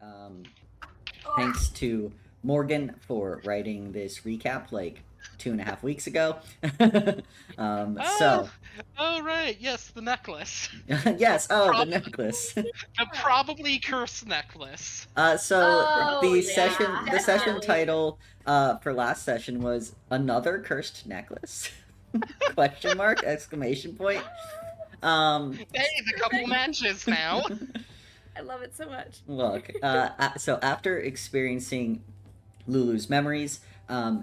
Um, Thanks to Morgan for writing this recap like 2.5 weeks ago. um, Oh, so, oh right, yes, the necklace. yes, oh, the Prob- necklace. the probably cursed necklace. So Oh, the yeah, session definitely. title for last session was Another Cursed Necklace? Question mark, exclamation point. Um, Hey, the couple matches now. I love it so much. Look, so after experiencing Lulu's memories,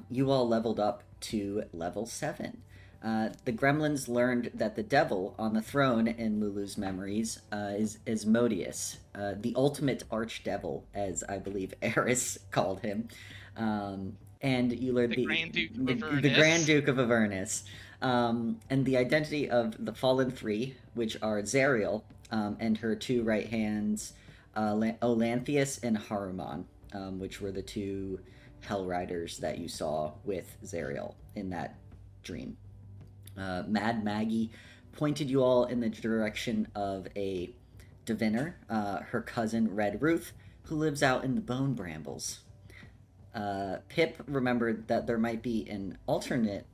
you all leveled up to level 7. The gremlins learned that the devil on the throne in Lulu's memories is Asmodeus, the ultimate archdevil, as I believe Eris called him. And you learned The Grand Duke of the Grand Avernus. Duke of Avernus. And the identity of the Fallen Three, which are Zariel and her two right hands, Olanthius and Haruman, which were the two Hell Riders that you saw with Zariel in that dream. Mad Maggie pointed you all in the direction of a diviner, her cousin Red Ruth, who lives out in the Bone Brambles. Pip remembered that there might be an alternate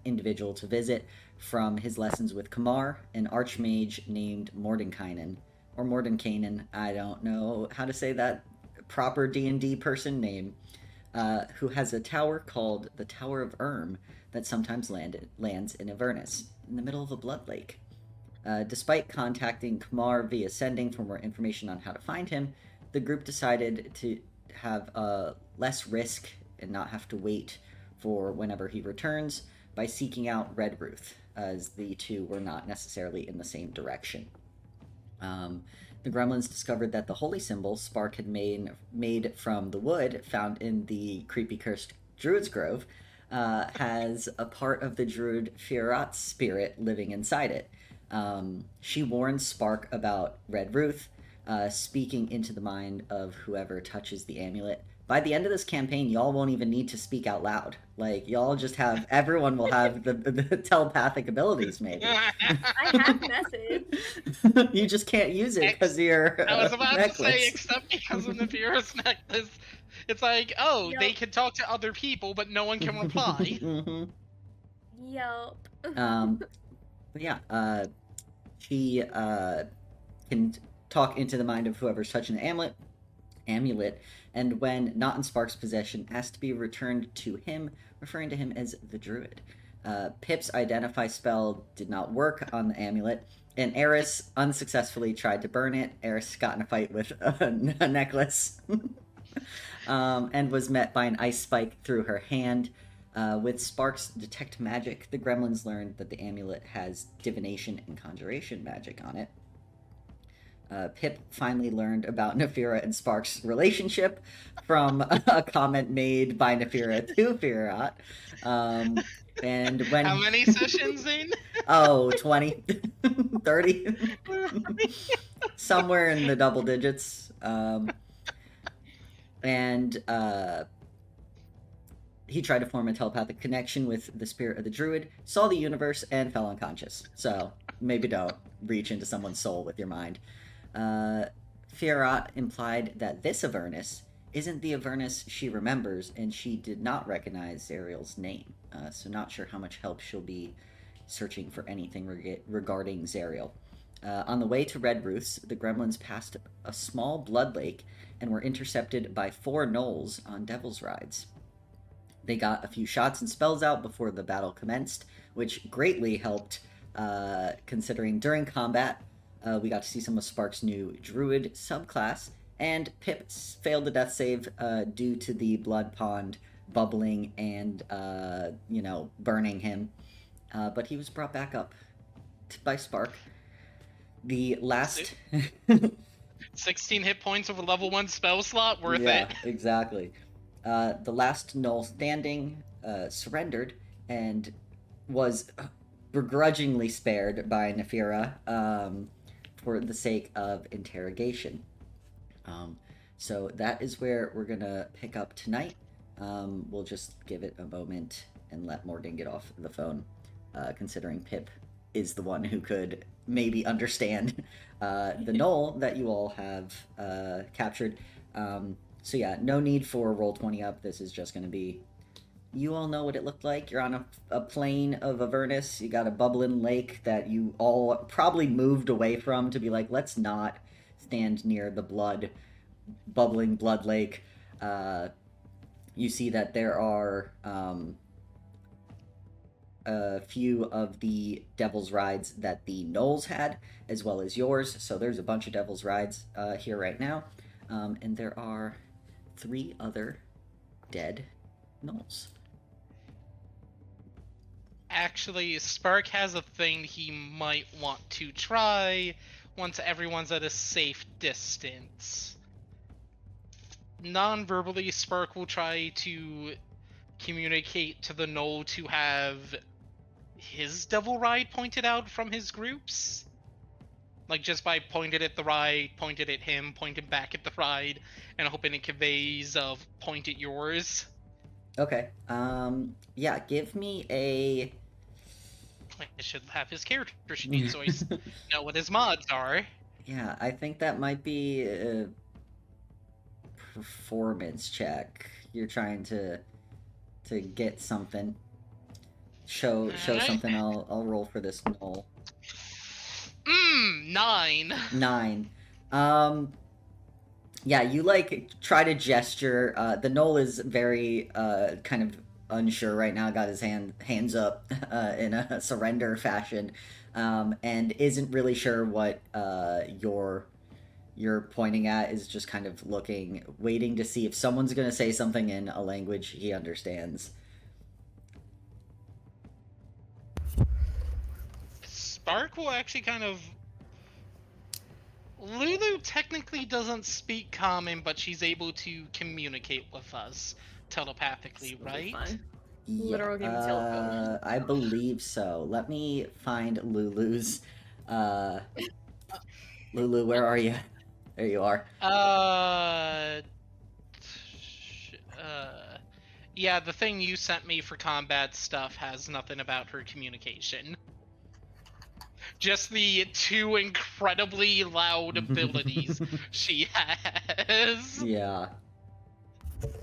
individual to visit from his lessons with Kamar, an archmage named Mordenkainen, or Mordenkainen. I don't know how to say that proper D&D person name, who has a tower called the Tower of that sometimes lands in Avernus, in the middle of a blood lake. Despite contacting Kamar via sending for more information on how to find him, the group decided to have less risk and not have to wait for whenever he returns by seeking out Red Ruth, as the two were not necessarily in the same direction. The gremlins discovered that the holy symbol Spark had made from the wood found in the creepy cursed Druid's Grove has a part of the Druid Fiorat's spirit living inside it. She warns Spark about Red Ruth, speaking into the mind of whoever touches the amulet. By the end of this campaign, y'all won't even need to speak out loud. Like, y'all just have, everyone will have the telepathic abilities, maybe. I have message. You just can't use it because of your I was about to say, necklace. except because of Nefira's necklace. It's like, oh, Yep. they can talk to other people, but no one can reply. Yup. But yeah, she can talk into the mind of whoever's touching the amulet, and when not in Spark's possession, asked to be returned to him, referring to him as the Druid. Pip's identify spell did not work on the amulet, and Eris unsuccessfully tried to burn it. Eris got in a fight with a necklace and was met by an ice spike through her hand. With Spark's detect magic, the gremlins learned that the amulet has divination and conjuration magic on it. Pip finally learned about Nefira and Spark's relationship from a comment made by Nefira to Fiorat. And when... How many sessions in? Oh, 20, 30, somewhere in the double digits. And he tried to form a telepathic connection with the spirit of the druid, saw the universe, and fell unconscious. So maybe don't reach into someone's soul with your mind. Fiorat implied that this Avernus isn't the Avernus she remembers, and she did not recognize Zariel's name. So not sure how much help she'll be searching for anything regarding Zariel. On the way to Red Ruth's, the gremlins passed a small blood lake and were intercepted by 4 gnolls on Devil's Rides. They got a few shots and spells out before the battle commenced, which greatly helped, considering during combat, we got to see some of Spark's new Druid subclass, and Pip failed the death save due to the blood pond bubbling and, burning him. But he was brought back up by Spark. The last... 16 hit points over level 1 spell slot, worth yeah, it. Exactly. The last gnoll standing surrendered and was begrudgingly spared by Nefira for the sake of interrogation. So that is where we're going to pick up tonight. We'll just give it a moment and let Morgan get off the phone, considering Pip is the one who could maybe understand the gnoll that you all have captured. So yeah, no need for roll 20 up. This is just going to be. You all know what it looked like. You're on a plain of Avernus. You got a bubbling lake that you all probably moved away from to be like, let's not stand near the bubbling blood lake. You see that there are a few of the Devil's Rides that the gnolls had, as well as yours. So there's a bunch of Devil's Rides here right now. And there are 3 other dead gnolls. Actually, Spark has a thing he might want to try once everyone's at a safe distance. Non-verbally, Spark will try to communicate to the gnoll to have his devil ride pointed out from his groups. Like, just by pointed at the ride, pointed at him, pointed back at the ride, and hoping it conveys of point at yours. Okay. Yeah, give me a. I should have his character sheet so I know what his mods are. Yeah, I think that might be a performance check. You're trying to get something. Show Alright. something. I'll roll for this gnoll. 9. 9. Yeah, you like try to gesture. The gnoll is very kind of unsure right now. Got his hands up in a surrender fashion, and isn't really sure what you're pointing at. Is just kind of looking, waiting to see if someone's gonna say something in a language he understands. Spark will actually kind of. Lulu technically doesn't speak common, but she's able to communicate with us telepathically, This will be right? fun. Yeah, Literal game of telephone. I believe so. Let me find Lulu's. Lulu, where are you? There you are. Yeah, the thing you sent me for combat stuff has nothing about her communication. Just the 2 incredibly loud abilities she has. Yeah.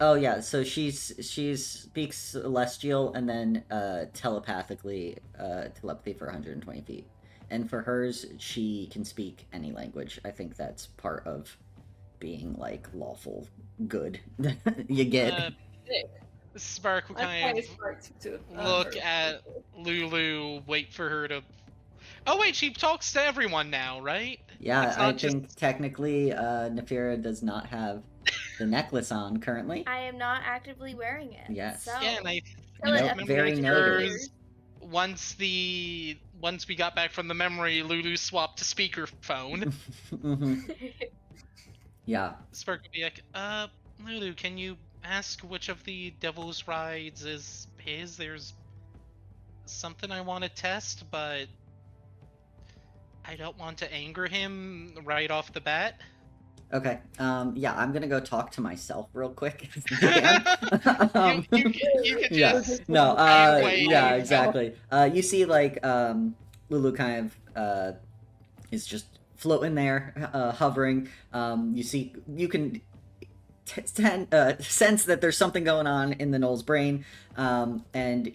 Oh yeah, so she speaks celestial and then telepathy for 120 feet. And for hers, she can speak any language. I think that's part of being like lawful good. You get. Spark will kind of look at Lulu, wait for her to. Oh wait, she talks to everyone now, right? Yeah, I think technically Nefira does not have the necklace on currently. I am not actively wearing it. Yes. So. Yeah, and I Nope, very noted. Once we got back from the memory, Lulu swapped to speakerphone. Mm-hmm. Yeah. Spark would be like, Lulu, can you ask which of the Devil's Rides is his? There's something I want to test, but I don't want to anger him right off the bat. Okay. Yeah, I'm gonna go talk to myself real quick. You can just yeah, exactly. You see, like, Lulu kind of is just floating there, hovering. You can sense that there's something going on in the gnoll's brain, and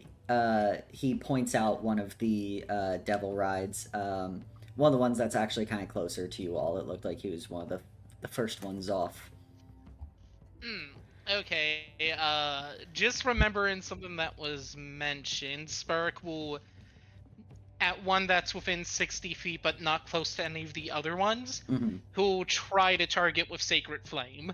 he points out one of the devil rides, one of the ones that's actually kind of closer to you all. It looked like he was one of the first one's off. Okay, just remembering something that was mentioned, Spark will, at one that's within 60 feet but not close to any of the other ones, who'll try to target with Sacred Flame.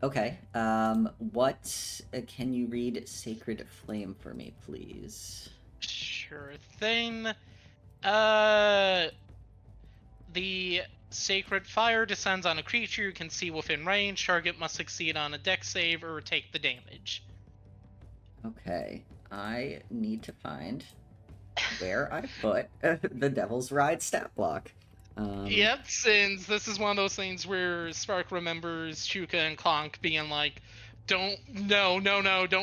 Okay, what, can you read Sacred Flame for me, please? Sure thing. The Sacred Fire descends on a creature you can see within range. Target must succeed on a dex save or take the damage. Okay, I need to find where I put the Devil's Ride stat block. Yep, since this is one of those things where Spark remembers Chuka and Clonk being like, don't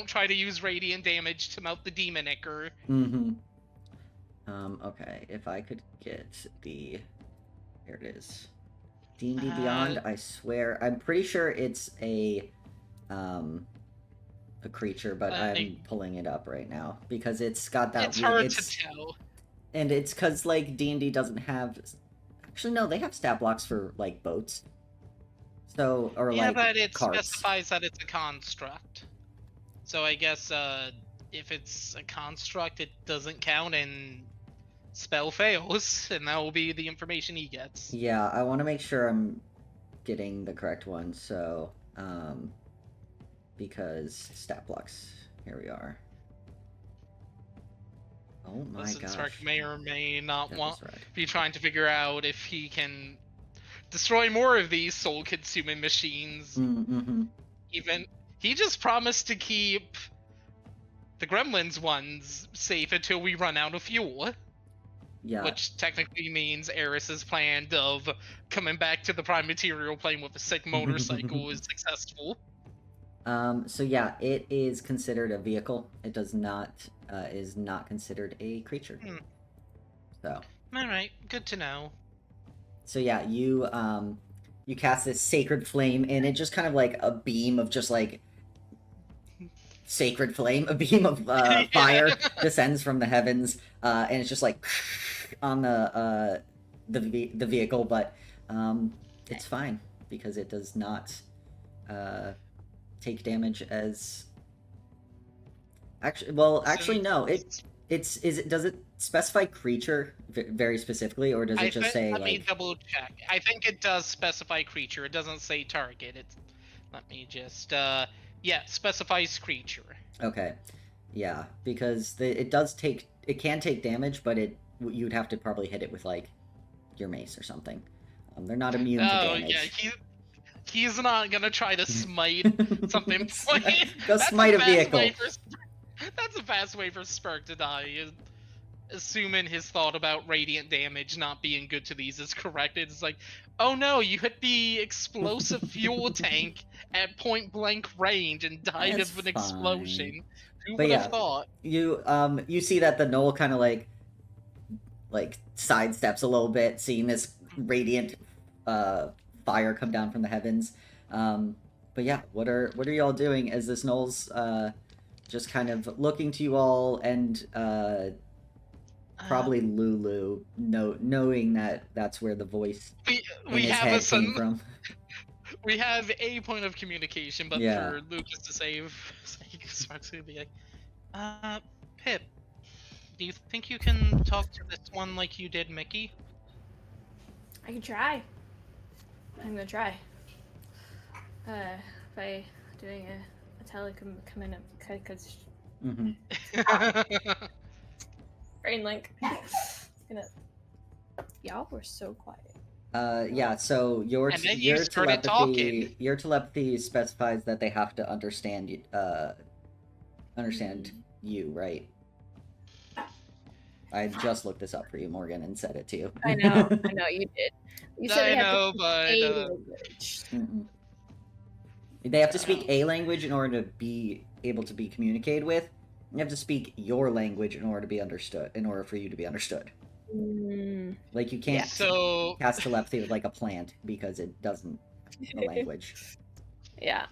try to use radiant damage to melt the demonicker. Okay, if I could get the... Here it is. D&D Beyond, I swear, I'm pretty sure it's a creature, but I'm pulling it up right now because it's got that. It's hard to tell. And it's because like D&D doesn't have. Actually, no, they have stat blocks for like boats. So or Yeah, like but it carts. specifies that it's a construct. So I guess if it's a construct, it doesn't count, and spell fails, and that will be the information he gets. Yeah, I want to make sure I'm getting the correct one. So, because stat blocks. Here we are. Oh my Listen, gosh. Sark may or may not Devil's Red. be trying to figure out if he can destroy more of these soul-consuming machines. Mm-hmm. Even he just promised to keep the Gremlins ones safe until we run out of fuel. Yeah. Which technically means Eris's plan of coming back to the prime material plane with a sick motorcycle is successful. So yeah, it is considered a vehicle. It does not is not considered a creature. So. All right, good to know. So yeah, you cast this sacred flame, and it just kind of like a beam of just like sacred flame, a beam of fire descends from the heavens, and it's just like on the vehicle, but it's fine because it does not take damage as. Actually, no. Does it specify creature very specifically, or does it just say Let like? me double check. I think it does specify creature. It doesn't say target. Let me just specifies creature. Okay, yeah, because it can take damage, but you'd have to probably hit it with like your mace or something. They're not immune to damage. Oh yeah, he's not gonna try to smite something. Go smite a vehicle. That's a fast way for Spurk to die. Assuming his thought about radiant damage not being good to these is correct. It's like, oh no, you hit the explosive fuel tank at point blank range and died of an explosion. Who would have thought? You see that the gnoll kind of like sidesteps a little bit, seeing this radiant fire come down from the heavens. But yeah, what are y'all doing as this gnoll's just kind of looking to you all, and probably Lulu, knowing that that's where the voice in his head came from. We have a point of communication, but for Lucas to save, Spark's gonna be like, Pip, do you think you can talk to this one like you did Mickey? I can try. I'm gonna try. By doing a telecommunication, because brain link. Y'all were so quiet. Yeah, so your telepathy specifies that they have to understand you, right? I just looked this up for you, Morgan, and said it to you. I know you did. You said they have to speak a language in order to be able to be communicated with. You have to speak your language in order to be understood. In order for you to be understood. Like you can't cast telepathy with like a plant because it doesn't have a language. Yeah.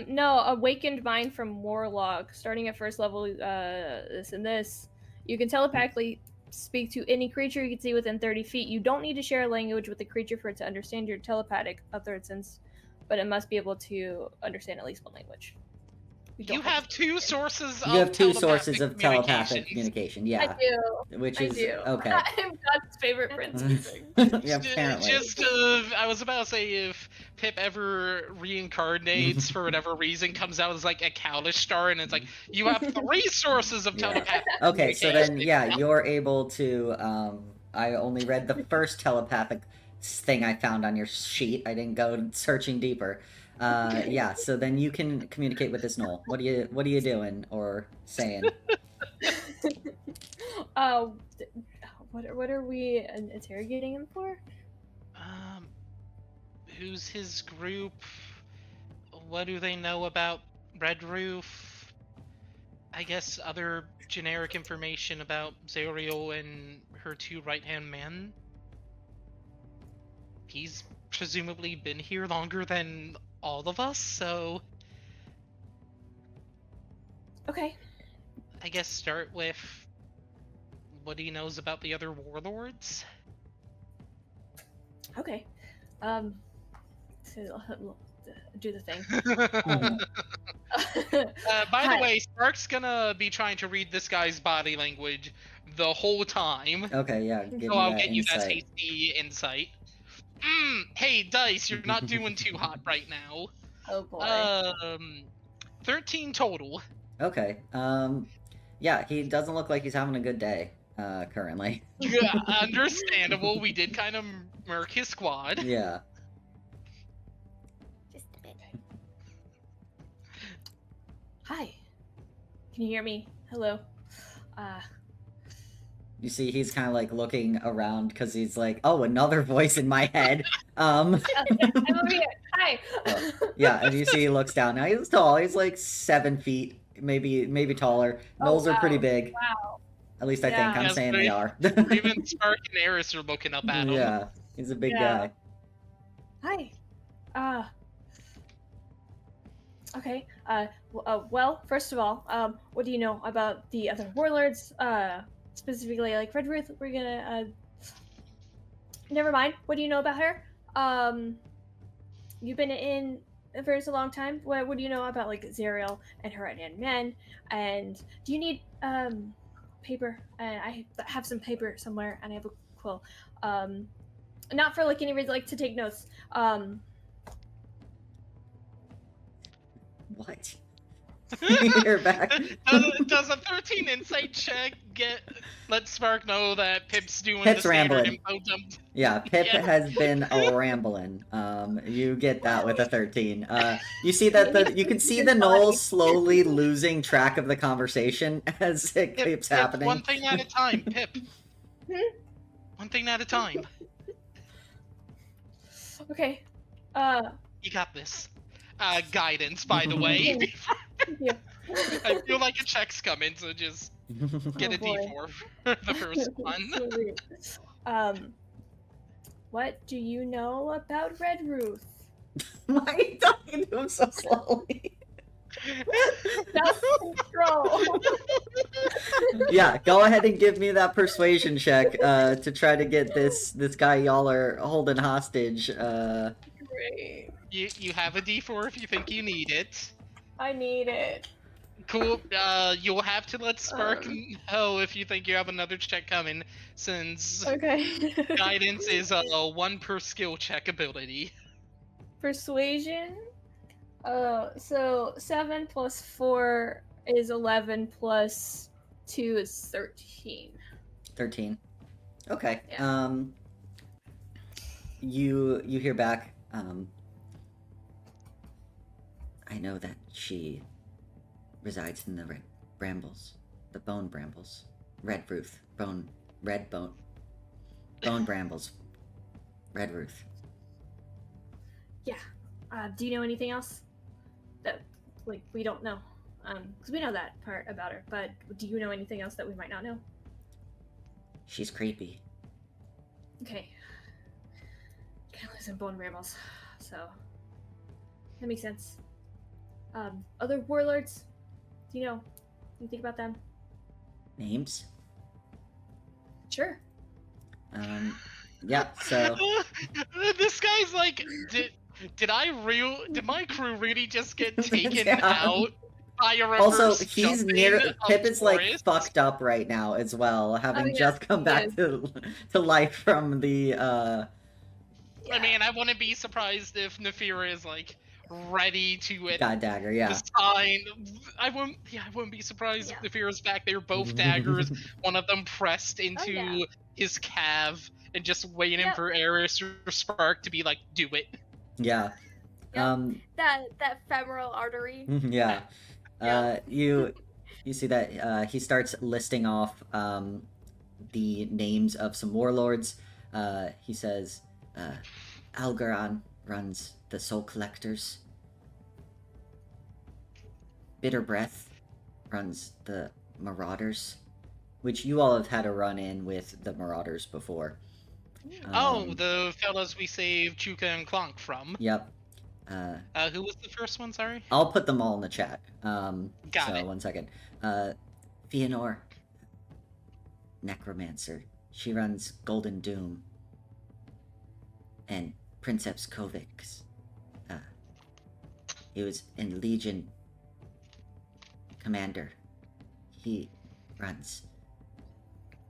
No, awakened mind from Warlock. Starting at first level, this and this. You can telepathically speak to any creature you can see within 30 feet. You don't need to share a language with the creature for it to understand your telepathic utterances, but it must be able to understand at least one language. You have two sources of telepathic communication. Yeah. I do. Which is okay. I'm God's favorite prince. Yeah, apparently. I was about to say, if Pip ever reincarnates for whatever reason, comes out as like a Kalish star, and it's like, you have three sources of telepathic Okay, so then, you're able to, I only read the first telepathic thing I found on your sheet. I didn't go searching deeper. So then you can communicate with this gnoll. What are you doing or saying? What are we interrogating him for? Who's his group? What do they know about Red Ruth? I guess other generic information about Zariel and her two right-hand men. He's presumably been here longer than all of us, so Okay. I guess start with what he knows about the other warlords. Okay. So, do the thing. By the Hi. way, Spark's gonna be trying to read this guy's body language the whole time, Okay, yeah, give so me I'll that get you that insight. tasty insight. Hey, Dice, you're not doing too hot right now. Oh boy. 13 total. Okay. Yeah, he doesn't look like he's having a good day, currently. Yeah, understandable. We did kind of murk his squad. Yeah. Just a bit. Hi. Can you hear me? Hello. You see, he's kind of like looking around because he's like, oh, another voice in my head. I'm over here. Hi. Yeah, and you see he looks down. Now he's tall. He's like 7 feet, maybe taller. Oh, Gnolls are pretty wow. big. Wow. At least I think. Yeah. I'm Yes, saying they- they are. Even Spark and Eris are looking up at him. Yeah, he's a big Yeah. guy. Hi. Okay. Well, first of all, what do you know about the other warlords? Specifically, like Red Ruth. We're gonna. Never mind. What do you know about her? You've been in for a long time. What do you know about like Zerial and her right-hand man? And do you need paper? I have some paper somewhere, and I have a quill. Not for like any reason, like to take notes. What? You're back. Does a 13 insight check let Spark know that Pip's doing Pip's the standard rambling. info dump? Yeah, Pip Yeah. has been a rambling. You get that with a 13. You see that you can see the gnolls slowly losing track of the conversation as it keeps Pip, happening. one thing at a time, Pip. One thing at a time. Okay. You got this. Guidance, by the way. Thank you. I feel like a check's coming, so just get Oh, a boy. D4 for the first one. Sweet. What do you know about Red Ruth? Why are you talking to him so slowly? Self-control. Yeah, go ahead and give me that persuasion check to try to get this guy y'all are holding hostage. Great. You have a D4 if you think you need it. I need it. Cool. You'll have to let Spark Um. know if you think you have another check coming, since Okay. guidance is a 1 per skill check ability. Persuasion. So 7 plus 4 is 11 plus 2 is 13. 13. Okay. Yeah. You hear back. I know that she resides in the Red Brambles, the Bone Brambles, Red Ruth, Bone Brambles, Red Ruth. Yeah. Do you know anything else that like we don't know? Because we know that part about her, but do you know anything else that we might not know? She's creepy. Okay. Kind of lives in Bone Brambles, so that makes sense. Other warlords? Do you know anything about them? Names? Sure. Yeah. So This guy's like, did my crew really just get taken Yeah. out by a reverse also he's jumping near. of Pip is like Forest? fucked up right now as well, having yeah, just come he back is. to life from the. I mean, I wouldn't be surprised if Nefira is like ready to God dagger. Yeah. design. I wouldn't be surprised if Nefira's back there, both daggers, one of them pressed into yeah. his calf, and just waiting Yep. for Eris or Spark to be like, do it. Yeah. Yep. That femoral artery. Yeah. Yeah. You see that he starts listing off the names of some warlords. He says Algaran runs the Soul Collectors. Bitter Breath runs the Marauders, which you all have had a run in with the Marauders before. The fellas we saved Chuka and Clonk from. Yep. Who was the first one? Sorry. I'll put them all in the chat. Got it. 1 second. Fëanor, necromancer. She runs Golden Doom. And Princeps Kovics. He was in Legion commander. He runs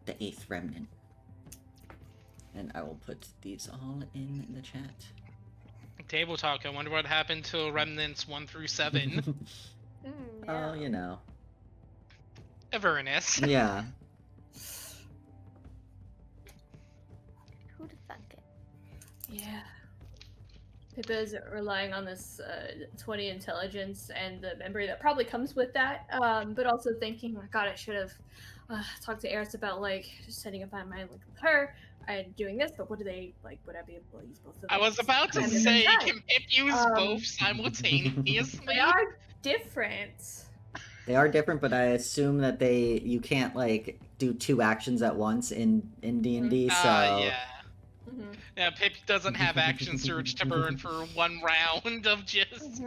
the 8th Remnant. And I will put these all in the chat. Table talk. I wonder what happened to Remnants 1 through 7. Oh, you know. Avernus. Yeah. Who'd have thunk it? Yeah. Pippa's relying on this 20 intelligence and the memory that probably comes with that, but also thinking, oh my god, I should have talked to Eris about, like, just setting up my mind with her and doing this, but what do they, like, would I be able to use both of them? I was about to say, can Pip use both simultaneously? They are different. They are different, but I assume that you can't, like, do 2 actions at once in D&D, so... Yeah. Mm-hmm. Yeah, Pip doesn't have action surge to burn for 1 round of just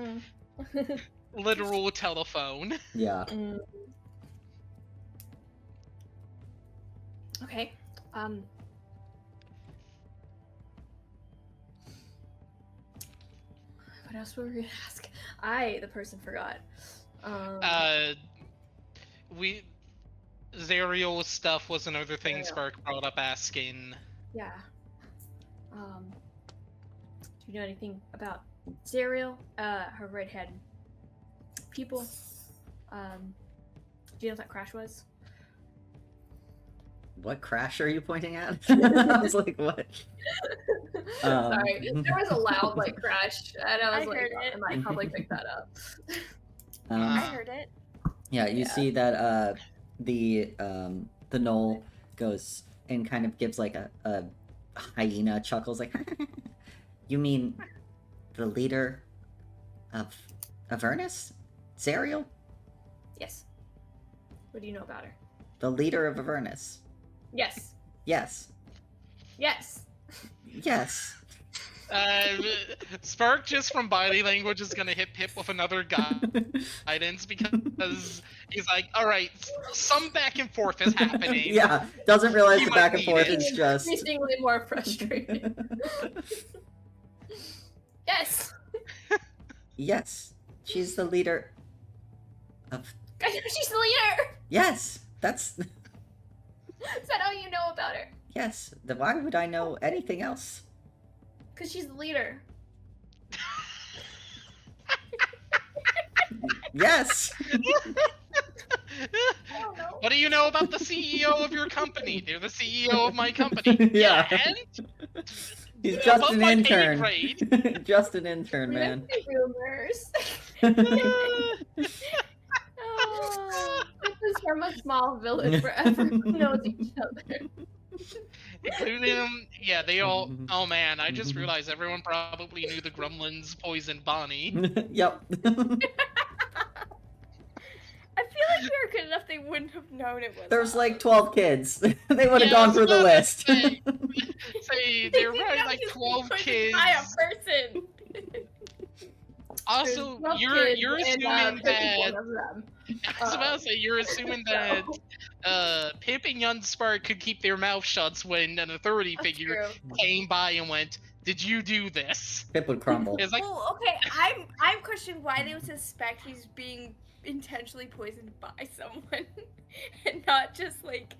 literal telephone. Yeah. Okay. What else were we gonna ask? The person forgot. Zariel's stuff was another thing Zariel. Spark brought up asking. Yeah. Do you know anything about Zariel? Her redhead people? Do you know what that crash was? What crash are you pointing at? I was like, what? Sorry, there was a loud, like, crash, and I was I like, heard it. I might probably pick that up. I heard it. Yeah, you see that the gnoll goes and kind of gives like a hyena chuckles, like, you mean the leader of Avernus? Zariel? Yes. What do you know about her? The leader of Avernus. Yes. Yes. Yes. Yes. Spark, just from body language, is gonna hit Pip with another guidance because he's like, alright, some back and forth is happening. Yeah, doesn't realize You the might back and need forth it. is just... Increasingly more frustrating. Yes. Yes. She's the leader of... I know she's the leader! Yes! That's... Is that all you know about her? Yes. Why would I know anything else? Because she's the leader. Yes! I don't know. What do you know about the CEO of your company? They're the CEO of my company. Yeah. And? He's They're just above an my pay intern. grade. Just an intern, We man. have rumors. Oh, this is from a small village where everyone knows each other. Including, yeah, they all. Oh man, I just realized everyone probably knew the Gremlins poisoned Bonnie. Yep. I feel like we were good enough they wouldn't have known it was There's us. like 12 kids. They would have Yeah, gone through the list. Say they're They right, know like he's 12 poisoned kids. by a person. Also, There's 12 you're kids, assuming and, Pip is that. one of them. I was about to say, you're assuming that Pip and Young Spark could keep their mouth shut when an authority That's figure true. came by and went, "Did you do this?" Pip would crumble. It's like, Well, okay, I'm questioning why they would suspect he's being intentionally poisoned by someone and not just like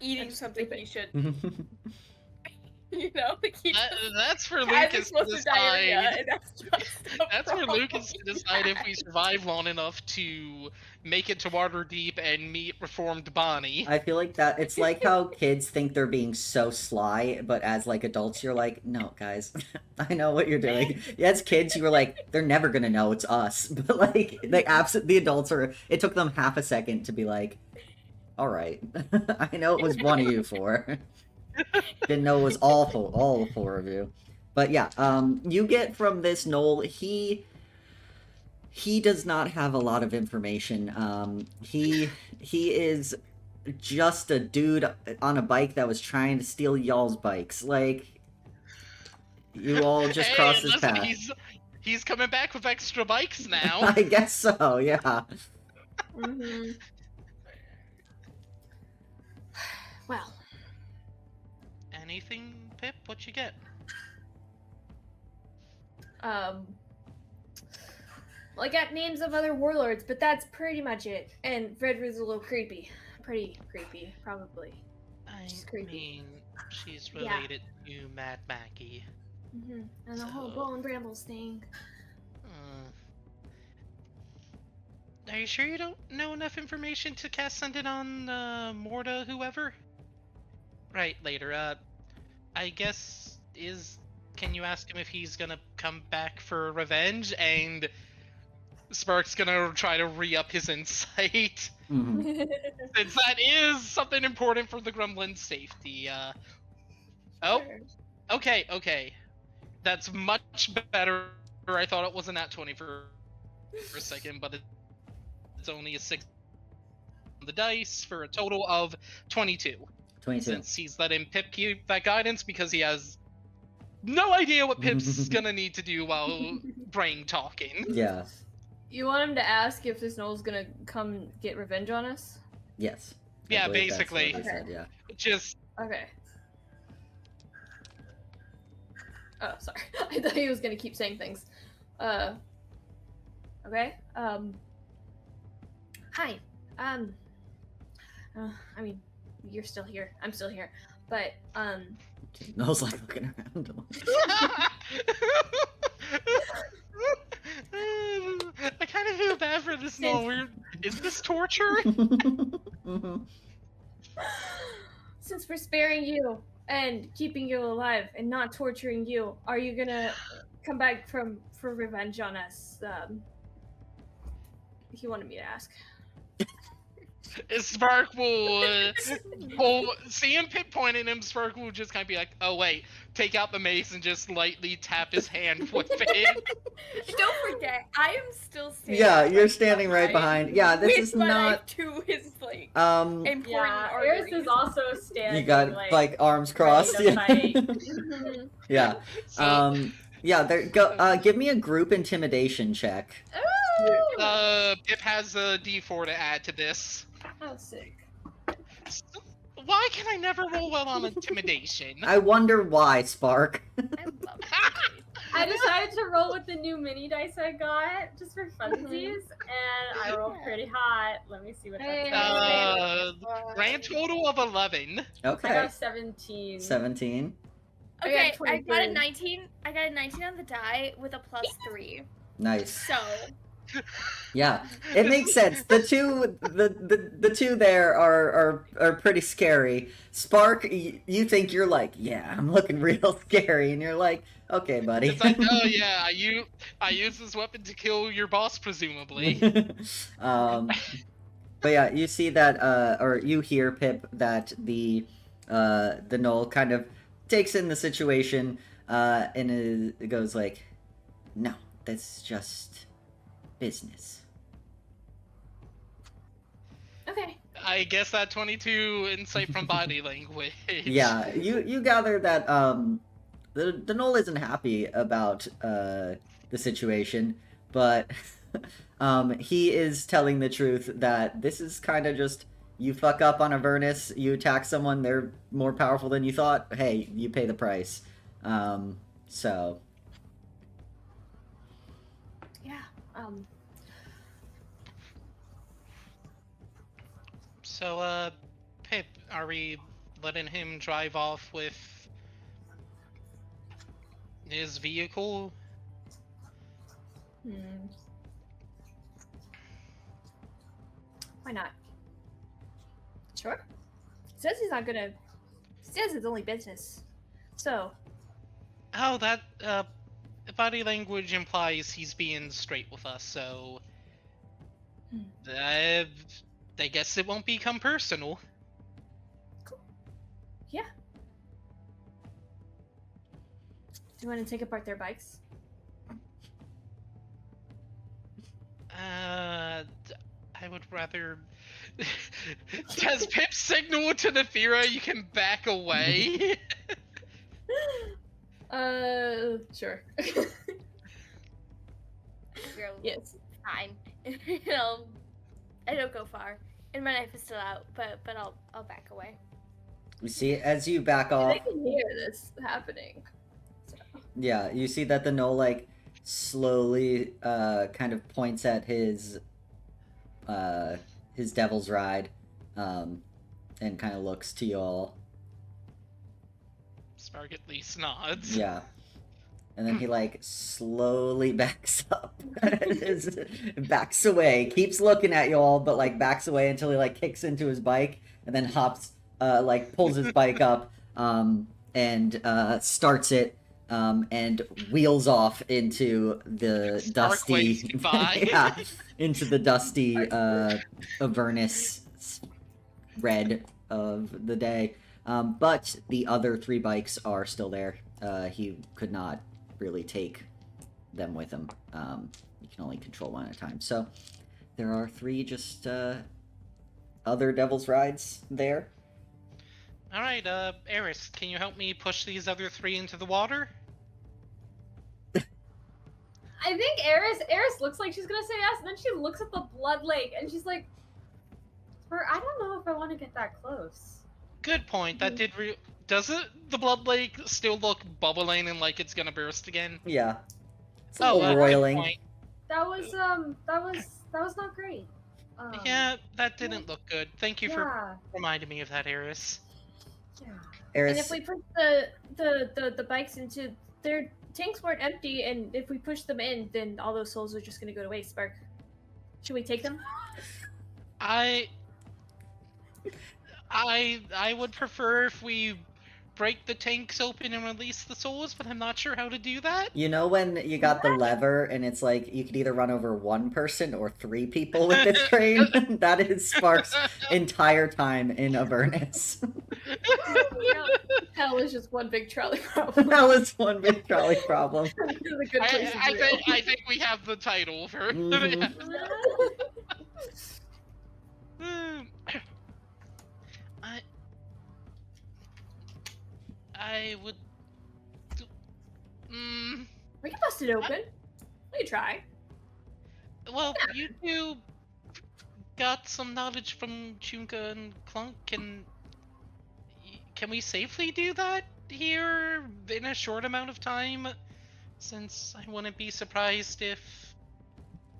eating That's something stupid. he should, you know, like he just that's for has Lucas to explosive diarrhea, decide. and that's just a That's for problem. Lucas to decide if we survive long enough to make it to Waterdeep and meet reformed Bonnie. I feel like that it's like how kids think they're being so sly, but as like adults you're like, no guys, I know what you're doing. As kids you were like, they're never gonna know it's us. But like the adults it took them half a second to be like, alright. I know it was one of you four. Didn't know it was all 4 of you. But yeah, you get from this gnoll, he does not have a lot of information. He is just a dude on a bike that was trying to steal y'all's bikes. Like, you all just Hey, crossed his listen, path. he's coming back with extra bikes now. I guess so, yeah. Mm-hmm. Well, Anything, Pip? What you get? well, I got names of other warlords, but that's pretty much it. And Red Ruth's a little creepy. Pretty creepy, probably. I She's creepy. mean, she's Yeah. related to Mad Mackie. Mm-hmm. And the whole So- Bone Brambles thing. Are you sure you don't know enough information to cast send it on Morta, whoever? Right, later. I guess can you ask him if he's gonna come back for revenge? And Spark's gonna try to re-up his insight. Mhm. Since that is something important for the gremlin's safety. Oh, Sure. okay. That's much better. I thought it was a nat 20 for a second, but it's only a 6 on the dice for a total of 22. 22. Since he's letting Pip keep that guidance because he has no idea what Pip's gonna need to do while brain talking. Yeah. You want him to ask if this gnoll's gonna come get revenge on us? Yes. I Yeah, believe that's what basically. he said, yeah. Just Okay. Oh, sorry. I thought he was gonna keep saying things. Okay. Hi. I mean, you're still here. I'm still here. But, Noel's like looking around. I kind of feel bad for this gnoll. Is this torture? Mhm. since we're sparing you and keeping you alive and not torturing you, are you gonna come back for revenge on us? He wanted me to ask. Spark will seeing Pip pointing at him, Spark will just kind of be like, oh wait, take out the mace and just lightly tap his hand with it. Don't forget, I am still standing. Yeah, you're standing right behind. Yeah, this with is my not. knife to his like important Yeah, Eris arteries. is also standing. You got like arms crossed. to Yeah. fight. Yeah. So, Yeah. There. Go. Give me a group intimidation check. Pip has a D4 to add to this. Oh, sick. Why can I never roll well on intimidation? I wonder why, Spark. I love it. I decided to roll with the new mini dice I got just for funsies, and I rolled pretty hot. Let me see what Hey. Grand total of 11. I Okay. got 17. 17. I Okay, got I got a 23. 19. I got a 19 on the die with a +3. Nice. So Yeah, it makes sense. The two there are pretty scary. Spark, you think you're like, yeah, I'm looking real scary, and you're like, okay, buddy. It's like, oh yeah, I use this weapon to kill your boss, presumably. But yeah, you see that, or you hear, Pip, that the gnoll kind of takes in the situation, and it goes like, no, that's just business. Okay. I guess that 22 insight from body language. Yeah, you gather that the gnoll isn't happy about the situation, but he is telling the truth that this is kind of just you fuck up on Avernus, you attack someone, they're more powerful than you thought. Hey, you pay the price. So Yeah. So, Pip, are we letting him drive off with his vehicle? Why not? Sure. Says he's not gonna. Says it's only business. So. Oh, that, body language implies he's being straight with us, so... I guess it won't become personal. Yeah. Do you want to take apart their bikes? I would rather... Does Pip signal to Nefira you can back away? Sure. Girl, Yes. fine. I don't go far, and my knife is still out, but I'll back away. You see, as you back I off, can hear this happening. yeah, you see that the gnoll like slowly kind of points at his devil's ride, and kind of looks to y'all. Spark at least nods. Yeah. And then he like slowly backs up, backs away, keeps looking at y'all, but like backs away until he like kicks into his bike, and then hops, like pulls his bike up, and starts it, and wheels off into the Spark dusty, waves by. yeah, into the dusty Avernus red of the day. But the other 3 bikes are still there. He could not really take them with him. You can only control one at a time. So there are 3 just other Devil's Rides there. Alright, Eris, can you help me push these other 3 into the water? I think Eris looks like she's gonna say yes, and then she looks at the blood lake and she's like, I don't know if I want to get that close. Good point. That did does it? The blood lake still look bubbling and like it's gonna burst again? Yeah. It's a Oh, little good roiling. point. That was not great. Yeah, that didn't look good. Thank you for Yeah. reminding me of that, Eris. Yeah. And Eris, if we put the bikes into their tanks weren't empty, and if we push them in, then all those souls are just gonna go to waste. Spark, should we take them? I would prefer if we break the tanks open and release the souls, but I'm not sure how to do that. you know when you got the lever and it's like you could either run over 1 person or 3 people with this train? That is Spark's entire time in Avernus. Hell is just one big trolley problem. That was one big trolley problem. This is a good place to do. I think we have the title for Mhm. I would. We can bust it open. We can try. Well, you two got some knowledge from Chunka and Clunk. Can we safely do that here in a short amount of time? Since I wouldn't be surprised if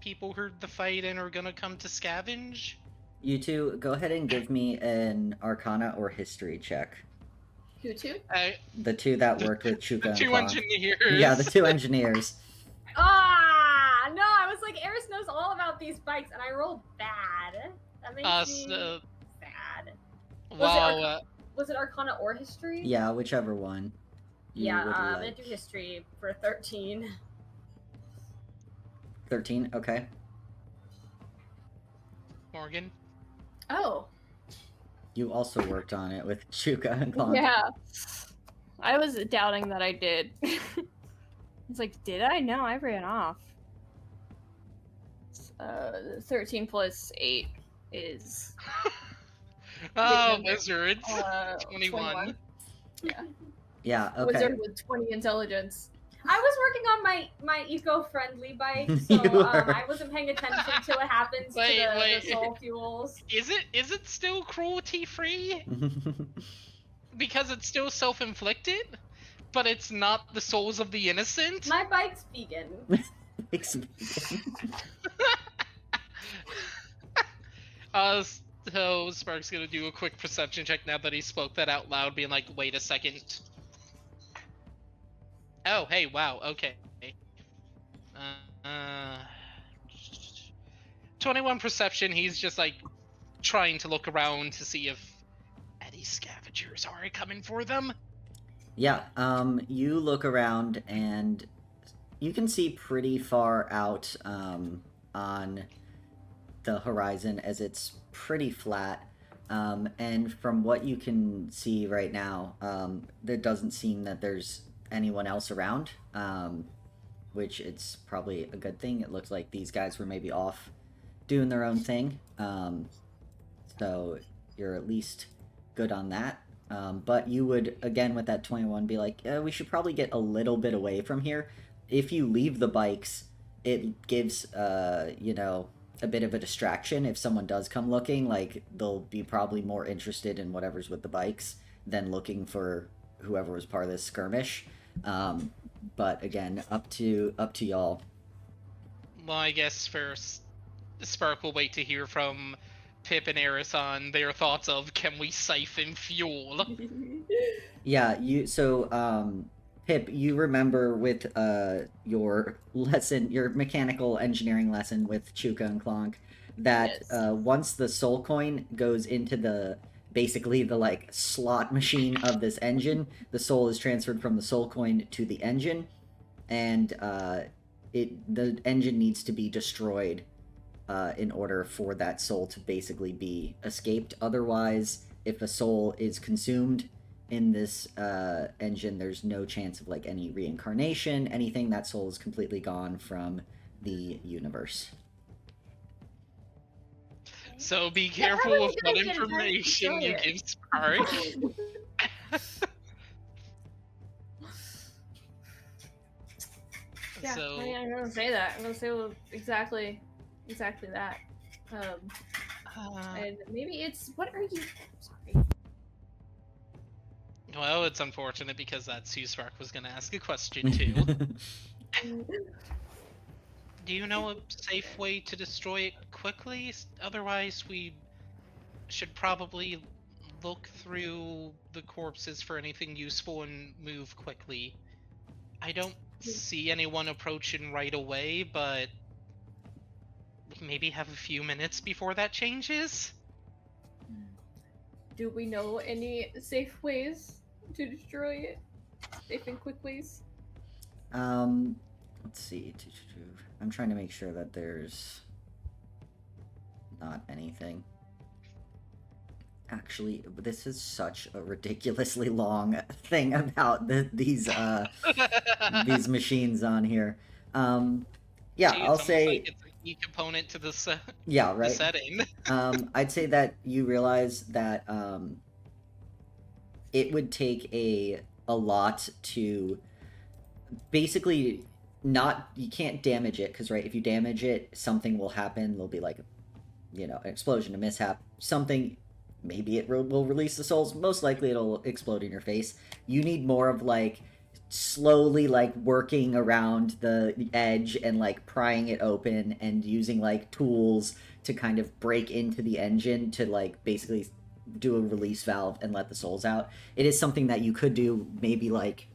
people heard the fight and are gonna come to scavenge. You two, go ahead and give me an Arcana or History check. Who to? The 2 that worked with Chuka and 2 Clonk. engineers. Yeah, the 2 engineers. Ah, no, I was like, Eris knows all about these bikes, and I rolled bad. That makes me sad. Wow. Was it Arcana or History? Yeah, whichever one. You Yeah, would I'm like. gonna do History for 13. 13, okay. Morgan. Oh, You also worked on it with Chuka and Clonk. yeah. I was doubting that I did. It's like, did I? No, I ran off. 13 plus 8 is Oh, number. wizards. 21. Yeah. Yeah, okay. Wizard with 20 intelligence. I was working on my eco-friendly bike, You so were. I wasn't paying attention to what happens Wait, to wait. the soul fuels. Is it still cruelty free? Because it's still self-inflicted, but it's not the souls of the innocent. My bike's vegan. So Spark's gonna do a quick perception check now that he spoke that out loud, being like, "Wait a second." Oh, hey, wow, okay. 21 perception. He's just like trying to look around to see if any scavengers are coming for them. Yeah, you look around and you can see pretty far out on the horizon as it's pretty flat. And from what you can see right now, there doesn't seem that there's anyone else around, which it's probably a good thing. It looks like these guys were maybe off doing their own thing. So you're at least good on that. But you would, again, with that 21, be like, we should probably get a little bit away from here. If you leave the bikes, it gives, a bit of a distraction. If someone does come looking, like, they'll be probably more interested in whatever's with the bikes than looking for whoever was part of this skirmish. But again, up to y'all. Well, I guess first, Spark will wait to hear from Pip and Eris on their thoughts of, can we siphon fuel? Yeah, Pip, you remember with your lesson, your mechanical engineering lesson with Chuka and Clonk, that Yes. Once the soul coin goes into basically the like slot machine of this engine, the soul is transferred from the soul coin to the engine, and the engine needs to be destroyed in order for that soul to basically be escaped. Otherwise, if a soul is consumed in this engine, there's no chance of like any reincarnation, anything. That soul is completely gone from the universe. So be Yeah, careful probably with gonna what get information you destroyed. give Spark. Yeah, So I'm gonna say that. I'm gonna say exactly that. And maybe it's what are you? Sorry. well, it's unfortunate because that's who Spark was going to ask a question to. Do you know a safe way to destroy it quickly? Otherwise, we should probably look through the corpses for anything useful and move quickly. I don't see anyone approaching right away, but we maybe have a few minutes before that changes? Do we know any safe ways to destroy it? Safe and quick ways? Let's see. I'm trying to make sure that there's not anything. Actually, this is such a ridiculously long thing about these machines on here. Yeah, Gee, I'll it's almost say like it's a key component to the yeah, right. setting. I'd say that you realize that it would take a lot to basically you can't damage it, because right, if you damage it, something will happen. There'll be like an explosion, a mishap, something. Maybe it will release the souls. Most likely it'll explode in your face. You need more of like slowly like working around the edge and like prying it open and using like tools to kind of break into the engine to like basically do a release valve and let the souls out. It is something that you could do maybe like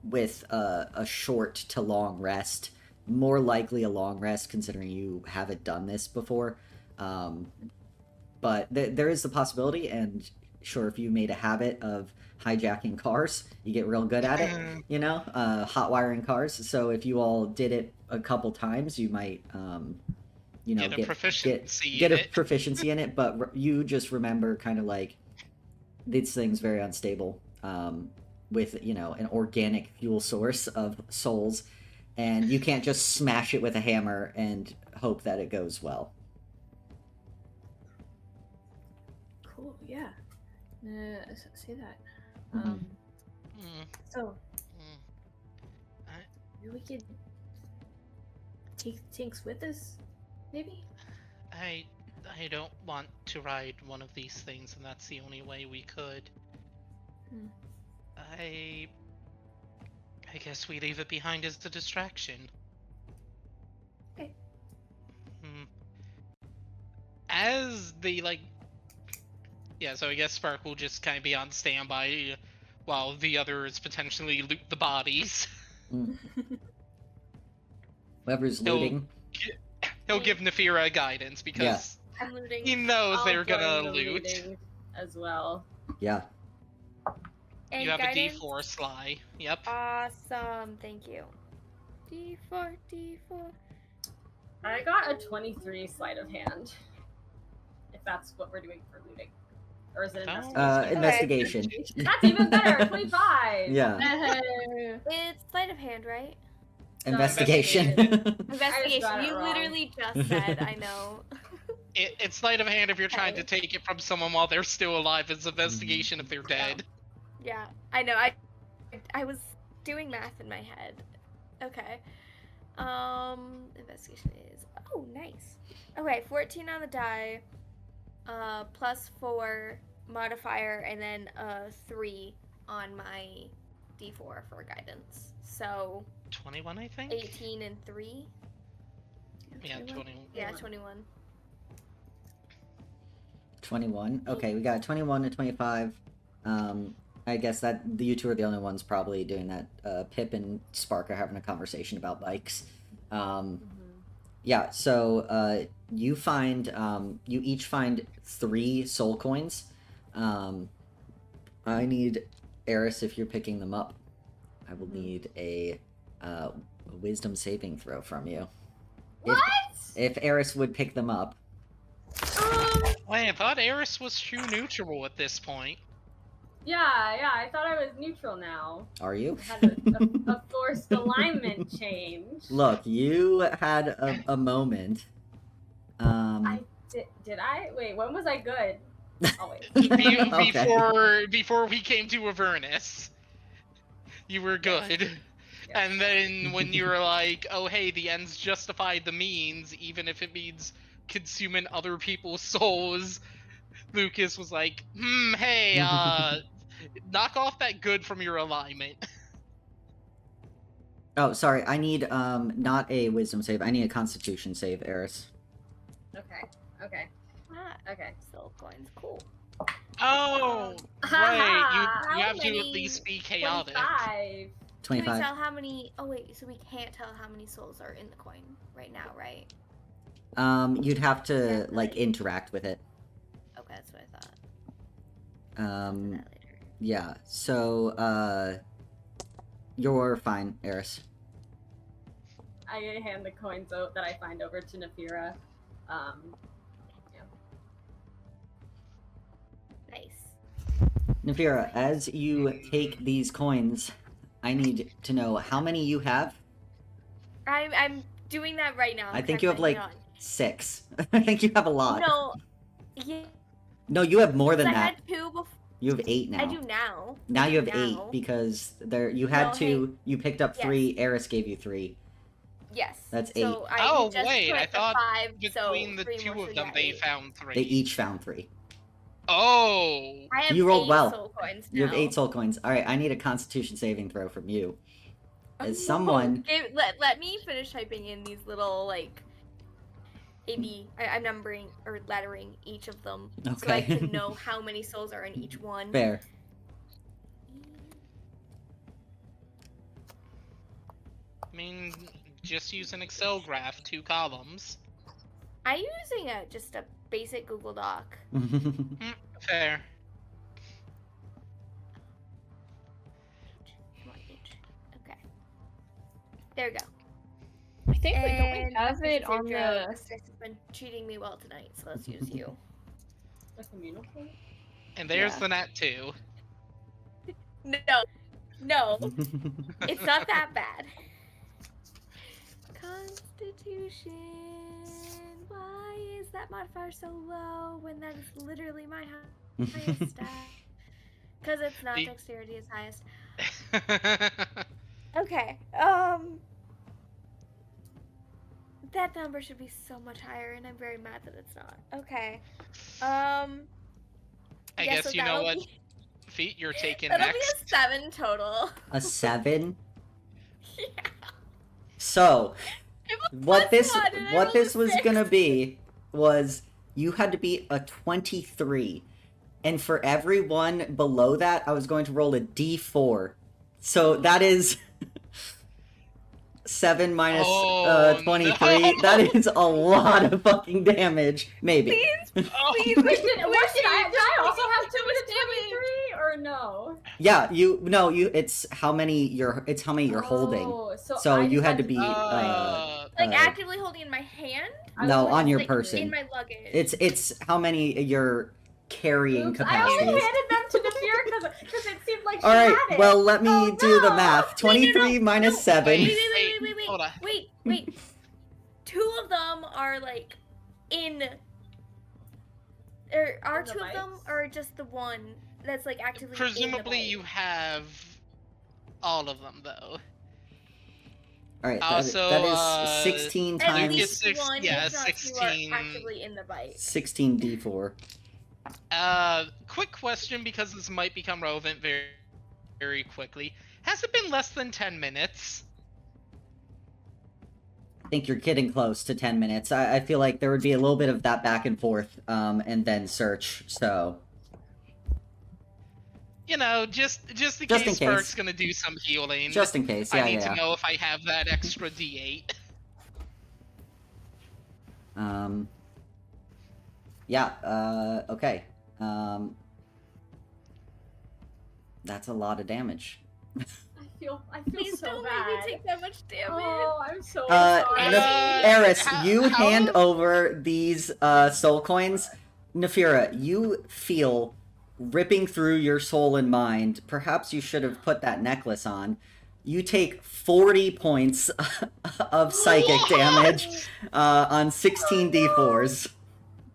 with a short to long rest. More likely a long rest, considering you haven't done this before. But there is the possibility, and sure, if you made a habit of hijacking cars, you get real good at it, hot wiring cars. So if you all did it a couple times, you might, get a proficiency get in a it. proficiency in it. But you just remember kind of like, this thing's very unstable with, an organic fuel source of souls, and you can't just smash it with a hammer and hope that it goes well. Cool, yeah. Say that. Mhm. So Mm. maybe we could take the tanks with us, maybe? I don't want to ride one of these things, and that's the only way we could. I guess we leave it behind as a distraction. Okay. As they so I guess Spark will just kind of be on standby while the others potentially loot the bodies. Whoever's looting. He'll give Nefira guidance because I'm looting. he knows I'll they're join gonna the loot. looting as well. Yeah. And You have guidance? a D4 Sly. Yep. Awesome, thank you. D4, D4. I got a 23 sleight of hand. If that's what we're doing for looting. Or is it Investigation. That's even better, 25! Yeah. It's sleight of hand, right? Investigation. Investigation. got it You wrong. literally just said, I know. It's sleight of hand if you're trying to take it from someone while they're still alive. It's investigation if they're dead. Yeah, I know. I was doing math in my head. Okay. Investigation is nice. Okay, 14 on the die. Plus 4 modifier, and then 3 on my D4 for guidance. So 21, I think. 18 and 3. Yeah, 21. Yeah, 21. 21. Okay, we got 21 to 25. I guess that you two are the only ones probably doing that. Pip and Spark are having a conversation about bikes. Yeah, so you each find 3 soul coins. I need Eris, if you're picking them up, I will need a wisdom saving throw from you. What? If Eris would pick them up. Wait, I thought Eris was true neutral at this point. Yeah, I thought I was neutral now. Are you? I had a forced alignment change. Look, you had a moment. Did I? Wait, when was I good? Oh, wait. Okay. Before we came to Avernus, you were good. And then when you were like, oh hey, the ends justify the means, even if it means consuming other people's souls, Lucas was like, hey, knock off that good from your alignment. Oh, sorry. I need not a wisdom save. I need a constitution save, Eris. Okay. Okay. Soul coins, cool. Oh, right. You have to at many- least be chaotic. 25. 25. Can we tell how many? Oh wait, so we can't tell how many souls are in the coin right now, right? You'd have to Yeah, like right. interact with it. Okay, that's what I thought. Do that later. Yeah. So, you're fine, Eris. I hand the coins out that I find over to Nafira. Nice. Nafira, as you take these coins, I need to know how many you have. I'm doing that right now. I think you have calculating like it 6. I think you have a lot. on. No. Yeah. No, you have more than I that. had 2 before. You have 8 now. I do now. Now you have Now. 8 because you had No, 2. You picked up Yes. 3. Eris gave you 3. Yes. That's So 8. I Oh, just wait, put I the thought 5, Between so the 3 two more, of so them, yeah, they 8. found 3. They each found 3. Oh! I have You rolled 8 well. soul coins You have now. 8 soul coins. All right, I need a Constitution saving throw from you. As someone, Let me finish typing in these little like I'm numbering or lettering each of them so I Okay. can know how many souls are in each one. fair. I mean, just use an Excel graph, 2 columns. I'm using just a basic Google Doc. Fair. Come on, H. Okay. There we go. I think we don't And have it on Sandra, the. this dice has been treating me well tonight, so let's use you. The communicate? And there's Yeah. the nat 2. No, it's not that bad. Constitution. Why is that modifier so low when that is literally my highest stat? Because it's not The- dexterity is highest. Okay. That number should be so much higher, and I'm very mad that it's not. Okay. I Yeah, guess so you know that'll what be- feat you're taking That'll next. be a 7 total. A 7. Yeah. So, what plus this 1 and I what rolled this a was 6. gonna be was you had to be a 23, and for every one below that, I was going to roll a D4. So that is 7 minus Oh, 23. no. That is a lot of fucking damage. Maybe. Please, Oh. please, Wait, wish did I also have so to much be the 23 or no? Yeah, it's how many you're holding. Oh, So I you just had to be like actively holding in my hand? I no, was on your Like, person. In my luggage. It's how many you're carrying Oops, I only capacity. handed them to Nafira because it seemed like she All right, had it. well, let me Oh, do the no. math. 23 minus no. 7. Hold on. Wait. 2 of them are like in are In the two of them, bites? or just the one that's like actively? Presumably, in the you have all of them, though. All right, Also, that is 16 bite? At times least Lucas, one, yeah, if not 16. two, are actively in the bite. 16 d4. Quick question, because this might become relevant very, very quickly. Has it been less than 10 minutes? I think you're getting close to 10 minutes. I feel like there would be a little bit of that back and forth, and then search, so... You know, just in Just in case case. Spark's gonna do some healing. Just in case, yeah, I need yeah. to know if I have that extra D8. Yeah, okay. That's a lot of damage. I feel Please so don't bad. make me take that much damage. Oh, I'm so sorry. Eris, how- you how- hand over these soul coins. Nefira, you feel ripping through your soul and mind. Perhaps you should have put that necklace on. You take 40 points of psychic damage on 16 d4s.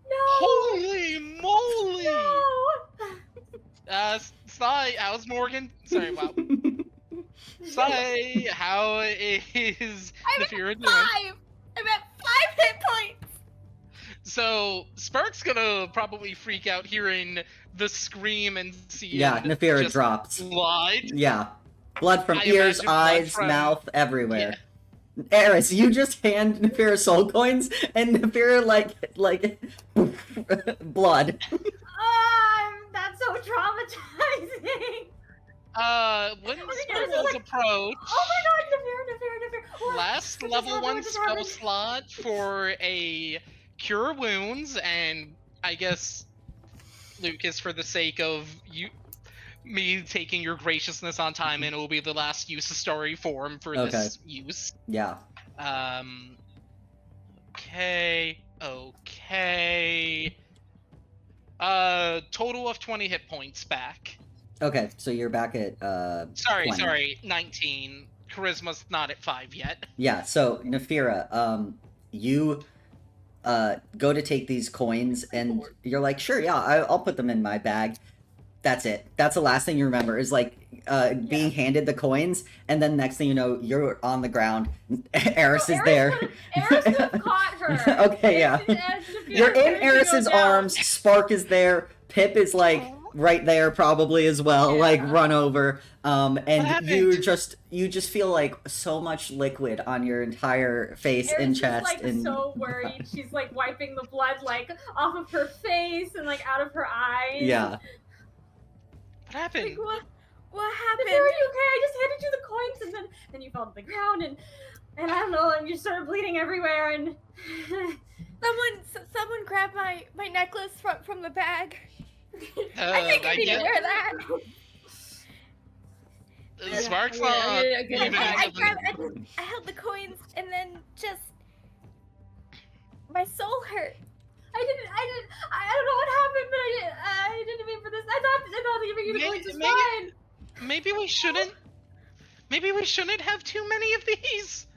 No. Holy moly! No. Sai, how's Morgan? Sorry, wow. Sai, how is Nefira doing? 5. I'm at 5 hit points. So, Spark's gonna probably freak out hearing the scream and seeing Yeah, Nefira just dropped. blood. Yeah. Blood from I ears, imagine blood eyes, from- mouth, everywhere. Eris, you just hand Nefira soul coins, and Nefira, like, blood. That's so traumatizing. When Oh my God, spells this is like- approach, Oh my god, Nefira. last What just level happened? 1 What just spell happened? slot for a Cure Wounds, and I guess, Lucas, for the sake of me taking your graciousness on time, and it will be the last use of story form for this use. Yeah. Okay. Total of 20 hit points back. Okay, so you're back at, 20. 19. Charisma's not at 5 yet. Yeah, so, Nefira, you, go to take these coins, and you're like, sure, yeah, I'll put them in my bag. That's it. That's the last thing you remember, is, like, being handed the coins, and then next thing you know, you're on the ground. Eris is there. Eris could have caught her. Okay, yeah. You're in Eris's arms, Spark is there, Pip is, like, right there probably as well, like, run over, and you happened? just feel, like, so much liquid on your entire face Eris and is, chest, like, and... so worried. She's, like, wiping the blood, like, off of her face and, like, out of her eyes. Yeah. What happened? Like, what Nefira, happened? are you okay? I just handed you the coins, and then you fell to the ground, and I don't know, and you started bleeding everywhere, and Someone grabbed my necklace from the bag. I I think I need to get- wear that. Spark's Yeah, not yeah, good even attack. I held the coins and then just my soul hurt. I don't know what happened, but I didn't mean for this. I thought giving you the coins was fine. Maybe we shouldn't have too many of these.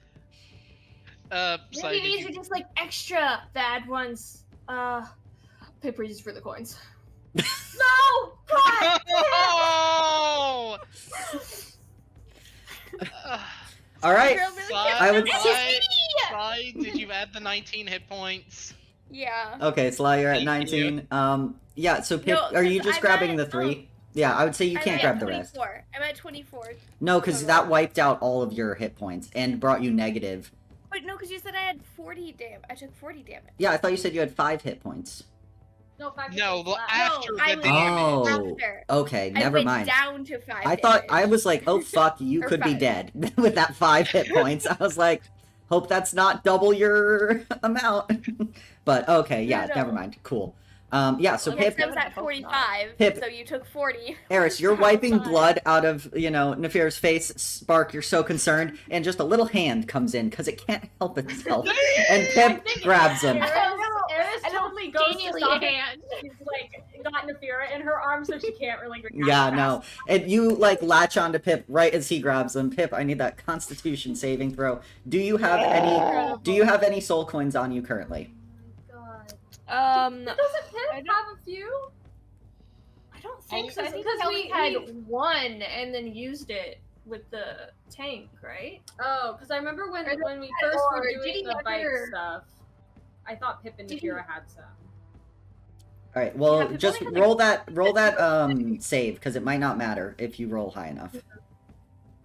Sai, Maybe did these you- are just like extra bad ones. Pip reaches for the coins. No! God! Oh! All right. Girl, really Sai, I would- Sai, did you add the 19 hit points? Yeah. Okay, Sly, you're at Thank you. 19. Yeah, so Pip, No, are you 'cause just I'm grabbing at, the 3? Yeah, I would say you I'm can't at grab the rest. 24. I'm at 24. No, because total. that wiped out all of your hit points and brought you negative. Wait, no, because you said I had 40 damage. I took 40 damage. Yeah, I thought you said you had 5 hit points. No, 5 No, seconds left. after I the was- damage. Oh, After. okay, I never went mind. down to 5 I thought, I damage. was like, oh fuck, you Or could be 5. dead with that 5 hit points. I was like, hope that's not double your amount. But okay, yeah, No. never mind. Cool. Yeah, so Okay, Pip, so I was at 45, Pip. so you took 40. Eris, you're wiping Fine. blood out of, Nefira's face. Spark, you're so concerned, and just a little hand comes in, because it can't help itself. And Pip grabs him. Eris I don't totally goes to gainly stop hand. it. She's like got Nefira in her arms, so she can't really. Yeah, no. And you, like, latch onto Pip right as he grabs him. Pip, I need that Constitution saving throw. Do you have any soul coins on you currently? God. Um, Doesn't I Pip don't- have a few? I don't think so. I think Because Kelly we- had one and then used it with the tank, right? Oh, because I remember when Or we first or were did doing he the bike ever- stuff, I thought Pip and Did he- Nafira had some. All right. Well, Yeah, people just only had, roll that save because it might not matter if you roll high enough.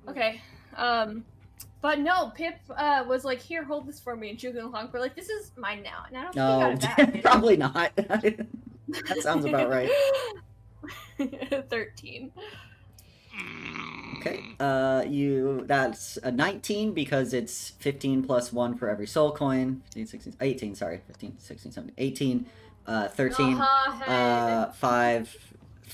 Okay. But no, Pip was like, "Here, hold this for me," and Jugo and Honk were like, "This is mine now." And I don't No, think he got it back. did probably not. That sounds about right. he? 13. Okay. That's a 19 because it's 15 plus 1 for every soul coin. 15, 16, 18, sorry. 15, 16, 17, 18. 13. Head. 5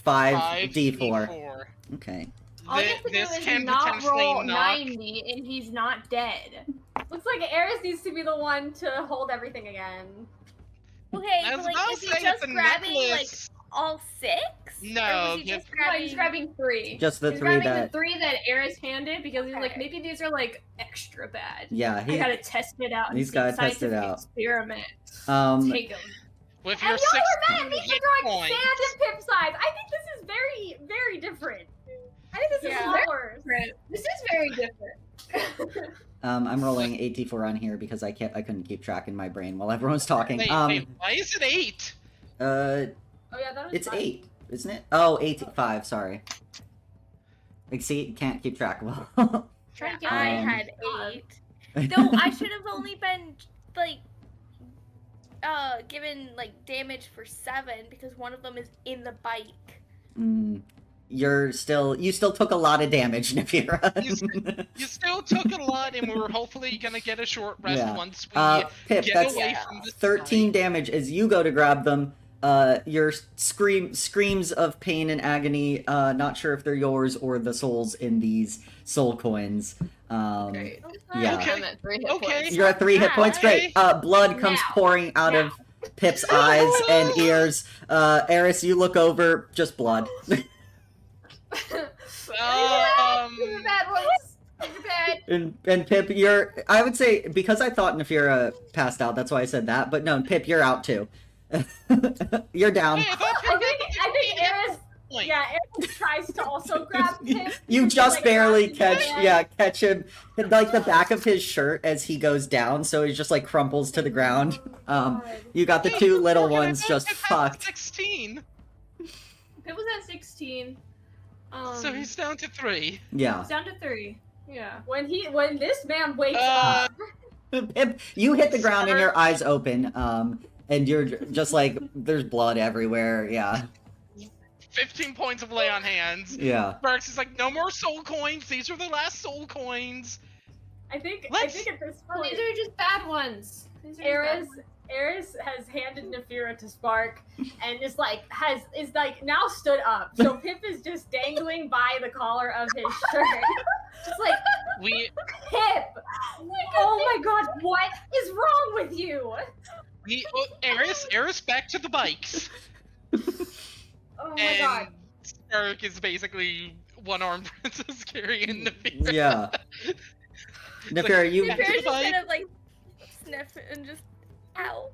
D4. Okay. All you have to do This is can not potentially roll knock. 90, and he's not dead. Looks like Eris needs to be the one to hold everything again. Okay, I but was like, about is to he say just with the grabbing like necklace. all 6? No, Or was he yeah. just No, grabbing? he's grabbing 3. Just the He's 3 grabbing that. the 3 that Eris handed because he's like, Okay. maybe these are like extra bad. Yeah, I he. gotta test it out. And he's see, gotta test it scientific out. Experiment. Take him. With And your y'all were mad at 16 me hit for throwing points. sand in Pip's eyes. I think this is very, very different. I think this is Yeah. a lot worse. This is very different. I'm rolling 8d4 on here because I couldn't keep track in my brain while everyone's talking. Wait, why is it 8? Oh yeah, that was It's fun. 8, isn't it? Oh, 5, sorry. Like, see, can't keep track well. Try to Yeah, get I Um, had 8. Though I should have only been like given like damage for 7 because one of them is in the bike. You still took a lot of damage, Nafira. You still took a lot, and we're hopefully gonna get a short rest Yeah. once we Pip, get that's away from this 13 fight. damage as you go to grab them. Your screams of pain and agony, not sure if they're yours or the souls in these soul coins. Great. Yeah. Okay. I'm at 3 hit Okay. points. You're at 3 hit points, great. Blood comes Now. pouring out of Pip's eyes and ears. Eris, you look over, just blood. You're bad ones. You're bad. And Pip, I would say, because I thought Nafira passed out, that's why I said that, but no, Pip, you're out too. You're down. Wait, I thought I think Eris. Like, Yeah, Eris tries to also grab Pip. You just Like, barely grabs his hand. catch him, like the back of his shirt as he goes down, so he just like crumples to the ground. You got the 2 little okay, ones I just thought fucked. 16. Pip was at 16. So he's down to 3. Yeah. He's down to 3. Yeah. When this man wakes Uh, up, Pip, you hit the ground and your eyes open, and you're just like, there's blood everywhere. Yeah. 15 points of lay on hands. Yeah. Barks is like, no more soul coins. These are the last soul coins. I think Let's- at this Well, point, these are just bad ones. These are just bad ones. Eris has handed Nafira to Spark and is now stood up. So Pip is just dangling by the collar of his shirt. Just like, We Pip! Oh my god, what is wrong with you? Eris back to the bikes. Oh my And god. Stark is basically one-armed princess carrying Nafira. Yeah. Nafira, you. Back to Nafira's the just bike. kind of like sniff and just ow.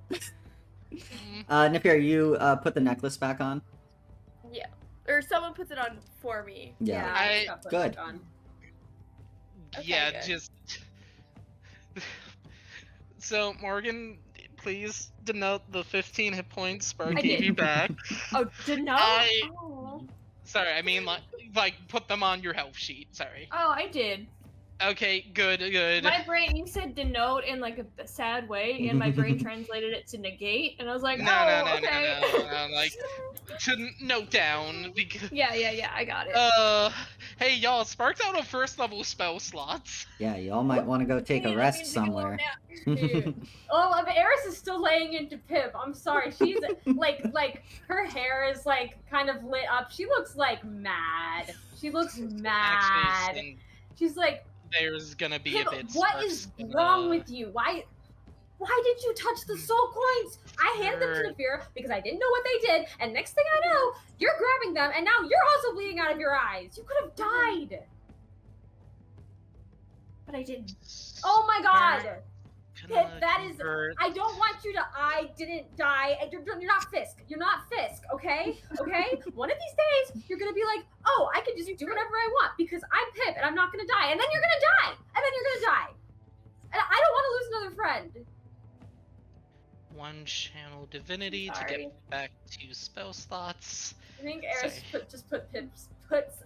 Nafira, you put the necklace back on. Yeah. Or someone puts it on for me. Yeah. I- got put Good. back on. Yeah, good. just. So Morgan, please denote the 15 hit points Spark I gave did. you back. Oh, did no? I- Oh. Sorry, I mean like put them on your health sheet. Sorry. Oh, I did. Okay, good. My brain, you said denote in like a sad way, and my brain translated it to negate, and I was like, No, oh, no, okay. no, like to note down because. Yeah, I got it. Hey y'all, Spark's out of first level spell slots. Yeah, y'all might want to go take a Man, I rest need to go somewhere. Dude. Oh, but Eris is still laying into Pip. I'm sorry. She's like her hair is like kind of lit up. She looks like mad. She looks mad. Actually, She's like, there's gonna be Pip, a bit. what is wrong with you? Why did you touch the soul coins? I handed them to Nafira because I didn't know what they did, and next thing I know, you're grabbing them, and now you're also bleeding out of your eyes. You could have died. But I didn't. Oh my god! Pip, that is. convert- I don't want you to. I didn't die. And you're not Fisk. You're not Fisk. Okay. Okay. One of these days, you're gonna be like, oh, I can just do whatever I want because I'm Pip and I'm not gonna die. And then you're gonna die. And then you're gonna die. And I don't want to lose another friend. One channel divinity to Sorry. get back to spell slots. I think Eris Sorry. puts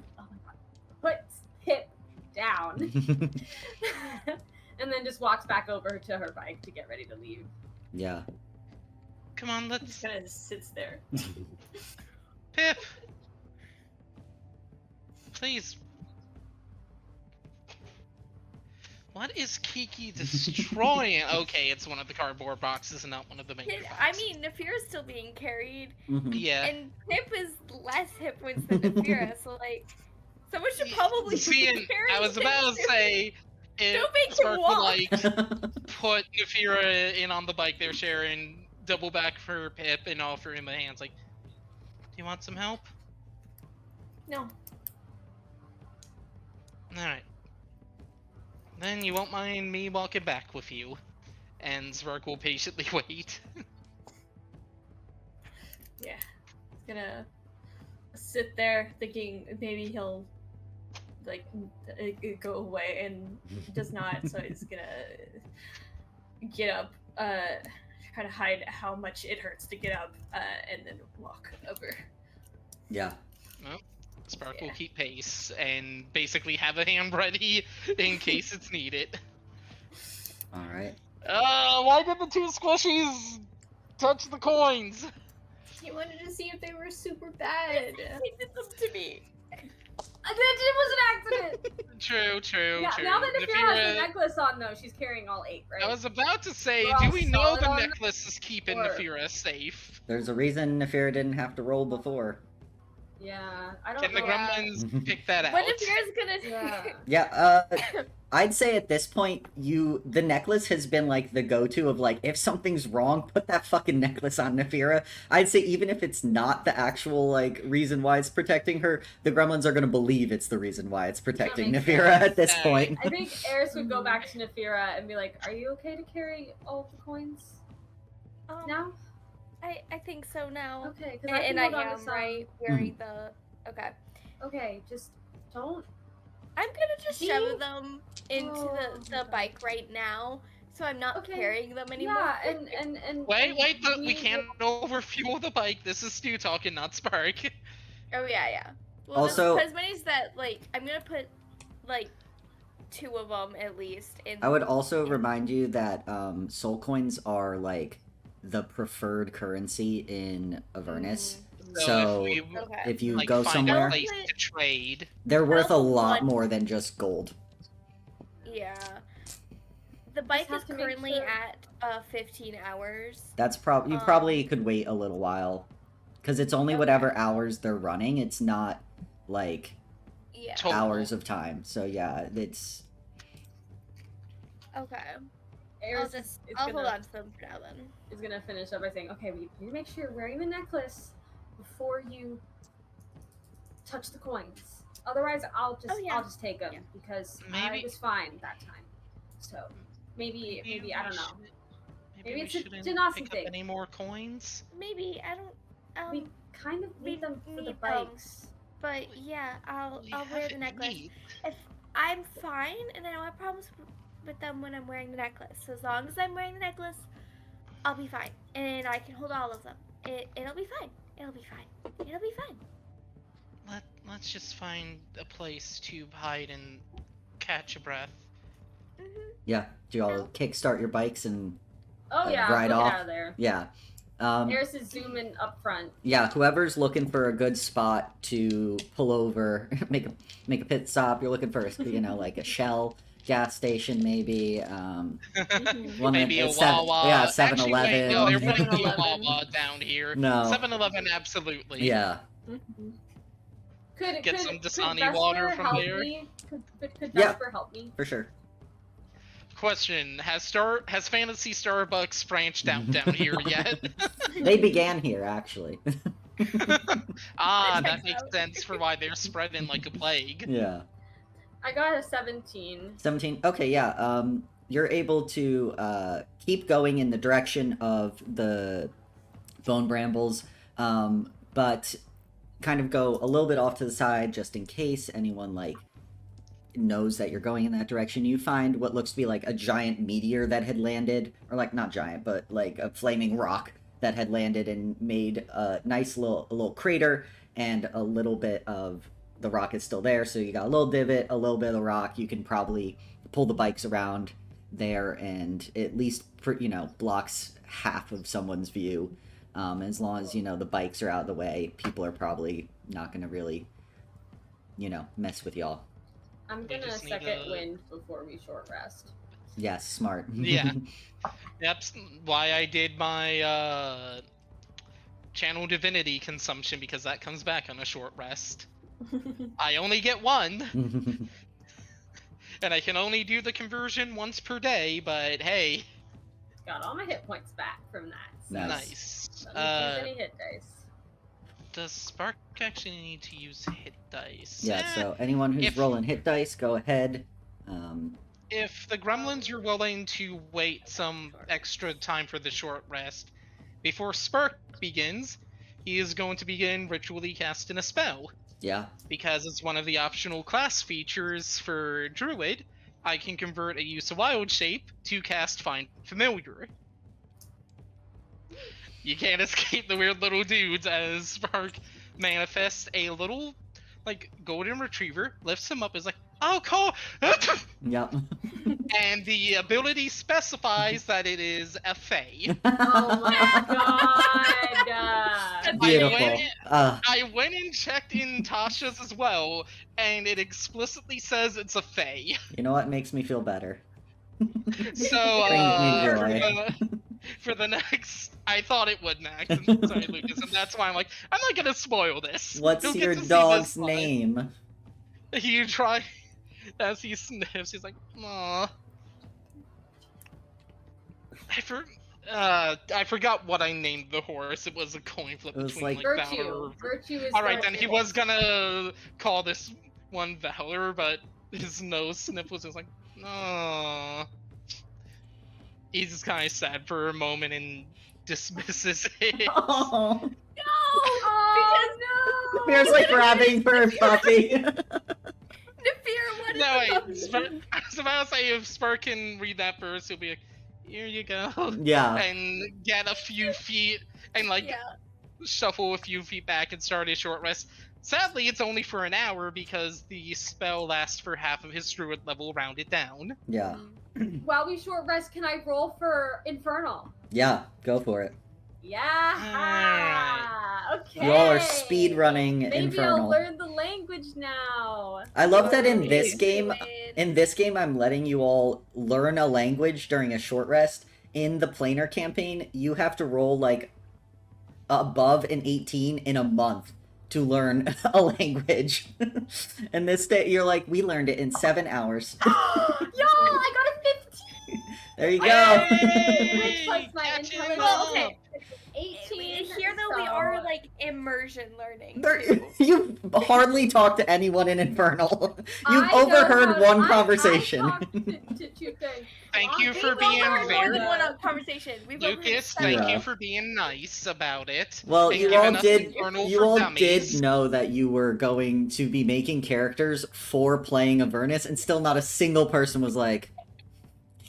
Pip down. And then just walks back over to her bike to get ready to leave. Yeah. Come on, Just let's. kind of sits there. Pip! Please. What is Kiki destroying? Okay, it's one of the cardboard boxes and not one of the main I mean, Nafira's still being carried, Mhm. Yeah. and Pip is less hit points than Nafira, so like, someone should probably See, be and carrying I was about to say, if Don't make him Spark would walk. like put Nafira in on the bike they're sharing, double back for Pip, and offer him a hand. It's like, do you want some help? No. Alright. Then you won't mind me walking back with you. And Spark will patiently wait. Yeah. He's gonna sit there thinking maybe he'll like go away and does not, so he's gonna get up, try to hide how much it hurts to get up, and then walk over. Yeah. Spark will Yeah. keep pace and basically have a hand ready in case it's needed. All right. Why did the two squishies touch the coins? He wanted to see if they were super bad. He did them to me. It was an accident. True. Now that Nafira has Nafira- the necklace on, though, she's carrying all 8, right? I was about to say, We're do all we know solid the on that? necklace is keeping Or- Nafira safe? There's a reason Nafira didn't have to roll before. Yeah, I don't Can the know. gremlins pick that out? What if Nafira's gonna? Yeah. Yeah, I'd say at this point, the necklace has been like the go-to of like, if something's wrong, put that fucking necklace on Nafira. I'd say even if it's not the actual like reason why it's protecting her, the gremlins are gonna believe it's the reason why it's protecting makes Nafira sense. at this Yeah. point. I think Eris would go back to Nafira and be like, are you okay to carry all of the coins now? I think so now. Okay, because And I hold on to am some. right wearing the. Okay. Okay, just don't. I'm gonna just See? shove them into Oh, the bike right now, so I'm not Okay. carrying them anymore. Yeah, and Wait, but we we can't overfuel the bike. This is Stu talking, not Spark. Oh yeah. Well, Also- as many as that, like, I'm gonna put like 2 of them at least in. I would also remind you that soul coins are like the preferred currency in Avernus. So if we Okay. if you like go find somewhere, a place to trade, they're worth a I'll lot one- more than just gold. Yeah. The bike have is to make currently sure- at 15 hours. That's probably you probably could wait a little while, because it's only whatever hours they're running. It's not like Yeah. Total. hours of time. So yeah, it's Okay. Eris I'll hold on to them for now then. is gonna finish up by saying, okay, we need to make sure you're wearing the necklace before you touch the coins. Otherwise, I'll just take them Yeah. because I Maybe- was fine that time. So maybe I don't know. Maybe we it's a shouldn't Genasi pick thing. up any more coins. Maybe I don't. We kind of need them for the need them. bikes. But yeah, I'll We wear have the necklace. eight. If I'm fine and I don't have problems with them when I'm wearing the necklace. So as long as I'm wearing the necklace, I'll be fine, and I can hold all of them. It'll be fine. It'll be fine. It'll be fine. Let's just find a place to hide and catch a breath. yeah. Do y'all kickstart your bikes and Oh yeah, Ride we'll get off. out of there. yeah. Eris is zooming up front. Yeah, whoever's looking for a good spot to pull over, make a pit stop. You're looking for, like a Shell gas station, maybe. One Maybe a at seven- Wawa. yeah, Actually, wait, no, there 7-Eleven. wouldn't be a 7-Eleven. Wawa down here. No. 7-Eleven, absolutely. Yeah. Could Get some Dasani Vesper water from help there. Me? Could Yeah. Vesper help me? For sure. Question: Has Fantasy Starbucks branched out down here yet? They began here, actually. Ah, That that checks makes out. sense for why they're spreading like a plague. Yeah. I got a 17. 17. Okay, yeah. you're able to keep going in the direction of the Bone Brambles, but kind of go a little bit off to the side just in case anyone like knows that you're going in that direction. You find what looks to be like a giant meteor that had landed, or like not giant, but like a flaming rock that had landed and made a nice little crater, and a little bit of the rock is still there. So you got a little divot, a little bit of the rock. You can probably pull the bikes around there, and at least blocks half of someone's view. As long as the bikes are out of the way, people are probably not going to really mess with y'all. I'm We gonna just need second a- wind before we short rest. Yes, smart. Yeah. That's why I did my channel divinity consumption, because that comes back on a short rest. I only get one, and I can only do the conversion once per day, but hey, Got all my hit points back from that. So Nice. nice. don't need to use any hit dice. Does Spark actually need to use hit dice? Yeah, so anyone who's if- rolling hit dice, go ahead. If the gremlins are willing to wait some extra time for the short rest, before Spark begins, he is going to begin ritually casting a spell. Yeah. Because it's one of the optional class features for Druid, I can convert a use of wild shape to cast Find Familiar. You can't escape the weird little dudes as Spark manifests a little, like, golden retriever, lifts him up, is like, "Oh, cool!" Yep. And the ability specifies that it is a Fae. Oh my god! Beautiful. I went and checked in Tasha's as well, and it explicitly says it's a Fae. You know what makes me feel better? So, Bring me joy. for the next, I thought it would, Max. I'm sorry, Lucas, and that's why I'm like, I'm not gonna spoil this. What's You'll get your to see dog's this one. name? You try, as he sniffs, he's like, "Aw." I forgot what I named the horse. It was a coin flip It was between like- Valor. Virtue. Virtue is. All right, then virtue. he was gonna call this one Valor, but his nose sniff was just like, "No." He's just kind of sad for a moment and dismisses it. Oh, Oh no! Fear's like grabbing for a puppy. Nafir, what is No, the wait. puppy? I was about to say, if Spark can read that verse, he'll be like, "Here you go," Yeah. and get a few feet and like Yeah. shuffle a few feet back and start his short rest. Sadly, it's only for an hour because the spell lasts for half of his druid level rounded down. Yeah. While we short rest, can I roll for Infernal? Yeah. Go for it. Yeah. Okay. You all are speed running Maybe I'll Infernal. learn the language now. I love that in this Do game. it. In this game, I'm letting you all learn a language during a short rest. In the planar campaign, you have to roll like above an 18 in a month to learn a language. And this day, you're like, we learned it in 7 hours. Yo, I got a 15. There you go. Yay! Which plus my Catching intelligence. Well, okay. 18. Here though, we so- are like immersion learning. You hardly talk to anyone in Infernal. You've I know overheard how- one I conversation. talked to two things. Thank you We've for being overheard more than very one conversation. We've overheard Lucas. several. Thank Yeah. you for being nice about it. Well, and you giving all us did. Infernal You for all Dummies. did know that you were going to be making characters for playing Avernus, and still not a single person was like,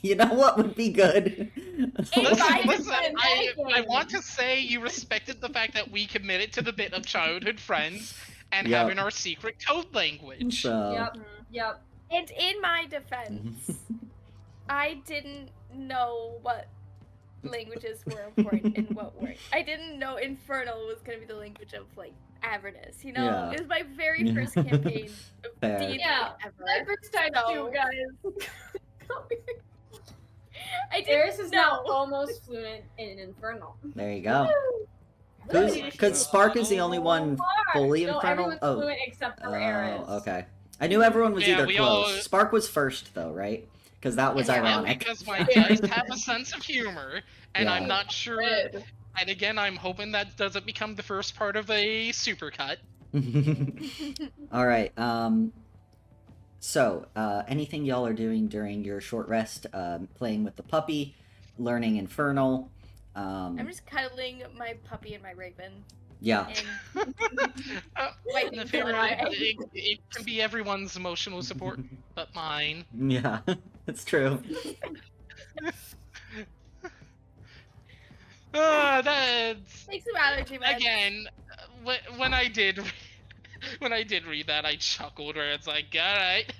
"You know what would be good?" Listen, I listen, I Amazing. want to say you respected the fact that we committed to the bit of childhood friends and Yep. having our secret code language. So. Yep. Yep. And in my defense, I didn't know what languages were important and what weren't. I didn't know Infernal was gonna be the language of like Avernus. You know, Yeah. it was my very first campaign of Fair. D&D Yeah, ever. My first time So- too, guys. I didn't Eris is now know. almost fluent in Infernal. There you go. Really? Because Spark is the only one fully No, Infernal. everyone's Oh, fluent except for Eris. okay. I knew everyone was Yeah, either we close. all- Spark was first, though, right? Because that was Yeah, Yeah, ironic. because my guys have a sense of humor, and Yeah. I'm not sure. Good. And again, I'm hoping that doesn't become the first part of a supercut. All right. So, anything y'all are doing during your short rest? Playing with the puppy, learning Infernal. I'm just cuddling my puppy and my raven. Yeah. And waiting the for fair, it. it can be everyone's emotional support, but mine. Yeah, it's true. That's Take some allergy meds. again. When I did, when I did read that, I chuckled. Where it's like, all right.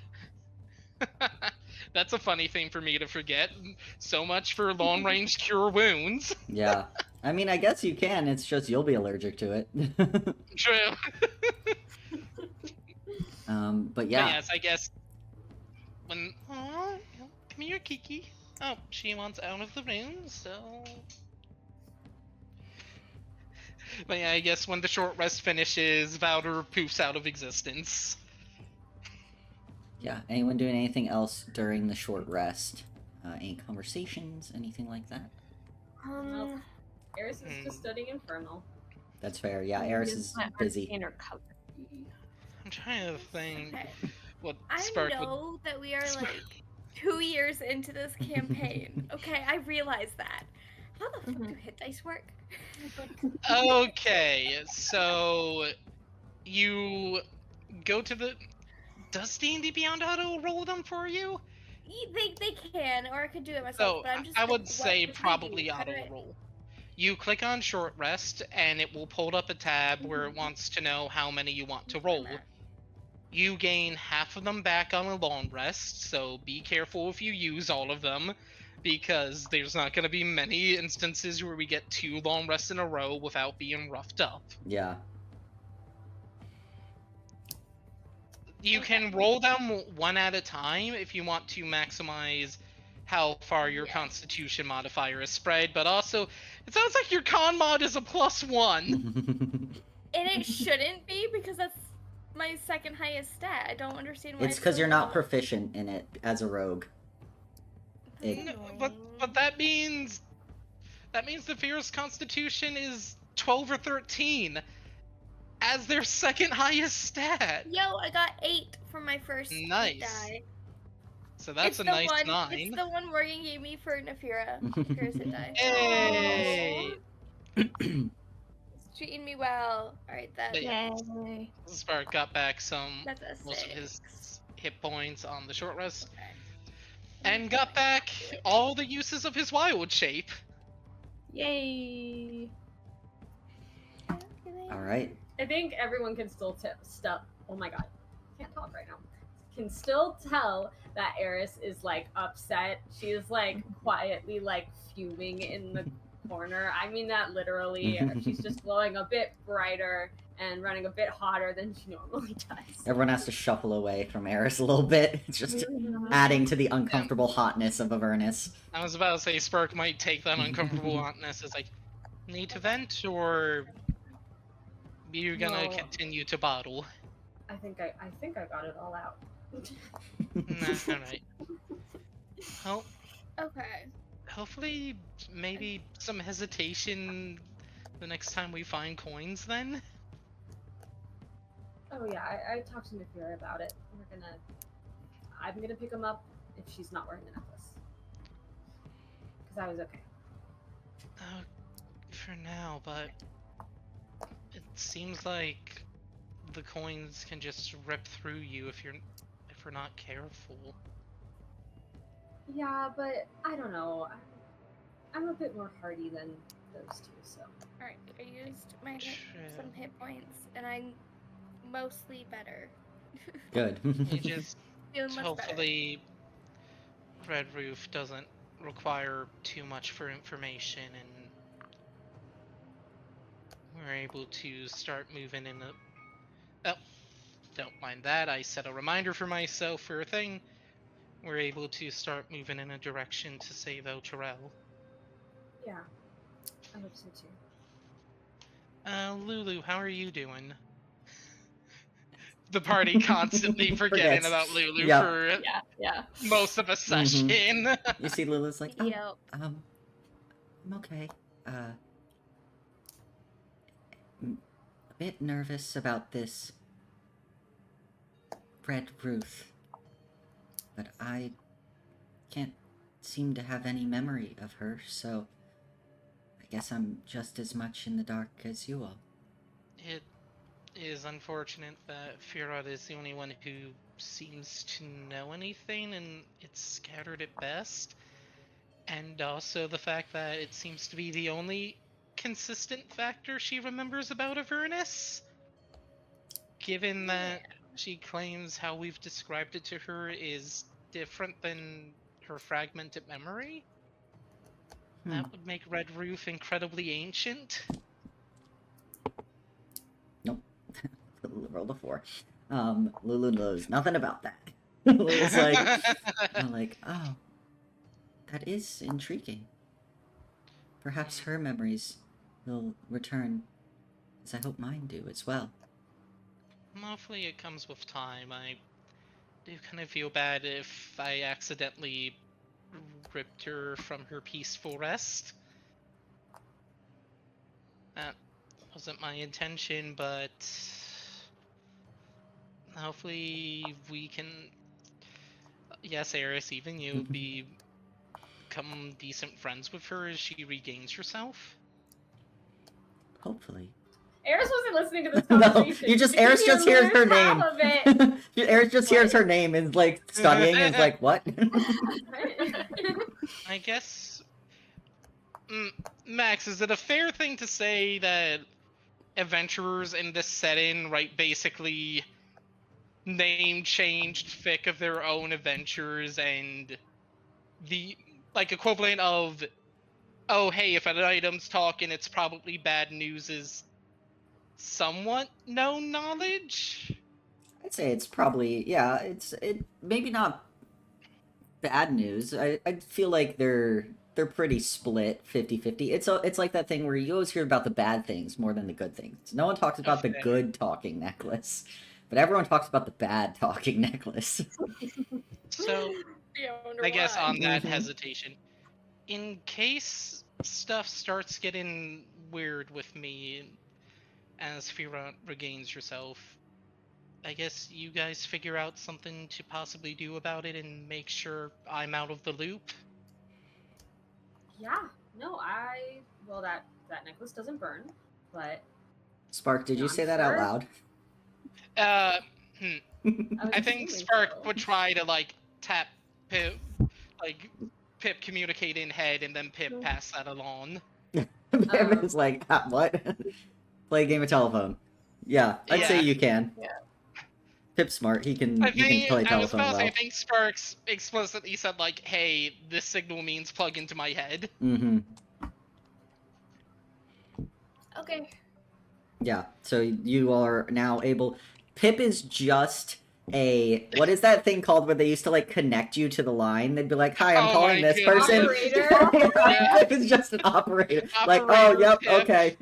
That's a funny thing for me to forget. So much for long range cure wounds. Yeah. I mean, I guess you can. It's just you'll be allergic to it. True. But But yeah. yes, I guess when come here, Kiki. Oh, she wants out of the room, so. But yeah, I guess when the short rest finishes, Valder poofs out of existence. Yeah. Anyone doing anything else during the short rest? Any conversations? Anything like that? Nope. Eris is just studying Infernal. That's fair. Yeah, Eris is busy. I'm trying to think Okay. what I Spark would. know that we are like 2 years into this campaign. Okay, I realize that. How the fuck do hit dice work? Okay, so you go to the. Does D&D Beyond Auto roll them for you? They can, or I could do it myself. So but I'm just I like, would what say do I do? probably How do auto I- roll. You click on short rest, and it will pull up a tab where it wants to know how many you want to roll. You gain half of them back on a long rest, so be careful if you use all of them, because there's not going to be many instances where we get 2 long rests in a row without being roughed up. Yeah. You can roll them one at a time if you want to maximize how far your constitution modifier is spread, but also, it sounds like your con mod is a +1. And it shouldn't be, because that's my second highest stat. I don't understand why. It's because so you're not low. proficient in it as a rogue. No, but that means the Fear's Constitution is 12 or 13 as their second highest stat. Yo, I got 8 for my first hit Nice. die. So that's It's a the nice one, 9. It's the one Morgan gave me for Nefira. Nefira's hit die. Hey! It's treating me well. Alright, that. But yeah, Yay. Spark got back some That's a most of 6. his hit points on the short rest, Okay. and got back all the uses of his wild shape. Yay. All right. I think everyone can still oh my god, can't talk right now. Can still tell that Eris is like upset. She is like quietly like fuming in the corner. I mean that literally. She's just glowing a bit brighter and running a bit hotter than she normally does. Everyone has to shuffle away from Eris a little bit. It's just adding to the uncomfortable hotness of Avernus. I was about to say Spark might take that uncomfortable hotness as like, need to vent, or you're gonna No. continue to bottle. I think I got it all out. Nah, alright. Well, Okay. hopefully, maybe some hesitation the next time we find coins then? Oh yeah, I talked to Nefira about it. I'm gonna pick him up if she's not wearing the necklace. Because I was okay. For now, but it seems like the coins can just rip through you if we're not careful. Yeah, but I don't know. I'm a bit more hardy than those two, so. Alright, I used my some True. hit points, and I'm mostly better. Good. You just Feeling much hopefully Red Ruth doesn't require too much for information, and we're able to start moving in a. Oh, don't mind that. I set a reminder for myself for a thing. We're able to start moving in a direction to save El Terrell. Yeah, I hope so too. Lulu, how are you doing? The party constantly forgetting Forgets. about Lulu Yep. for Yeah. most of a session. You see Lulu's like, oh, Yep. I'm okay. A bit nervous about this Red Ruth but I can't seem to have any memory of her, so I guess I'm just as much in the dark as you all. It is unfortunate that Firot is the only one who seems to know anything, and it's scattered at best. And also the fact that it seems to be the only consistent factor she remembers about Avernus. Given that she claims how we've described it to her is different than her fragmented memory, that would make Red Ruth incredibly ancient. Nope. Roll a 4. Lulu knows nothing about that. Lulu's like, oh, that is intriguing. Perhaps her memories will return, as I hope mine do as well. Hopefully it comes with time. I do kind of feel bad if I accidentally ripped her from her peaceful rest. That wasn't my intention, but hopefully we can, yes, Eris, even you, become decent friends with her as she regains herself. Hopefully. Eris wasn't listening to this No, conversation. Eris just hears her name. Half of it. Eris just hears her name and like studying and is like, what? I guess, Max, is it a fair thing to say that adventurers in this setting, right, basically name changed fic of their own adventures, and the like equivalent of, oh hey, if an item's talking, it's probably bad news, is somewhat known knowledge? I'd say it's probably, yeah, it maybe not bad news. I feel like they're pretty split 50-50. It's like that thing where you always hear about the bad things more than the good things. No one talks about the Okay. good talking necklace, but everyone talks about the bad talking necklace. So Yeah, I wonder I guess why. on that Mhm. hesitation, in case stuff starts getting weird with me as Fira regains herself, I guess you guys figure out something to possibly do about it and make sure I'm out of the loop. Yeah. No, well that necklace doesn't burn, but Spark, did No, you I'm say that out sure. loud? I was think assuming Spark so. would try to like tap Pip, like Pip communicate in head, and then Pip pass that along. It's like, what? Play a game of telephone. Yeah, I'd say Yeah. you can. Yeah. Pip's smart. He can play I was telephone about to say, I well. think Sparks explicitly said like, "Hey, this signal means plug into my head." Mm-hmm. Okay. Yeah, so you are now able. Pip is just what is that thing called where they used to like connect you to the line? They'd be like, "Hi, I'm Oh calling my this person." Operator. Yeah, Pip is just an operator. Like, oh, Operator yep, Pip. okay.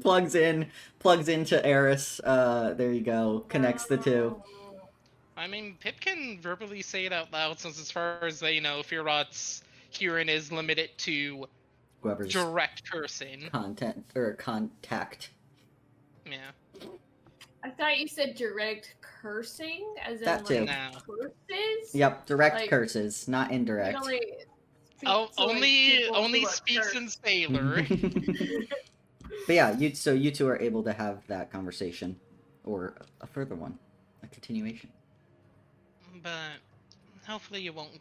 plugs into Eris. There you go. Connects the two. I mean, Pip can verbally say it out loud, since as far as they know, Firot's hearing is limited to Whoever's direct person. contact. Yeah. I thought you said direct cursing, as That in too. like No. curses. Yep, direct Like, curses, not You indirect. can only speak Oh, to, like, people only who are speaks cursed. in sailor. But yeah, you two are able to have that conversation, or a further one, a continuation. But hopefully you won't.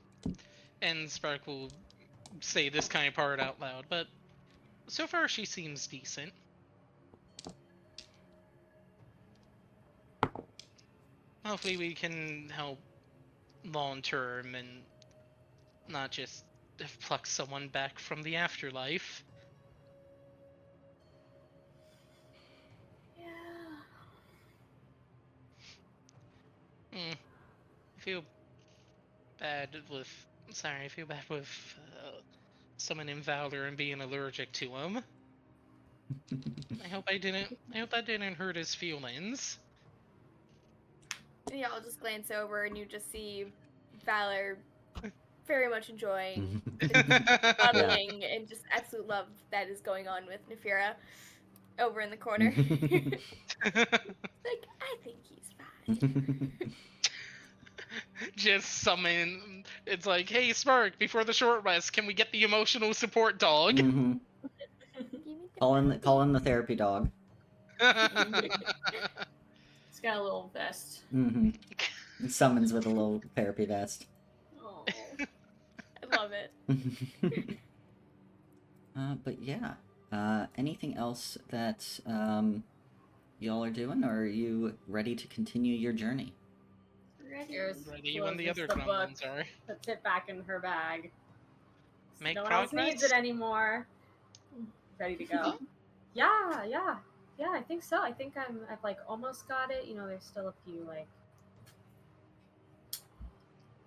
And Spark will say this kind of part out loud, but so far she seems decent. Hopefully we can help long term and not just pluck someone back from the afterlife. Yeah. I feel bad with. Sorry, I feel bad with someone in Valor and being allergic to him. I hope that didn't hurt his feelings. Yeah, I'll just glance over and you just see Valor very much enjoying cuddling and just absolute love that is going on with Nefira over in the corner. Like, I think he's fine. Just summon. It's like, hey, Smirk, before the short rest, can we get the emotional support dog? Mm-hmm. Give me the Call in the therapy dog. It's got a little vest. Mm-hmm. It summons with a little therapy vest. Oh. I love it. But yeah. Anything else that y'all are doing, or are you ready to continue your journey? Here's Ready when the closes other the book, gremlins are. puts it back in her bag. Make no one else needs progress? it anymore. Ready to go. Huh? Yeah, I think so. I think I've like almost got it. You know, there's still a few like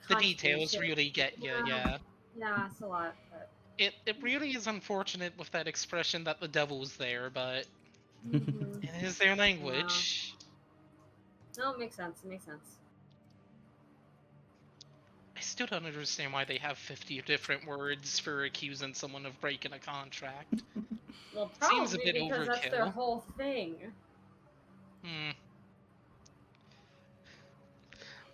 The details contributions. really get you, yeah. Yeah, it's a lot, but It really is unfortunate with that expression that the devil's there, but mhm. it is their language. No, it makes sense. It makes sense. I still don't understand why they have 50 different words for accusing someone of breaking a contract. Well, Seems a probably bit because that's their overkill. whole thing. Hmm.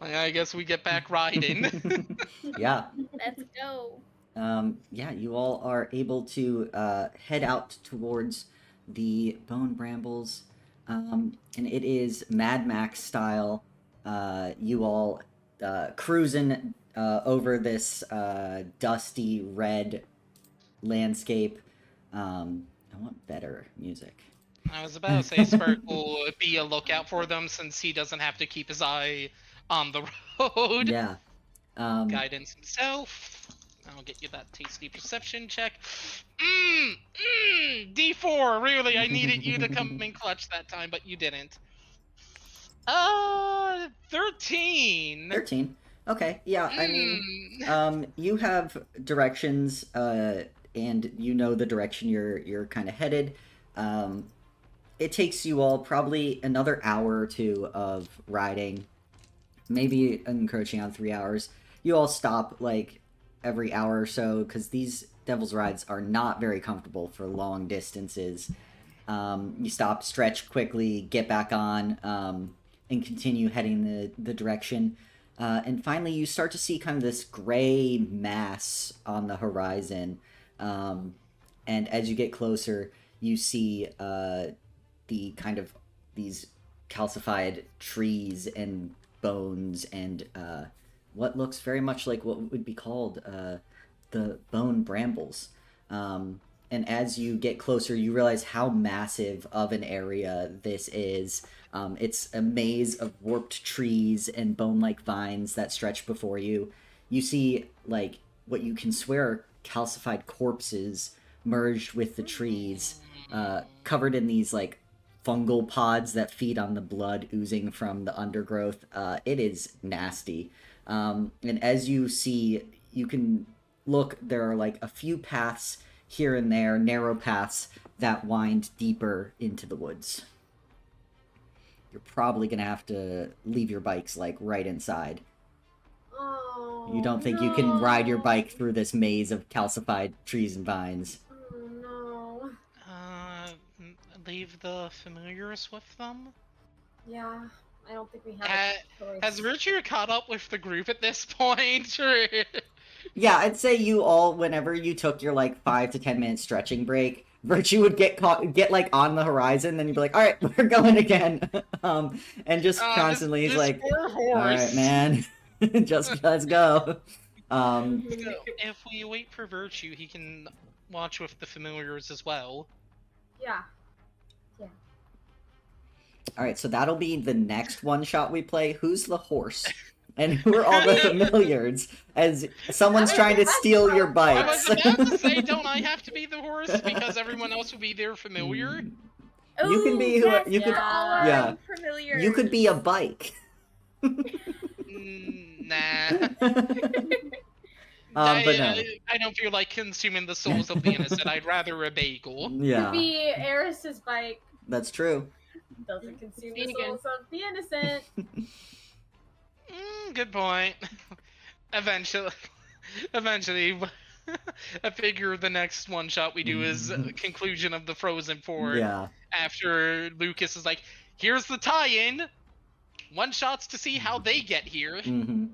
Well, I guess we get back riding. Yeah. Let's go. Yeah, you all are able to head out towards the Bone Brambles, and it is Mad Max style. You all cruising over this dusty red landscape. I want better music. I was about to say Spark will be a lookout for them since he doesn't have to keep his eye on the road. Yeah. Guidance himself. I'll get you that tasty perception check. D4, really, I needed you to come in clutch that time, but you didn't. 13. 13. Okay, yeah, I mean, Mm. you have directions, and you know the direction you're kind of headed. It takes you all probably another hour or two of riding, maybe encroaching on 3 hours. You all stop like every hour or so because these Devil's Rides are not very comfortable for long distances. You stop, stretch quickly, get back on, and continue heading the direction. And finally, you start to see kind of this gray mass on the horizon. And as you get closer, you see the kind of these calcified trees and bones and what looks very much like what would be called the Bone Brambles. And as you get closer, you realize how massive of an area this is. It's a maze of warped trees and bone-like vines that stretch before you. You see, like, what you can swear are calcified corpses merged with the trees, covered in these, like, fungal pods that feed on the blood oozing from the undergrowth. It is nasty. And as you see, you can look, there are, like, a few paths here and there, narrow paths that wind deeper into the woods. You're probably gonna have to leave your bikes like right inside. Oh, You don't think you can ride your bike through this maze of calcified trees and vines? Oh no. Leave the familiars with them? Yeah, I don't think we have a choice. Has Virtue caught up with the group at this point? Or... Yeah, I'd say you all, whenever you took your like 5 to 10 minute stretching break, Virtue would get like on the horizon, then you'd be like, all right, we're going again. And just constantly he's this like, poor horse. all right, man, just let's go. So if we wait for Virtue, he can watch with the familiars as well. Yeah. All right, so that'll be the next one shot we play. Who's the horse? And who are all the familiars? As someone's trying to steal your I bikes. was about to say, don't I have to be the horse because everyone else will be their familiar? You can be Ooh, yes, you could all our yeah. familiars. You could be a bike. Nah. But no. I don't feel like consuming the souls of the innocent. I'd rather a bagel. Yeah, Be Eris's bike that's true. doesn't consume the Vegan. souls of the innocent. Good point. Eventually, I figure the next one shot we do is conclusion of the Frozen Four. Yeah. After Lucas is like, here's the tie-in. One shots to see how they get here. Mm-hmm.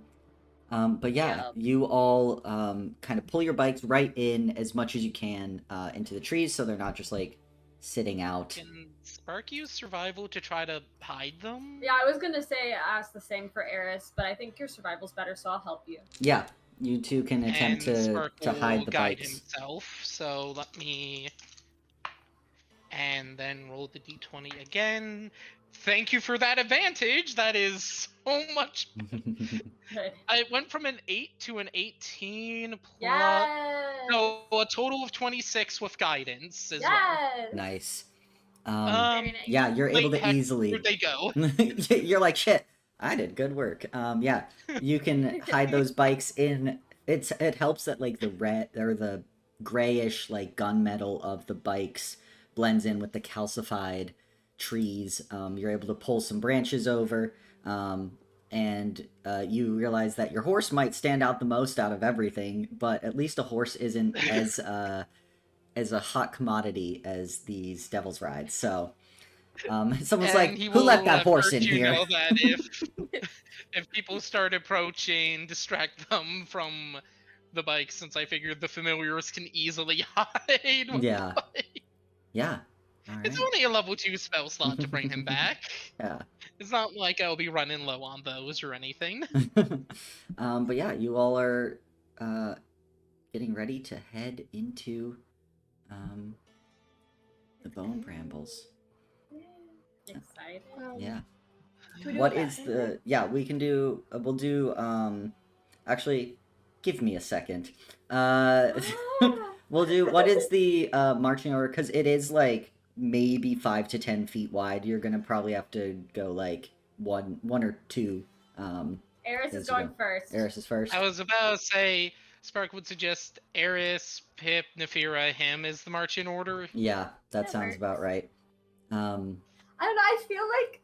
But yeah, Yep. you all kind of pull your bikes right in as much as you can into the trees, so they're not just like sitting out. Can Spark use survival to try to hide them? Yeah, I was gonna say ask the same for Eris, but I think your survival's better, so I'll help you. Yeah, you two can attempt And Spark to will hide the guide bikes. himself. So let me, and then roll the d20 again. Thank you for that advantage. That is so much. Good. I went from an 8 to an 18 plus. Yes. No, a total of 26 with guidance as well. Yes. Nice. Very nice. Yeah, you're able Wait, to heck, easily. where'd they go? You're like, shit, I did good work. Yeah, you can hide those bikes in. It helps that like the red or the grayish like gunmetal of the bikes blends in with the calcified trees. You're able to pull some branches over, and you realize that your horse might stand out the most out of everything, but at least a horse isn't as a hot commodity as these devil's rides. So someone's And like, he who left will that have horse heard in you here? know that if people start approaching, distract them from the bike, since I figured the familiars can easily hide with Yeah. the bike. Yeah. All It's right. only a level 2 spell slot to bring him back. Yeah. It's not like I'll be running low on those or anything. But yeah, you all are getting ready to head into the Bone Brambles. Excited. Yeah. Can we do What a is Batman the yeah, we can do we'll do actually give me a second. We'll do what is the marching order, cuz it is like maybe 5 to 10 feet wide. You're going to probably have to go like one or two Eris Yes, is you going go. first. Eris is first. I was about to say, Spark would suggest Eris, Pip, Nefira, him as the marching order. Yeah, that That sounds works. about right. I don't know. I feel like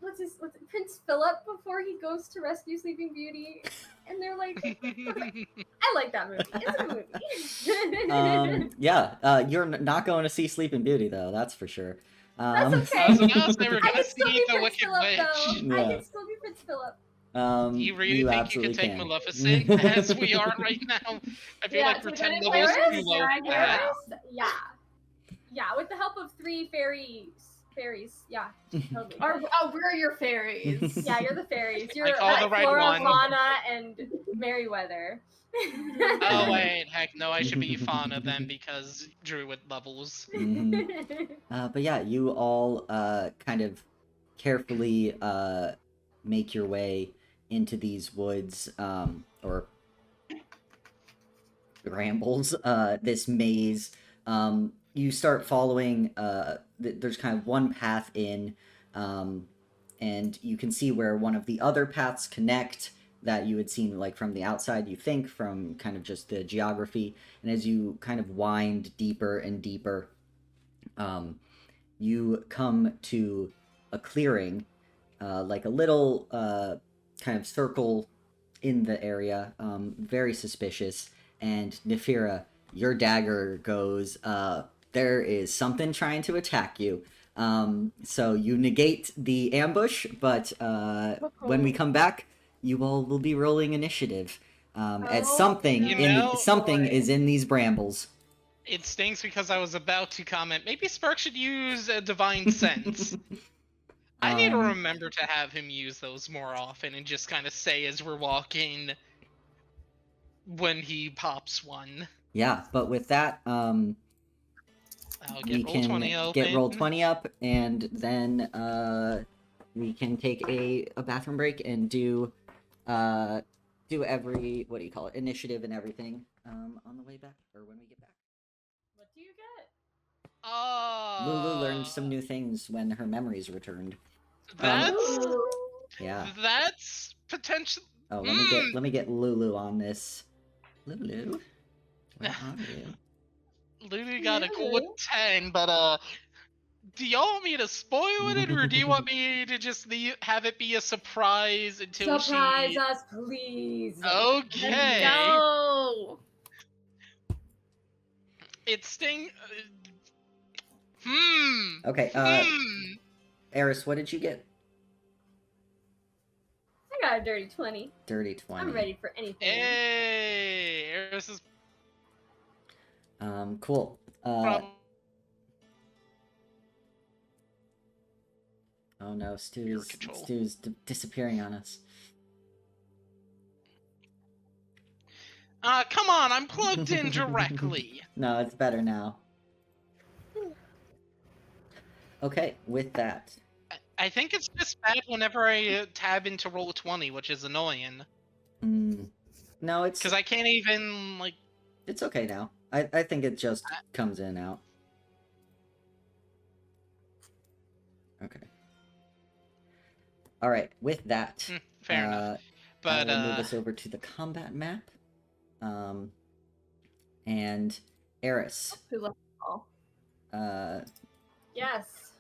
what's Prince Philip before he goes to rescue Sleeping Beauty, and they're like, I like that movie. It's a movie. Yeah, you're not going to see Sleeping Beauty though, that's for sure. That's okay. I was about to say we're I gonna can still see be the Prince Wicked Philip Witch. though. I Yeah. can still be Prince Philip. Do you really think you can absolutely take Maleficent as we are right now? I feel like we're 10 levels too low for that. Eris? Yeah. Yeah, with the help of 3 fairies. Yeah, totally. we're your fairies. Yeah, you're the fairies. You're I call the right Flora, one. Fauna, and Merryweather. Oh wait, heck no, I should be Fauna then because Druid levels. But yeah, you all kind of carefully make your way into these woods or brambles, this maze. You start following, there's kind of one path in, and you can see where one of the other paths connect that you had seen like from the outside, you think, from kind of just the geography. And as you kind of wind deeper and deeper, you come to a clearing, like a little kind of circle in the area, very suspicious. And Nefira, your dagger goes, there is something trying to attack you. So you negate the ambush, but when we come back, you all will be rolling initiative. As something You know- something is in these brambles. It stinks because I was about to comment, maybe Spark should use a Divine Sense. I need to remember to have him use those more often and just kind of say as we're walking when he pops one. Yeah, but with that, I'll we get roll can 20 open. get roll 20 up, and then we can take a bathroom break and do every, what do you call it, initiative and everything on the way back, or when we get back. What do you get? Lulu learned some new things when her memories returned. That's Yeah. that's potential. Oh, let me get Lulu on this. Lulu, where are you? Lulu got a cool 10, but do y'all want me to spoil it, or do you want me to just have it be a surprise until Surprise she? us, please. Okay. No. It sting. Okay, Hmm. Eris, what did you get? I got got a dirty 20. Dirty 20. I'm ready for anything. Hey, Eris is Cool. probably. Oh no, Your control. Stu's disappearing on us. Come on, I'm plugged in directly. No, it's better now. Okay, with that. I think it's just bad whenever I tab into roll 20, which is annoying. No, it's Because I can't even, like... It's okay now. I think it just comes in and out. Okay. All right. With that, fair enough. But I will move us over to the combat map. And Eris, Who left the call? Yes.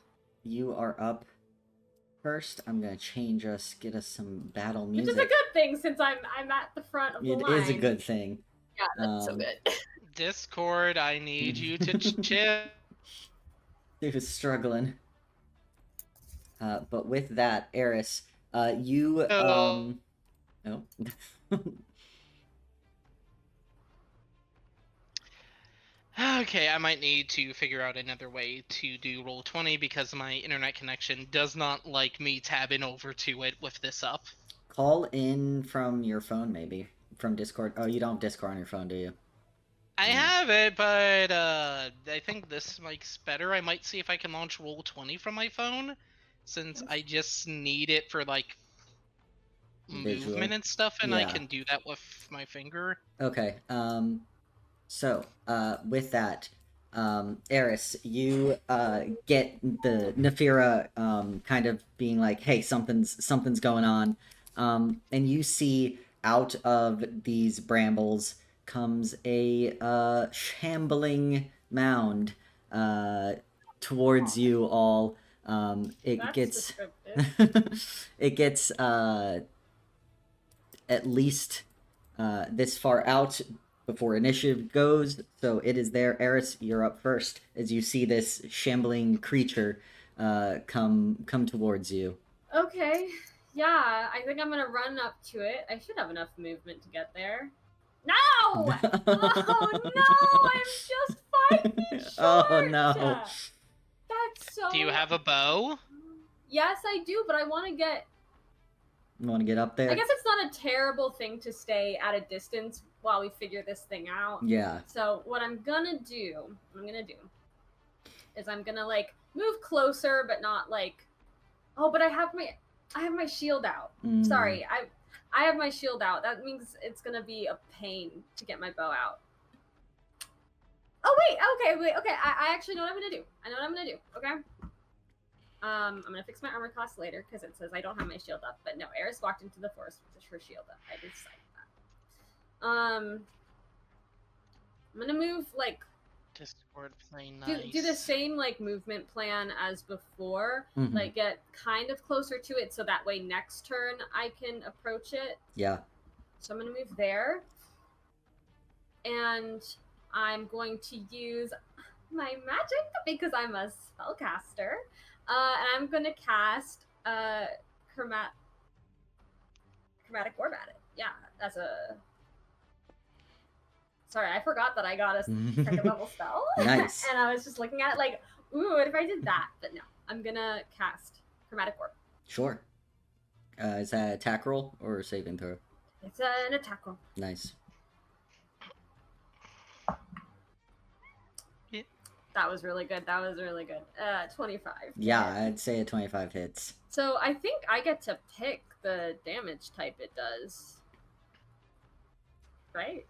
you are up first. I'm gonna get us some battle music. Which is a good thing since I'm at the front of the line. It is a good thing. Yeah, that's so good. Discord, I need you to chill. He was struggling. But with that, Eris, you Hello. Oh. Okay, I might need to figure out another way to do roll 20 because my internet connection does not like me tabbing over to it with this up. Call in from your phone, maybe. From Discord. Oh, you don't have Discord on your phone, do you? I have it, but I think this mic's better. I might see if I can launch roll 20 from my phone, since I just need it for like Visual. movement and stuff, and I Yeah. can do that with my finger. Okay. So, with that, Eris, you get the Nefira kind of being like, "Hey, something's going on," and you see out of these brambles comes a shambling mound towards you all. It That's gets descriptive. it gets at least this far out before initiative goes, so it is there. Eris, you're up first as you see this shambling creature come towards you. Okay. Yeah, I think I'm gonna run up to it. I should have enough movement to get there. No! Oh no! I'm just 5 feet short. Oh no! That's so. Do you have a bow? Yes, I do, but I want to get. You want to get up there? I guess it's not a terrible thing to stay at a distance while we figure this thing out. Yeah. So what I'm gonna do is I'm gonna like move closer, but not like. Oh, but I have my shield out. Sorry, I have my shield out. That means it's gonna be a pain to get my bow out. Oh wait, okay. I actually know what I'm gonna do. I know what I'm gonna do. Okay. I'm gonna fix my armor class later because it says I don't have my shield up. But no, Eris walked into the forest with her shield up. I decided that. I'm gonna move like Discord playing nice. do the same like movement plan as before. Mhm. Like get kind of closer to it so that way next turn I can approach it. Yeah. So I'm gonna move there, and I'm going to use my magic because I'm a spellcaster. And I'm gonna cast chromatic orb at it. Yeah, that's a. Sorry, I forgot that I got a second level spell. Nice. And I was just looking at it like, ooh, what if I did that? But no, I'm gonna cast chromatic orb. Sure. Is that an attack roll or a saving throw? It's an attack roll. Nice. That was really good. 25. Yeah, I'd say a 25 hits. So I think I get to pick the damage type it does. Right?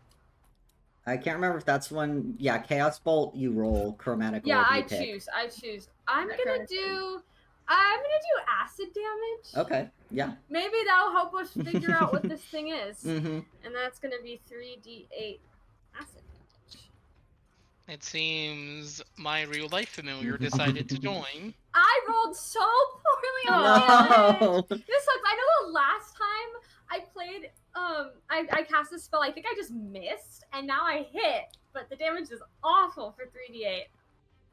I can't remember if that's one. Yeah, Chaos Bolt, you roll. Chromatic Yeah, Orb, you I pick. choose. I'm Okay. gonna do acid damage. Okay, yeah. Maybe that'll help us figure out what this thing is. Mm-hmm. And that's gonna be 3d8 acid damage. It seems my real life familiar decided to join. I rolled so poorly on damage. No! This sucks. I know the last time I played, I cast a spell, I think I just missed, and now I hit, but the damage is awful for 3d8.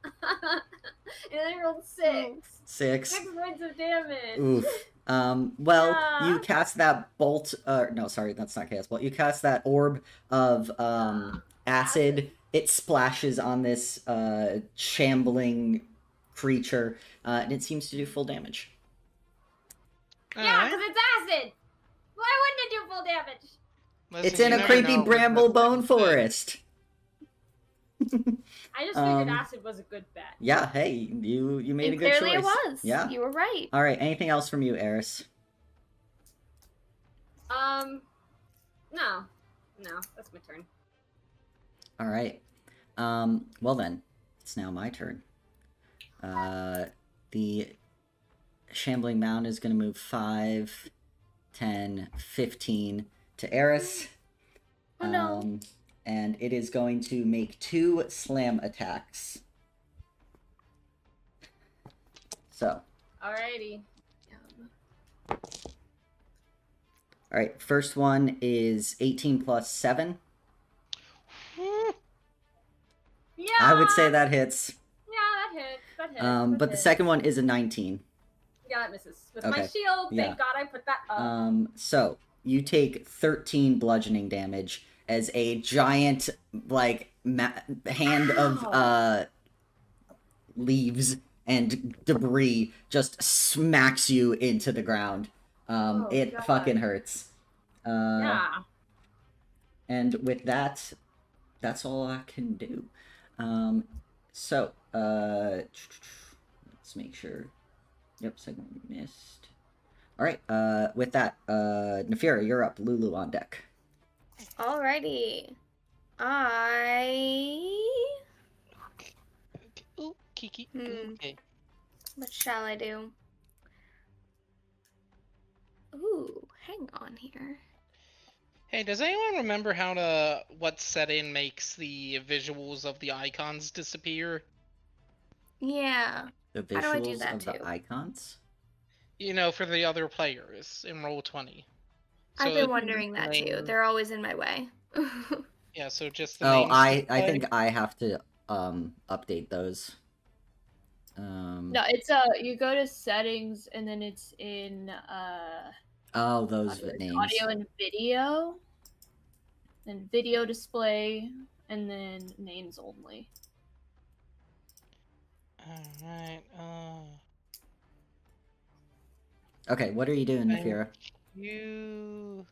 And I rolled 6. 6. 6 points of damage. Oof. Well, you Yeah. cast that bolt. No, sorry, that's not chaos bolt. You cast that orb of acid. It splashes on this shambling creature, and it seems to do full damage. Yeah, Alright. because it's acid. Why wouldn't it do full damage? Listen, It's in you a never creepy know with bramble the bone thing. forest. I just figured Um, acid was a good bet. Yeah, hey, you made And a good clearly choice. it was. Yeah. You were right. All right. Anything else from you, Eris? No. No, that's my turn. All right. Well then, it's now my turn. The shambling mound is going to move 5, 10, 15 to Eris. Oh no. And it is going to make 2 slam attacks. So. Alrighty. All right. First one is 18 plus 7. Yeah. I would say that hits. Yeah, that hit. But the second one is a 19. Yeah, that misses. With my Okay. shield, Yeah. thank God I put that up. So you take 13 bludgeoning damage as a giant, like, hand of leaves and debris just smacks you into the ground. It God. fucking hurts. Yeah. And with that, that's all I can do. So, let's make sure. Yep, segment missed. All right, with that, Nefira, you're up. Lulu on deck. Alrighty. Ooh, Kiki. Hmm. Okay. What shall I do? Ooh, hang on here. Hey, does anyone remember what setting makes the visuals of the icons disappear? Yeah. The How do I do visuals that of the too? icons. You know, for the other players in Roll20. I've So been wondering that too. name- They're always in my way. Yeah, so just the Oh, names I display. think I have to update those. No, it's you go to settings and then it's in Oh, those it's names. audio and video, then video display, and then names only. Alright, Okay, what are you doing, Thank Nefira? you.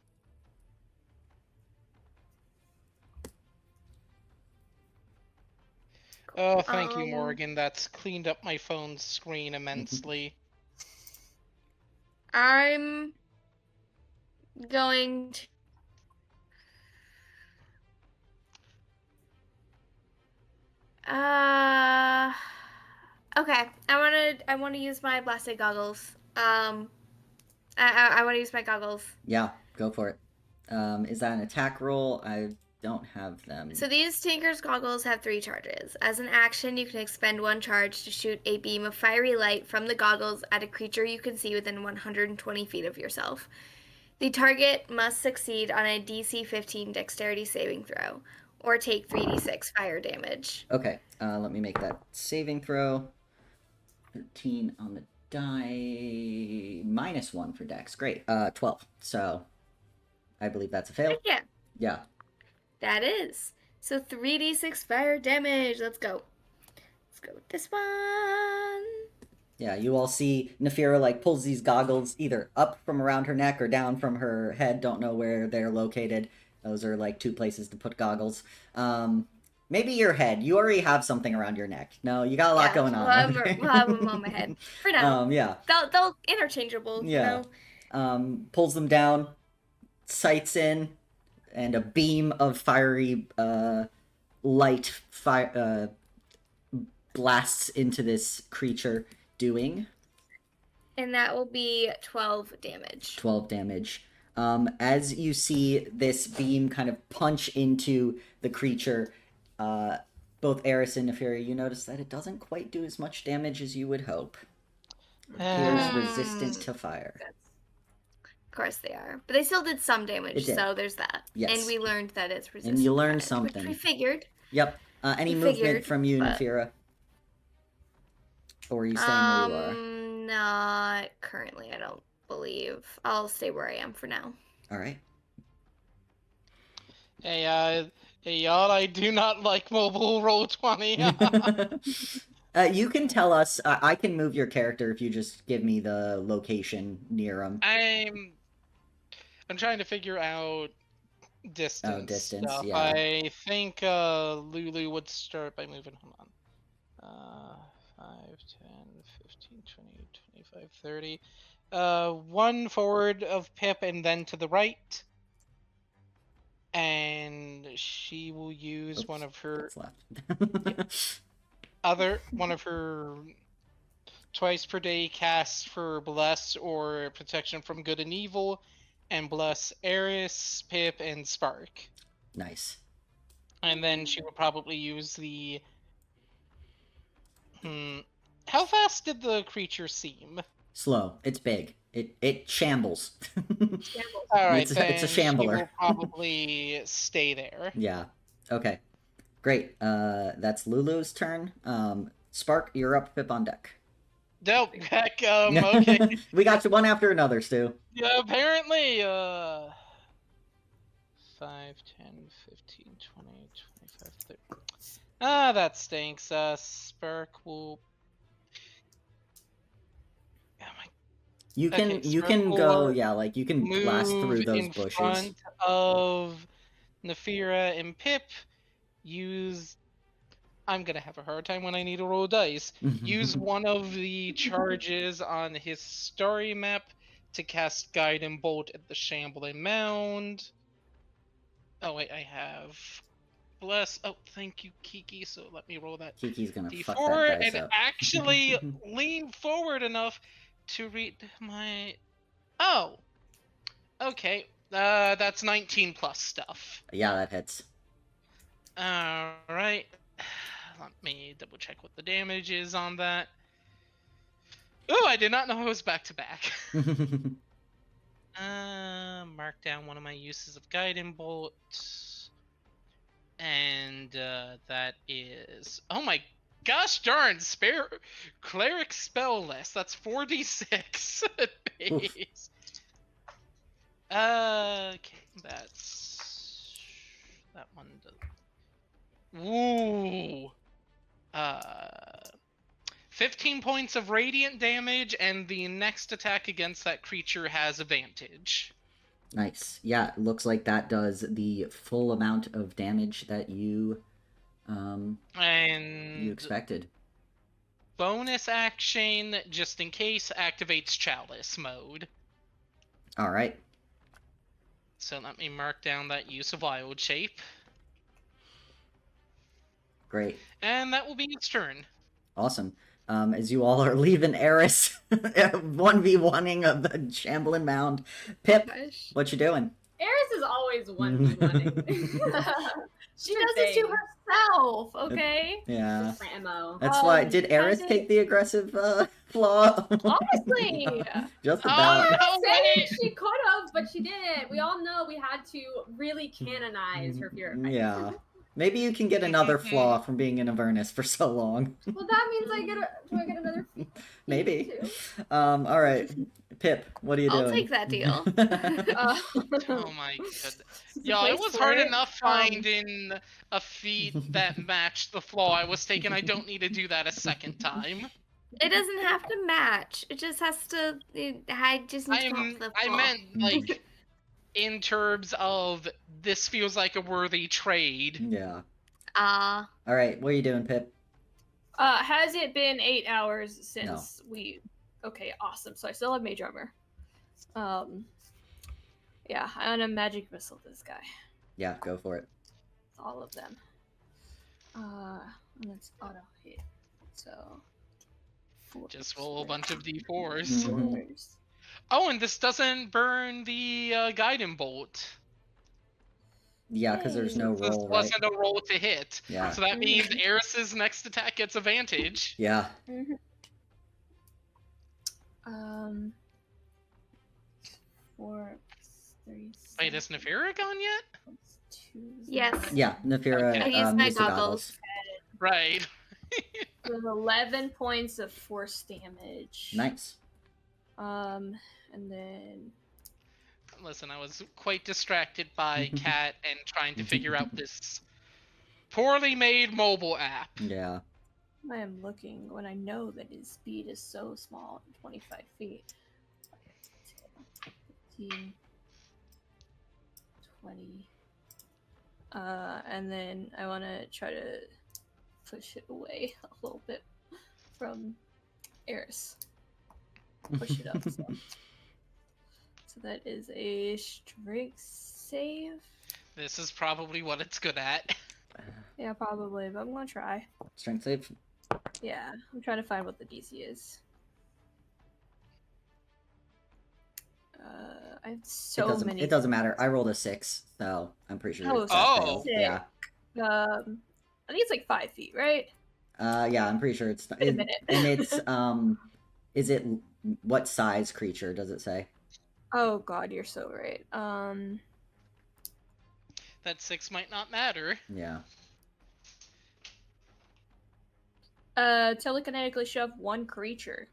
Oh, thank you, Morgan. That's cleaned up my phone screen immensely. I'm going to. Okay. I want to use my blasted goggles. I want to use my goggles. Yeah, go for it. Is that an attack roll? I don't have them. So these Tinker's goggles have 3 charges. As an action, you can expend 1 charge to shoot a beam of fiery light from the goggles at a creature you can see within 120 feet of yourself. The target must succeed on a DC 15 dexterity saving throw, or take 3d6 fire damage. Okay, let me make that saving throw. 13 on the die. -1 for dex. Great. 12. So, I believe that's a fail. Yeah, Yeah. that is. So 3d6 fire damage. Let's go. Let's go with this one. Yeah, you all see Nefira, like, pulls these goggles either up from around her neck or down from her head. Don't know where they're located. Those are, like, 2 places to put goggles. Maybe your head. You already have something around your neck. No, you got a lot going on. We'll have them on my head. For now. Yeah. They'll interchangeable, Yeah. you know? Pulls them down, sights in, and a beam of fiery light blasts into this creature, doing And that will be 12 damage. 12 damage. As you see this beam kind of punch into the creature, both Eris and Nefira, you notice that it doesn't quite do as much damage as you would hope. It appears resistant to fire. Of course they are. But they still did some It damage, did. so there's that. Yes. And we learned that it's resistant And you to learned fire, which something. we figured. Yep. Any We movement figured, from you, but- Nefira? Or are you staying where you are? Not currently, I don't believe. I'll stay where I am for now. All right. Hey, y'all, I do not like mobile roll 20. You can tell us. I can move your character if you just give me the location near him. I'm trying to figure out distance. Distance, stuff. yeah. I think Lulu would start by moving. Hold on. 5, 10, 15, 20, 25, 30. One forward of Pip and then to the right. And she will use Oops, one of her that's left. one of her twice per day casts for bless or protection from good and evil, and bless Eris, Pip, and Spark. Nice. And then she will probably use the how fast did the creature seem? Slow. It's big. It shambles. All right, it's a shambler. She will probably stay there. Yeah. Okay. Great. That's Lulu's turn. Spark, you're up. Pip on deck. Nope. Heck. Okay. We got you one after another, Stu. Yeah. Apparently. 5, 10, 15, 20, 25, 30. That stinks. Spark will. Oh my. You can Okay, you Spark can will go, yeah, like you can move blast through those in bushes. front of Nefira and Pip. I'm gonna have a hard time when I need to roll dice. Use one of the charges on his story map to cast Guiding Bolt at the Shambling Mound. Oh wait, I have Bless. Oh, thank you, Kiki. So let me roll that Kiki's gonna fuck D4 that dice and up. actually lean forward enough to read my. Oh, okay. That's 19 plus stuff. Yeah, that hits. All right. Let me double check what the damage is on that. Oh, I did not know I was back to back. Mark down one of my uses of Guiding Bolt. And that is, oh my gosh darn, spare cleric spell list. That's 4d6 base. Okay, that's that one. Ooh. 15 points of radiant damage, and the next attack against that creature has advantage. Nice. Yeah, it looks like that does the full amount of damage that you And expected. bonus action, just in case, activates Chalice mode. All right. So let me mark down that use of Wild Shape. Great. And that will be its turn. Awesome. As you all are leaving Eris, 1v1ing of the Shambling Mound. Pip, Gosh. what you doing? Eris is always 1v1. She does it to herself, okay? Yeah. Ammo. That's why. Did Eris take the aggressive flaw? Honestly. Just Oh, about. no. I'm saying wait. she could have, but she didn't. We all know we had to really canonize her fear effect. Yeah. Maybe you can get another flaw from being in Avernus for so long. Well, that means do I get another? Maybe. too? All right. Pip, what are you I'll doing? take that deal. Oh my goodness. Yo, it was hard enough finding a feat that matched the flaw I was taking. I don't need to do that a second time. It doesn't have to match. It just has to. I just need to come up with a I flaw. meant, like, in terms of this feels like a worthy trade. Yeah. Ah. All right. What are you doing, Pip? Has it been 8 hours since we? Okay, awesome. So I still have Mage Armor. Yeah, I'm gonna magic missile this guy. Yeah, go for it. All of them. And it's auto hit. So. 4 Just roll a bunch of d4s. d4s. Oh, and this doesn't burn the Guiding Bolt. Yeah, because there's no This roll, right? wasn't a roll to hit. Yeah. So that means Eris's next attack gets advantage. Yeah. 4 3. Wait, is Nefira gone yet? 2. Yes. Yeah, Nefira Okay. I used my used the goggles. Right. With 11 points of force damage. Nice. And then Listen, I was quite distracted by Cat and trying to figure out this poorly made mobile app. Yeah. I am looking when I know that his speed is so small, 25 feet. 15, 20. And then I want to try to push it away a little bit from Eris. Push it up. So that is a strength save. This is probably what it's good at. Yeah, probably, but I'm gonna try. Strength save. Yeah, I'm trying to find what the DC is. I have so many. It doesn't matter. I rolled a 6, so I'm pretty sure. Oh, that fails. sick. Yeah. I think it's like 5 feet, right? Yeah, I'm pretty sure it's. Wait a minute. And it's is it what size creature? Does it say? Oh God, you're so right. That 6 might not matter. Yeah. Telekinetically shove one creature.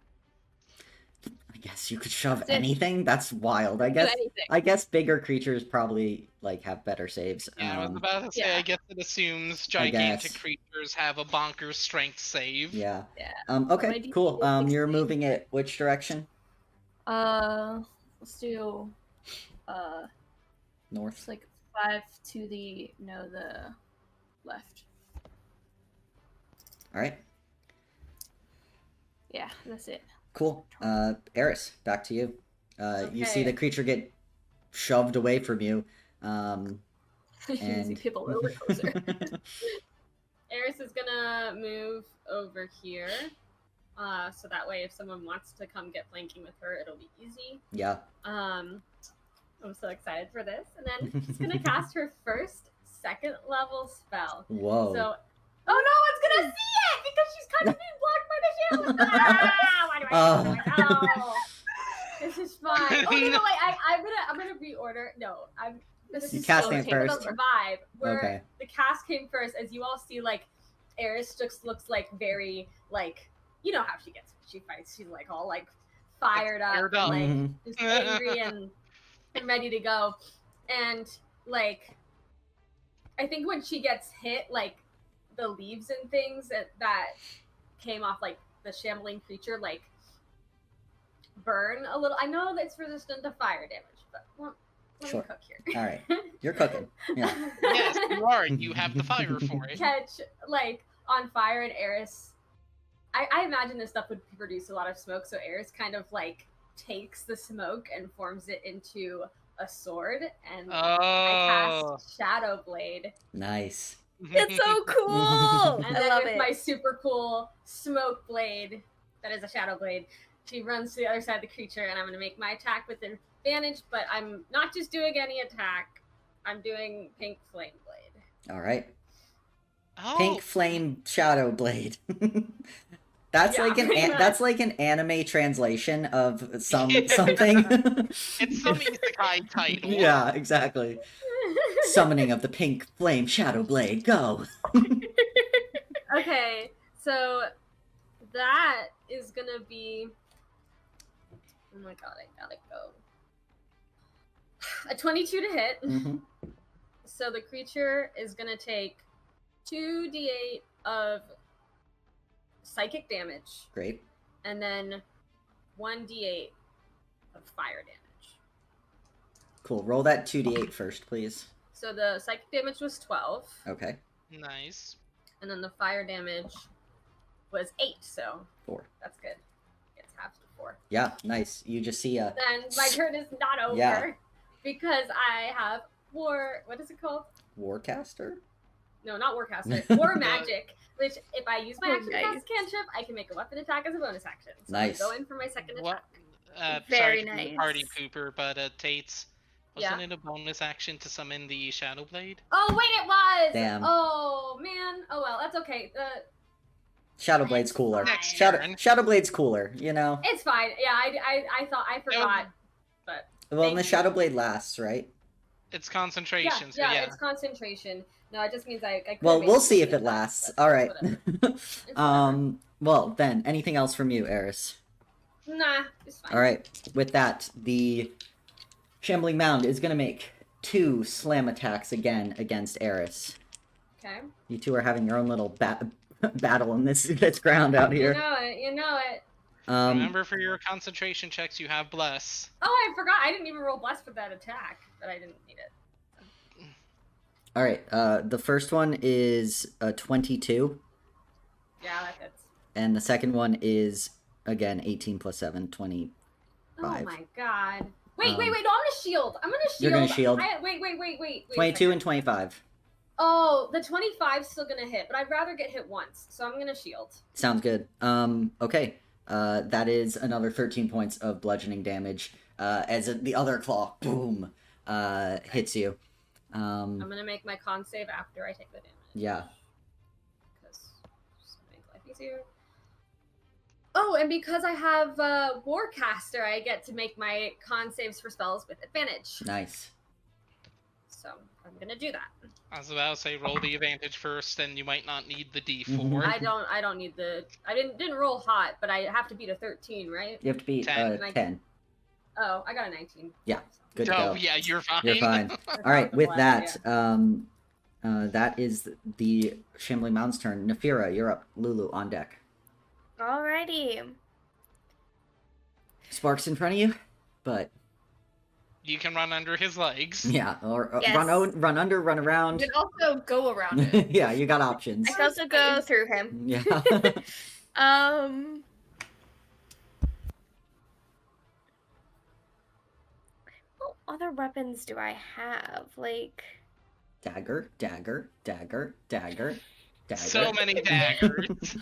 I guess you could shove That's it. anything. That's wild. Do anything. I guess bigger creatures probably like have better saves. Yeah, I was about to say, yeah. I guess it assumes I gigantic guess. creatures have a bonkers strength save. Yeah. Yeah. Okay. My Cool. DC is You're 16. moving it which direction? Let's do North. it's like 5 to the left. All right. Yeah, that's it. Cool. Eris, back to you. You see Okay. the creature get shoved away from you. Easy And people a little bit closer. Eris is gonna move over here. So that way if someone wants to come get flanking with her, it'll be easy. Yeah. I'm so excited for this. And then she's gonna cast her first second level spell. Whoa. So oh no one's gonna see it because she's kind of being blocked by the shield. Why do I know? This is fine. Oh no, wait, I'm gonna reorder. No, this You is casting so it first? the vibe where Okay. the cast came first, as you all see, like Eris just looks like very like you know how she fights. She's like all like fired up, Fired up. like Mhm. just angry and ready to go. And like I think when she gets hit, like the leaves and things that came off like the shambling creature like burn a little. I know that's resistant to fire damage, but let Sure. me cook here. All right. You're cooking. Yeah. Yes, you are. You have the fire for it. Catch like on fire, and Eris. I imagine this stuff would produce a lot of smoke, so Eris kind of like takes the smoke and forms it into a sword, and I Oh. cast Shadow Blade. Nice. It's so cool. And I then love with it. my super cool smoke blade, that is a shadow blade, she runs to the other side of the creature, and I'm going to make my attack with advantage, but I'm not just doing any attack. I'm doing Pink Flame Blade. All right. Oh. Pink flame shadow blade. That's Yeah, like pretty much. that's like an anime translation of something. It's some isekai title. Yeah, exactly. Summoning of the pink flame shadow blade. Go. Okay, so that is going to be... Oh my god, I gotta go. A 22 to hit. Mhm. So the creature is going to take 2d8 of psychic damage, Great. and then 1d8 of fire damage. Cool. Roll that 2d8 first, please. So the psychic damage was 12, Okay. Nice. and then the fire damage was 8, so 4. that's good. It's half to 4. Yeah, nice. You just see a Then my turn is not over, Yeah. because I have what is it called? warcaster. No, not Warcaster. War Magic, which if I use my action to Nice. cast cantrip, I can make a weapon attack as a bonus action. So Nice. I go in for my second What? attack. Very sorry to be a nice. party pooper, but Tate's wasn't Yeah. it a bonus action to summon the Shadow Blade? Oh wait, it was. Damn. Oh man. Oh well, that's okay. Shadow blade's cooler. Next Shadow turn. shadow blade's cooler. You know. It's fine. Yeah, I thought I forgot. But Well, and the Thank shadow blade lasts, right? It's concentration, so yeah. it's concentration. No, it just means I could Well, have we'll made see if it it lasts. but All right. whatever. It's whatever. Well, then, anything else from you, Eris? Nah, it's fine. All right. With that, the Shambling Mound is going to make 2 slam attacks again against Eris. Okay. You two are having your own little battle in this ground out here. You know it. Remember, for your concentration checks, you have bless. Oh, I forgot. I didn't even roll bless for that attack, but I didn't need it. All right. The first one is a 22, Yeah, that hits. and the second one is again 18 plus 7, 20. Oh 5. my god. Wait, Um, wait, wait. No, I'm gonna shield. I'm gonna shield. You're gonna shield? Wait. 22 and 25. Oh, the 25's still gonna hit, but I'd rather get hit once, so I'm gonna shield. Sounds good. Okay. That is another 13 points of bludgeoning damage. As the other claw, boom, hits you. I'm gonna make my con save after I take the damage. Yeah. Because just to make life easier. Oh, and because I have Warcaster, I get to make my con saves for spells with advantage. Nice. So I'm gonna do that. I was about to say, roll the advantage first, and you might not need the D4. Mhm. I don't need the. I didn't roll hot, but I have to beat a 13, right? You have to beat 10. 10. Oh, I got a 19. Yeah. Good to Oh, go. yeah, you're fine. You're fine. All right. With that, that is the Shambling Mound's turn. Nafira, you're up. Lulu on deck. Alrighty. Sparks in front of you, but You can run under his legs. yeah, or Yes. run under, run around. You can also go around it. Yeah, you got options. I can also go through him. Yeah. What other weapons do I have? Like, Dagger. So many daggers.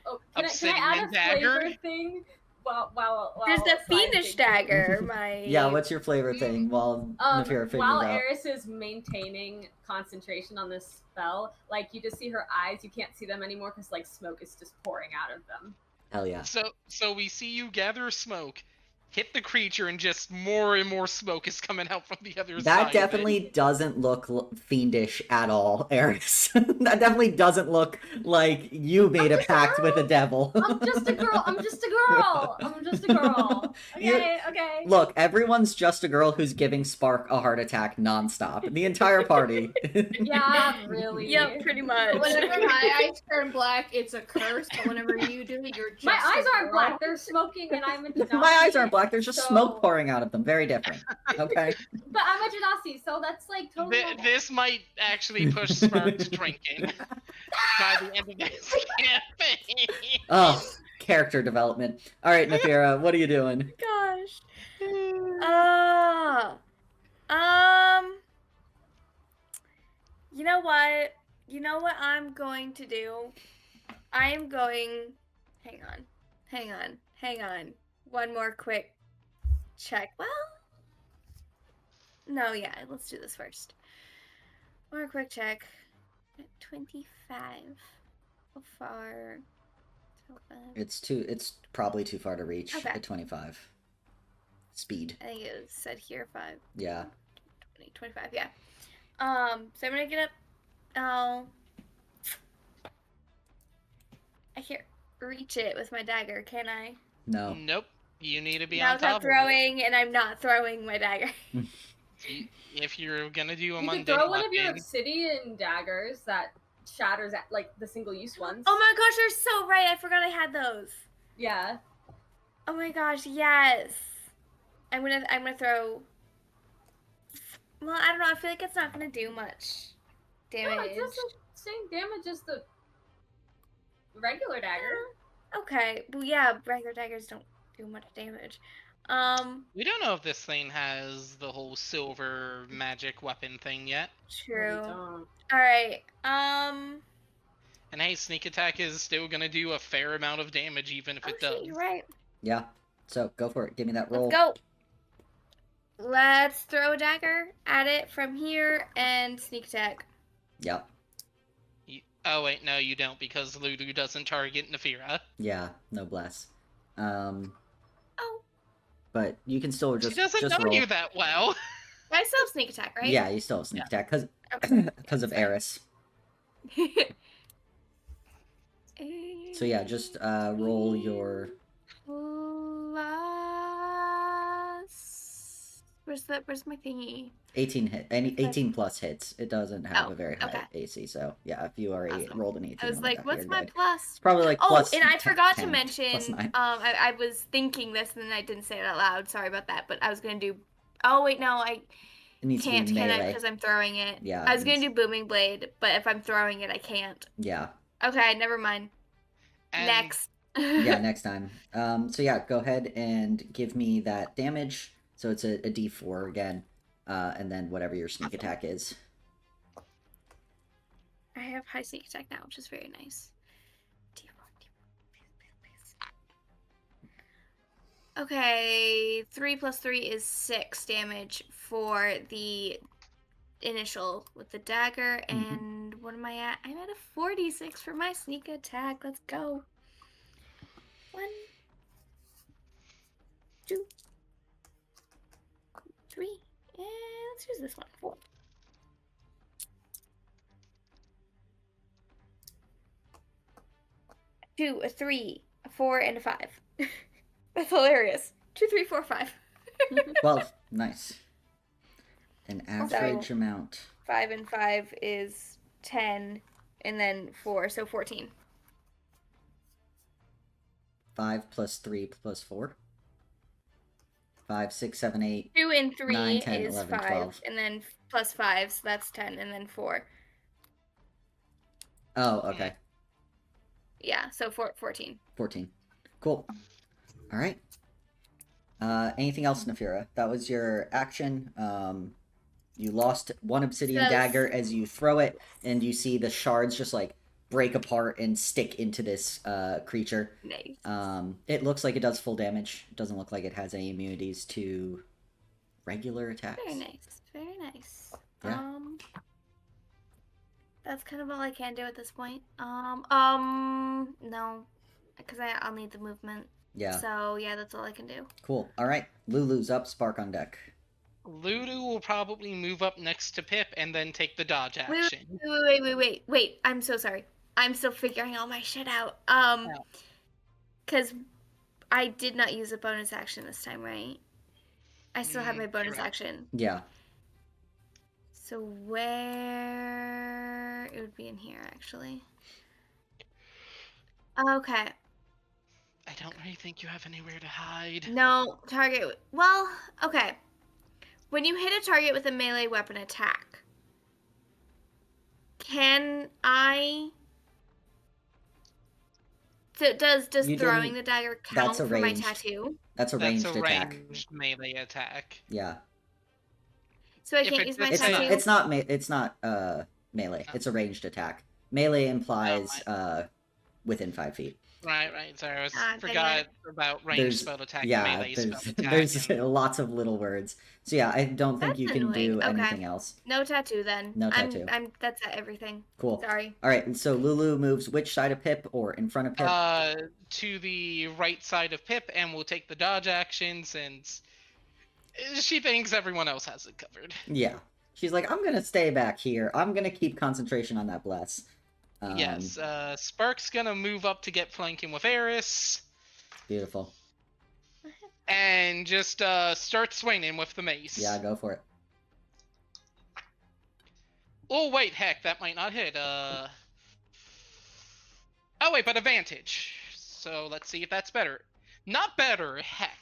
Oh, can I add a Obsidian dagger? flavor thing? While there's the while fiendish thinking? dagger. My Yeah, what's your flavor thing while Nafira figures While it out? Eris is maintaining concentration on this spell, like you just see her eyes, you can't see them anymore because like smoke is just pouring out of them. Hell yeah. So we see you gather smoke, hit the creature, and just more and more smoke is coming out from the other side. That definitely doesn't look fiendish at all, Eris. That definitely doesn't look like you made a just a pact with a girl. devil. I'm just a girl. I'm just a girl. Okay, okay. Look, everyone's just a girl who's giving Spark a heart attack nonstop. The entire party. Yeah, really. Yep, pretty much. Whenever my eyes turn black, it's a curse. But whenever you do it, you're just My eyes a aren't girl. black. They're smoking, and I'm a Genasi. My eyes aren't black. There's just so- smoke pouring out of them. Very different. Okay. But I'm a Genasi, so that's like totally. normal. This might actually push Spark to drinking by the end of this campaign. Oh, character development. All right, Nafira, what are you doing? Gosh. You know what? You know what I'm going to do? I'm going. Hang on. One more quick check. Well, no, yeah. Let's do this first. One more quick check. 25. How far? It's probably too far to reach Okay. at 25. Speed. I think it said here 5. Yeah. 20, 25, yeah. So I'm gonna get up. Oh. I can't reach it with my dagger, can I? No. Nope. You need to be Now on top I'm of throwing, and I'm not throwing my dagger. it. If you're gonna do a You mundane could throw one of your weapon, obsidian daggers that shatters at like the single-use ones. Oh my gosh, you're so right. I forgot I had those. Yeah. Oh my gosh, yes. I'm gonna throw. Well, I don't know. I feel like it's not gonna do much damage. No, it does the same damage as the regular dagger. Okay, well, yeah, regular daggers don't do much damage. we don't know if this thing has the whole silver magic weapon thing yet. True. No, we don't. All right. And hey, sneak attack is still gonna do a fair amount of damage, even if Oh, it shit, does. you're right. Yeah. So go for it. Give me that roll. Let's go. Let's throw a dagger at it from here and sneak attack. Yep. Oh wait, no, you don't, because Lulu doesn't target Nafira. Yeah. No bless. Oh, But you can still She just doesn't know roll. you that well. I still have sneak attack, right? Yeah, you still have sneak attack because Okay. of Eris. So yeah, just roll your. Plus Where's my thingy? 18 hit. Any 18 plus hits. It doesn't have Oh, a very high okay. AC. So yeah, if you already Awesome. rolled an 18, I was on the like, back of what's your my guide. plus? Probably like Oh, plus and I 10, forgot 10, to mention. plus 9. I was thinking this and then I didn't say it out loud. Sorry about that. But I was gonna do. Oh wait, no, I It needs can't. to be Can I? melee. Because I'm throwing it. Yeah. I was gonna do booming blade, but if I'm throwing it, I can't. Yeah. Okay, never mind. And Next. Yeah, next time. So yeah, go ahead and give me that damage. So it's a D4 again, and then whatever your sneak attack is. I have high sneak attack now, which is very nice. Okay, 3 plus 3 is 6 damage for the initial with the dagger. And what am I at? I'm at a 46 for my sneak attack. Let's go. 1, 2, 3, and let's use this one. 4. Two, a 3, a 4, and a 5. That's hilarious. 2, 3, 4, 5. 12. Nice. An average amount. 5 and 5 is 10, and then 4, so 14. 5 plus 3 plus 4. 5, 6, 7, 8. 2 and 3 9, 10, is 11, 5, 12. and then plus 5, so that's 10, and then 4. Oh, okay. Yeah, so 14. 14. Cool. All right. Anything else, Nafira? That was your action. You lost one obsidian dagger as you throw it, and you see the shards just like break apart and stick into this creature. Nice. It looks like it does full damage. It doesn't look like it has any immunities to regular attacks. Very nice. Very nice. Yeah. That's kind of all I can do at this point. No, because I'll need the movement. Yeah. So yeah, that's all I can do. Cool. All right. Lulu's up. Spark on deck. Lulu will probably move up next to Pip and then take the dodge Wait, action. wait. I'm so sorry. I'm still figuring all my shit out. Because I did not use a bonus action this time, right? I still have my bonus correct. action. Yeah. So where it would be in here, actually. Okay. I don't really think you have anywhere to hide. No, target. Well, okay. When you hit a target with a melee weapon attack, can I? So does You throwing didn't- the dagger count that's a for my ranged. tattoo? That's a ranged That's a attack. ranged melee attack. Yeah. So I If can't it's use my a It's tattoo. it's not melee. It's a ranged attack. Melee implies within 5 feet. Right. Sorry, I dang forgot about ranged There's spell attack, yeah, melee spell there's attack. there's and- lots of little words. So yeah, I don't think That's you can do annoying. Okay. anything else. No tattoo then. No tattoo. That's everything. Cool. Sorry. All right, and so Lulu moves which side of Pip or in front of Pip? To the right side of Pip, and will take the dodge action since she thinks everyone else has it covered. Yeah. She's like, I'm gonna stay back here. I'm gonna keep concentration on that bless. Yes, Spark's gonna move up to get flanking with Eris, Beautiful. and just start swinging with the mace. Yeah, go for it. Oh wait, heck, that might not hit. Oh wait, but advantage. So let's see if that's better. Not better, heck.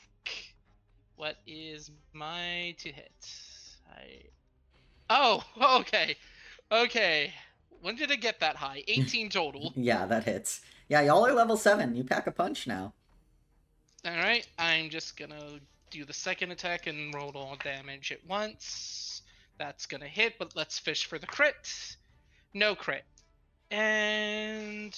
What is my to hit? Oh, okay. When did it get that high? 18 total. Yeah, that hits. Yeah, y'all are level 7. You pack a punch now. Alright, I'm just gonna do the second attack and roll all damage at once. That's gonna hit, but let's fish for the crit. No crit. And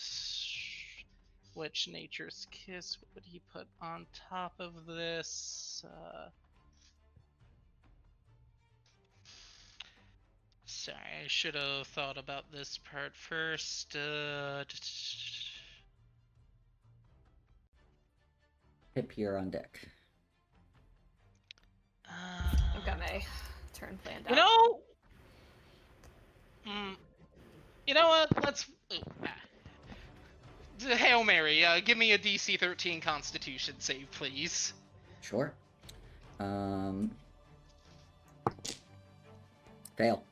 which Nature's Kiss would he put on top of this? Sorry, I should have thought about this part first. Pip, you're on deck. I've got my turn planned out. You know what? Let's Hail Mary. Give me a DC 13 Constitution save, please. Sure. Fail.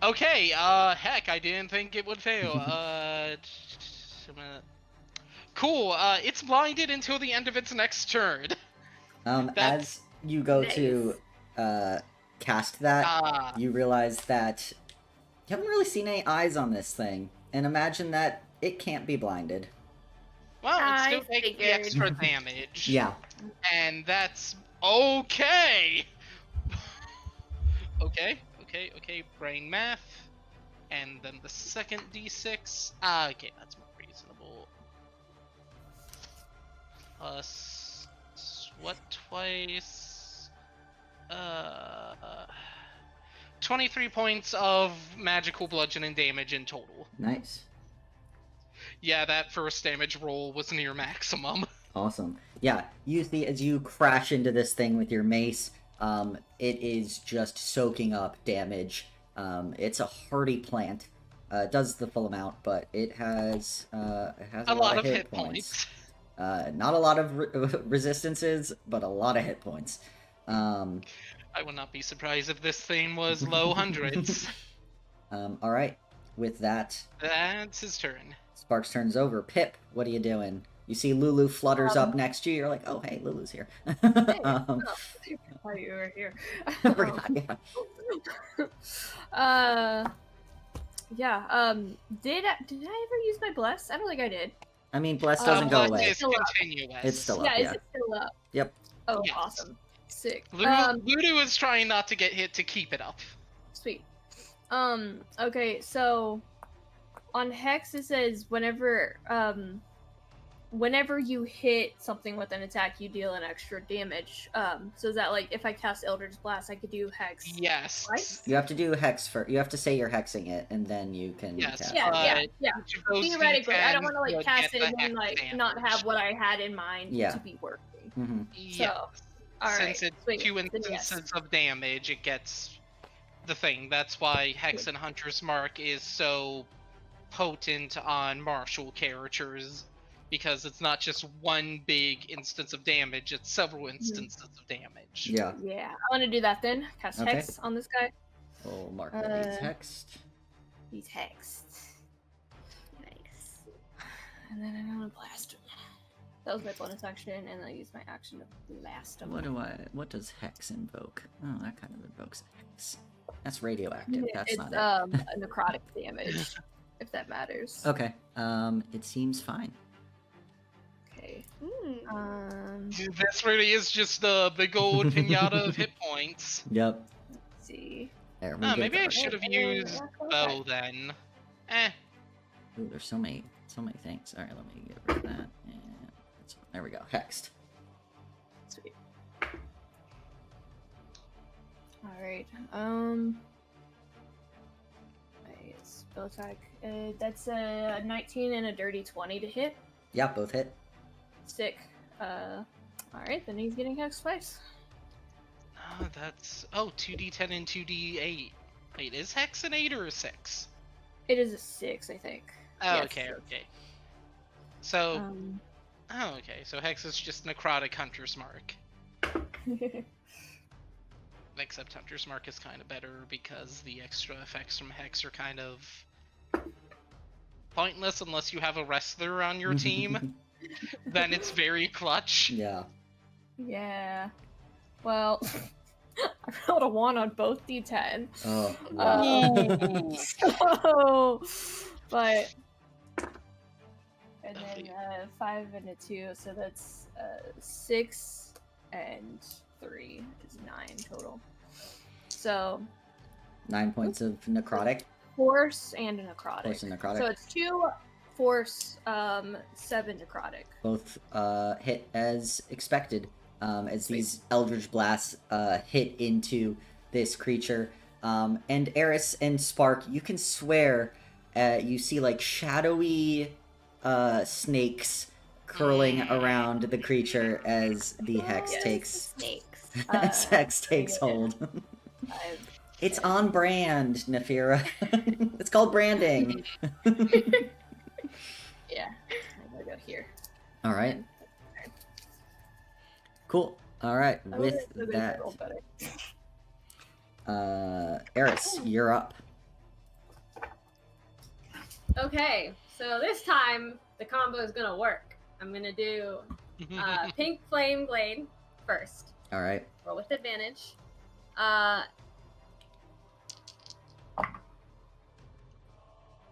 Okay, heck, I didn't think it would fail. Cool, it's blinded until the end of its next turn. That's- As you go Nice. to cast that, Ah, you realize that you haven't really seen any eyes on this thing, and imagine that it can't be blinded. well, it I still takes the figured. extra damage. Yeah. And that's okay. Okay, brain math. And then the second d6. Okay, that's more reasonable. Plus what twice? 23 points of magical bludgeoning damage in total. Nice. Yeah, that first damage roll was near maximum. Awesome. Yeah, you see as you crash into this thing with your mace, it is just soaking up damage. It's a hardy plant. It does the full amount, but it has a lot of hit points. Not a lot of resistances, but a lot of hit points. I would not be surprised if this thing was low hundreds. All right. With that, That's his turn. Sparks turns over. Pip, what are you doing? You see Lulu flutters up next to you. You're like, oh, hey, Lulu's here. Oh, why you were here. Yeah. Did I ever use my bless? I don't think I did. I mean, bless doesn't go Bless away. is continuous. It's still up, Yeah, yeah. is it still up? Yep. Oh, Yes. awesome. Sick. Ludo is trying not to get hit to keep it up. Sweet. Okay, so on Hex it says whenever you hit something with an attack, you deal an extra damage. So is that like if I cast Eldritch Blast, I could do Hex? Yes. Right? You have to do hex first. You have to say you're hexing it, and then you can Yes. cast Yeah, it. yeah. Each of those Theoretically, I don't D10s want to like would cast get it and the then hex like not damage. have what I had in mind Yeah. to be working. Mm-hmm. Yeah. All right. Since it's sweet. two Then instances yes. of damage, it gets the thing. That's why Hex and Hunter's Mark is so potent on martial characters, because it's not just one big instance of damage, it's several instances of damage. Yeah. Yeah, I want to do that then. Cast Okay. Hex on this guy. We'll mark that he's Uh, hexed. He's hexed. Nice. And then I'm gonna blast him. That was my bonus action, and I used my action to blast him. What does hex invoke? Oh, that kind of invokes a hex. That's radioactive. That's It's not a necrotic damage, if that matters. it. Okay. It seems fine. Okay. Mm. This really is just a big old pinata of hit points. Yep. Let's see. There we Oh, go. maybe I should have used bow Okay. then. Ooh, there's so many things. All right, let me get rid of that. And there we go. Hexed. Sweet. All right. Spell attack. That's a 19 and a dirty 20 to hit. Yeah, both hit. Sick. All right, then he's getting hexed twice. That's 2d10 and 2d8. Wait, is Hex an 8 or a 6? It is a 6, I think. Oh, Yes. okay. So, Um, so Hex is just necrotic Hunter's Mark. Except Hunter's Mark is kind of better because the extra effects from Hex are kind of pointless unless you have a wrestler on your team. Then it's very clutch. Yeah. yeah. Well, I rolled a 1 on both d10. Oh. Ooh. So, but and Lovely. then 5 and a 2, so that's 6 and 3 is 9 total. So 9 points of necrotic. force and a necrotic. Force and necrotic. So it's 2 force, 7 necrotic. Both hit as expected. As these Eldritch Blasts hit into this creature. And Eris and Spark, you can swear you see like shadowy snakes curling around the creature as the hex Yes. takes Snakes. as hex takes yeah. hold. I've- It's on brand, Nafira. It's called branding. yeah, I'm gonna go here. All right. Cool. All right. I With would've- would've that, rolled better. Eris, you're up. Okay, so this time the combo is gonna work. I'm gonna do pink flame blade first. All right. Roll with advantage.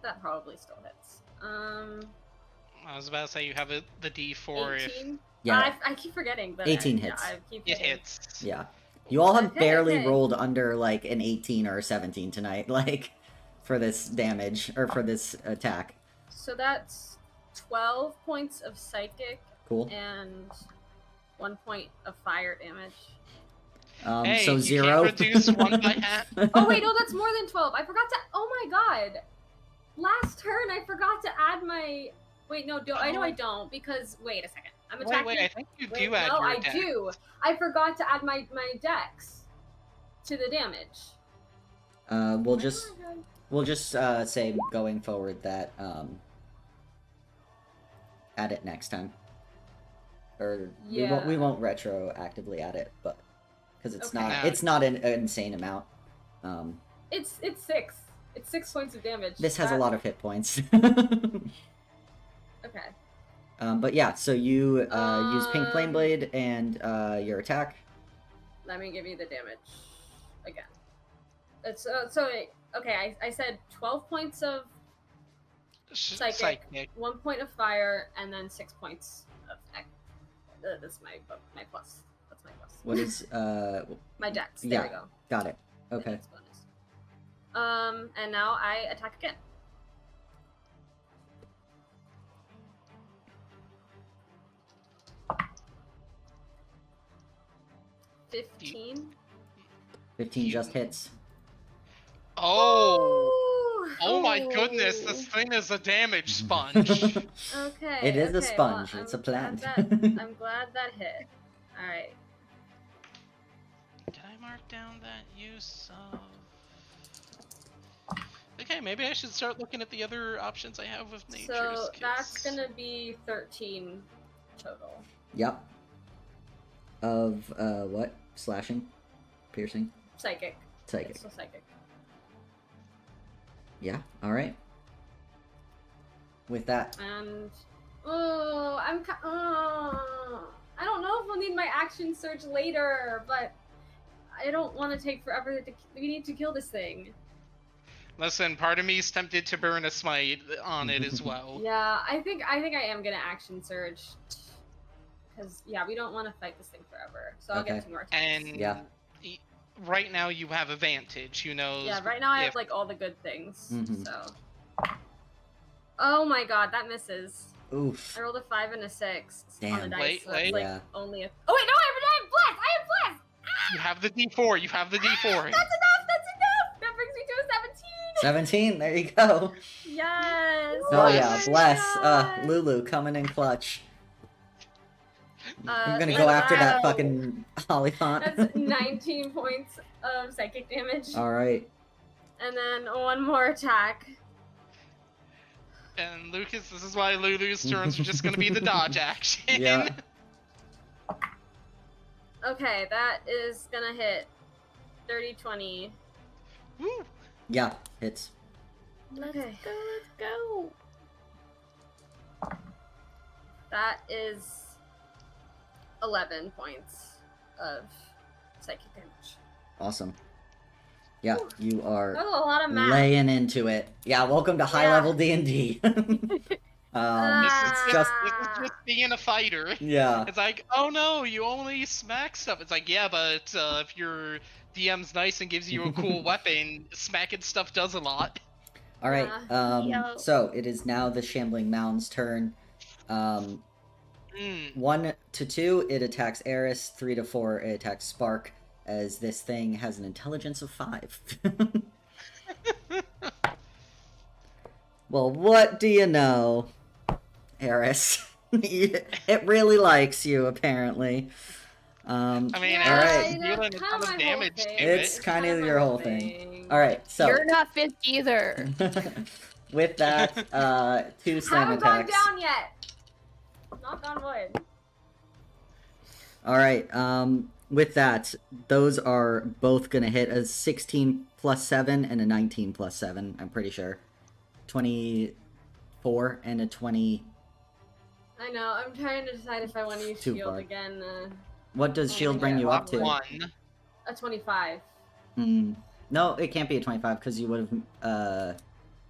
That probably still hits. I was about to say you have the D4 if 18. Yeah, I keep forgetting, but 18 yeah, hits. I keep it forgetting. hits. yeah. You all have Okay, barely okay. rolled under like an 18 or a 17 tonight, like for this damage or for this attack. So that's 12 points of psychic Cool. and 1 point of fire damage. Hey, So you 0. can't reduce one by half. Oh wait, no, that's more than 12. I forgot to. Oh my god. Last turn, I forgot to add my. Wait, no, I know I don't because wait a second. I'm attacking. Wait, I think you Wait, do add no, your I attack. do. I forgot to add my dex to the damage. We'll just say going forward that add it next time. Or Yeah. we won't retroactively add it, but because Okay. it's not an insane amount. It's 6. It's 6 points of damage. This has a lot of hit points. Okay. But yeah, so you use Pink Flame Blade and your attack. Let me give you the damage again. It's okay. I said 12 points of psychic, 1 point of fire, and then 6 points of. That's my plus. That's my plus. What is My dex. There yeah. we go. Got it. The Okay. dex bonus. And now I attack again. $15. 15 just hits. Oh my goodness, this thing is a damage sponge. Okay. It is a okay, sponge. well, It's a I'm plant. I'm glad that hit. All right. Did I mark down that use of... Okay, maybe I should start looking at the other options I have with nature's So kiss. that's gonna be 13 total. Yep. Of what? Slashing? Piercing? Psychic. Psychic. It's still psychic. Yeah, alright. With that. And I don't know if we'll need my action surge later, but I don't want to take forever. We need to kill this thing. Listen, part of me is tempted to burn a smite on it as well. Yeah, I think I am gonna action surge. Because yeah, we don't want to fight this thing forever. So I'll Okay. get 2 more attacks. And Yeah. right now you have advantage, you know. Yeah, right now I have if- like all the good things. Mhm. So. Oh my god, that misses. Oof. I rolled a 5 and a 6 on the Damn. dice. Wait, so that's wait. like Yeah. only a. Oh wait, no, I have bless. I have bless. You have the D4, you have the D4. That's enough. That's enough. That brings me to a 17. 17, there you go. Yes. Oh Nice. yeah, my bless. God. Lulu coming in clutch. I'm gonna so go after that that's- fucking Olifant. That's 19 points of psychic damage, Alright. and then 1 more attack. And Lucas, this is why Lulu's turns are just gonna be the dodge action. Yeah. Okay, that is gonna hit 30, 20. Woo. Yeah, hits. Let's Okay. go, let's go. That is 11 points of psychic damage. Awesome. Yeah, you are That was a lot of math. laying into it. Yeah, welcome to high Yeah. level D&D. This is just just being a fighter. yeah. It's like, oh no, you only smack stuff. It's like, yeah, but if your DM's nice and gives you a cool weapon, smacking stuff does a lot. All right. Yo. So it is now the Shambling Mound's turn. 1 to 2, it attacks Eris. 3 to 4, it attacks Spark. As this thing has an intelligence of 5. Well, what do you know, Eris? It really likes you, apparently. I mean, Yeah, Alright. Eris is dealing a that's ton kinda of my whole damage to thing. It's it. kind of kinda your my whole thing. All right, so You're not 50 either. with that, 2 slam Haven't gone attacks. down yet. Knock on wood. All right, with that, those are both gonna hit a 16 plus 7 and a 19 plus 7, I'm pretty sure. 24 and a 20. I know. I'm trying to decide if I want to use Too shield far. again. What does Oh shield my bring God. you up to? 1. A 25. No, it can't be a 25 because you would have.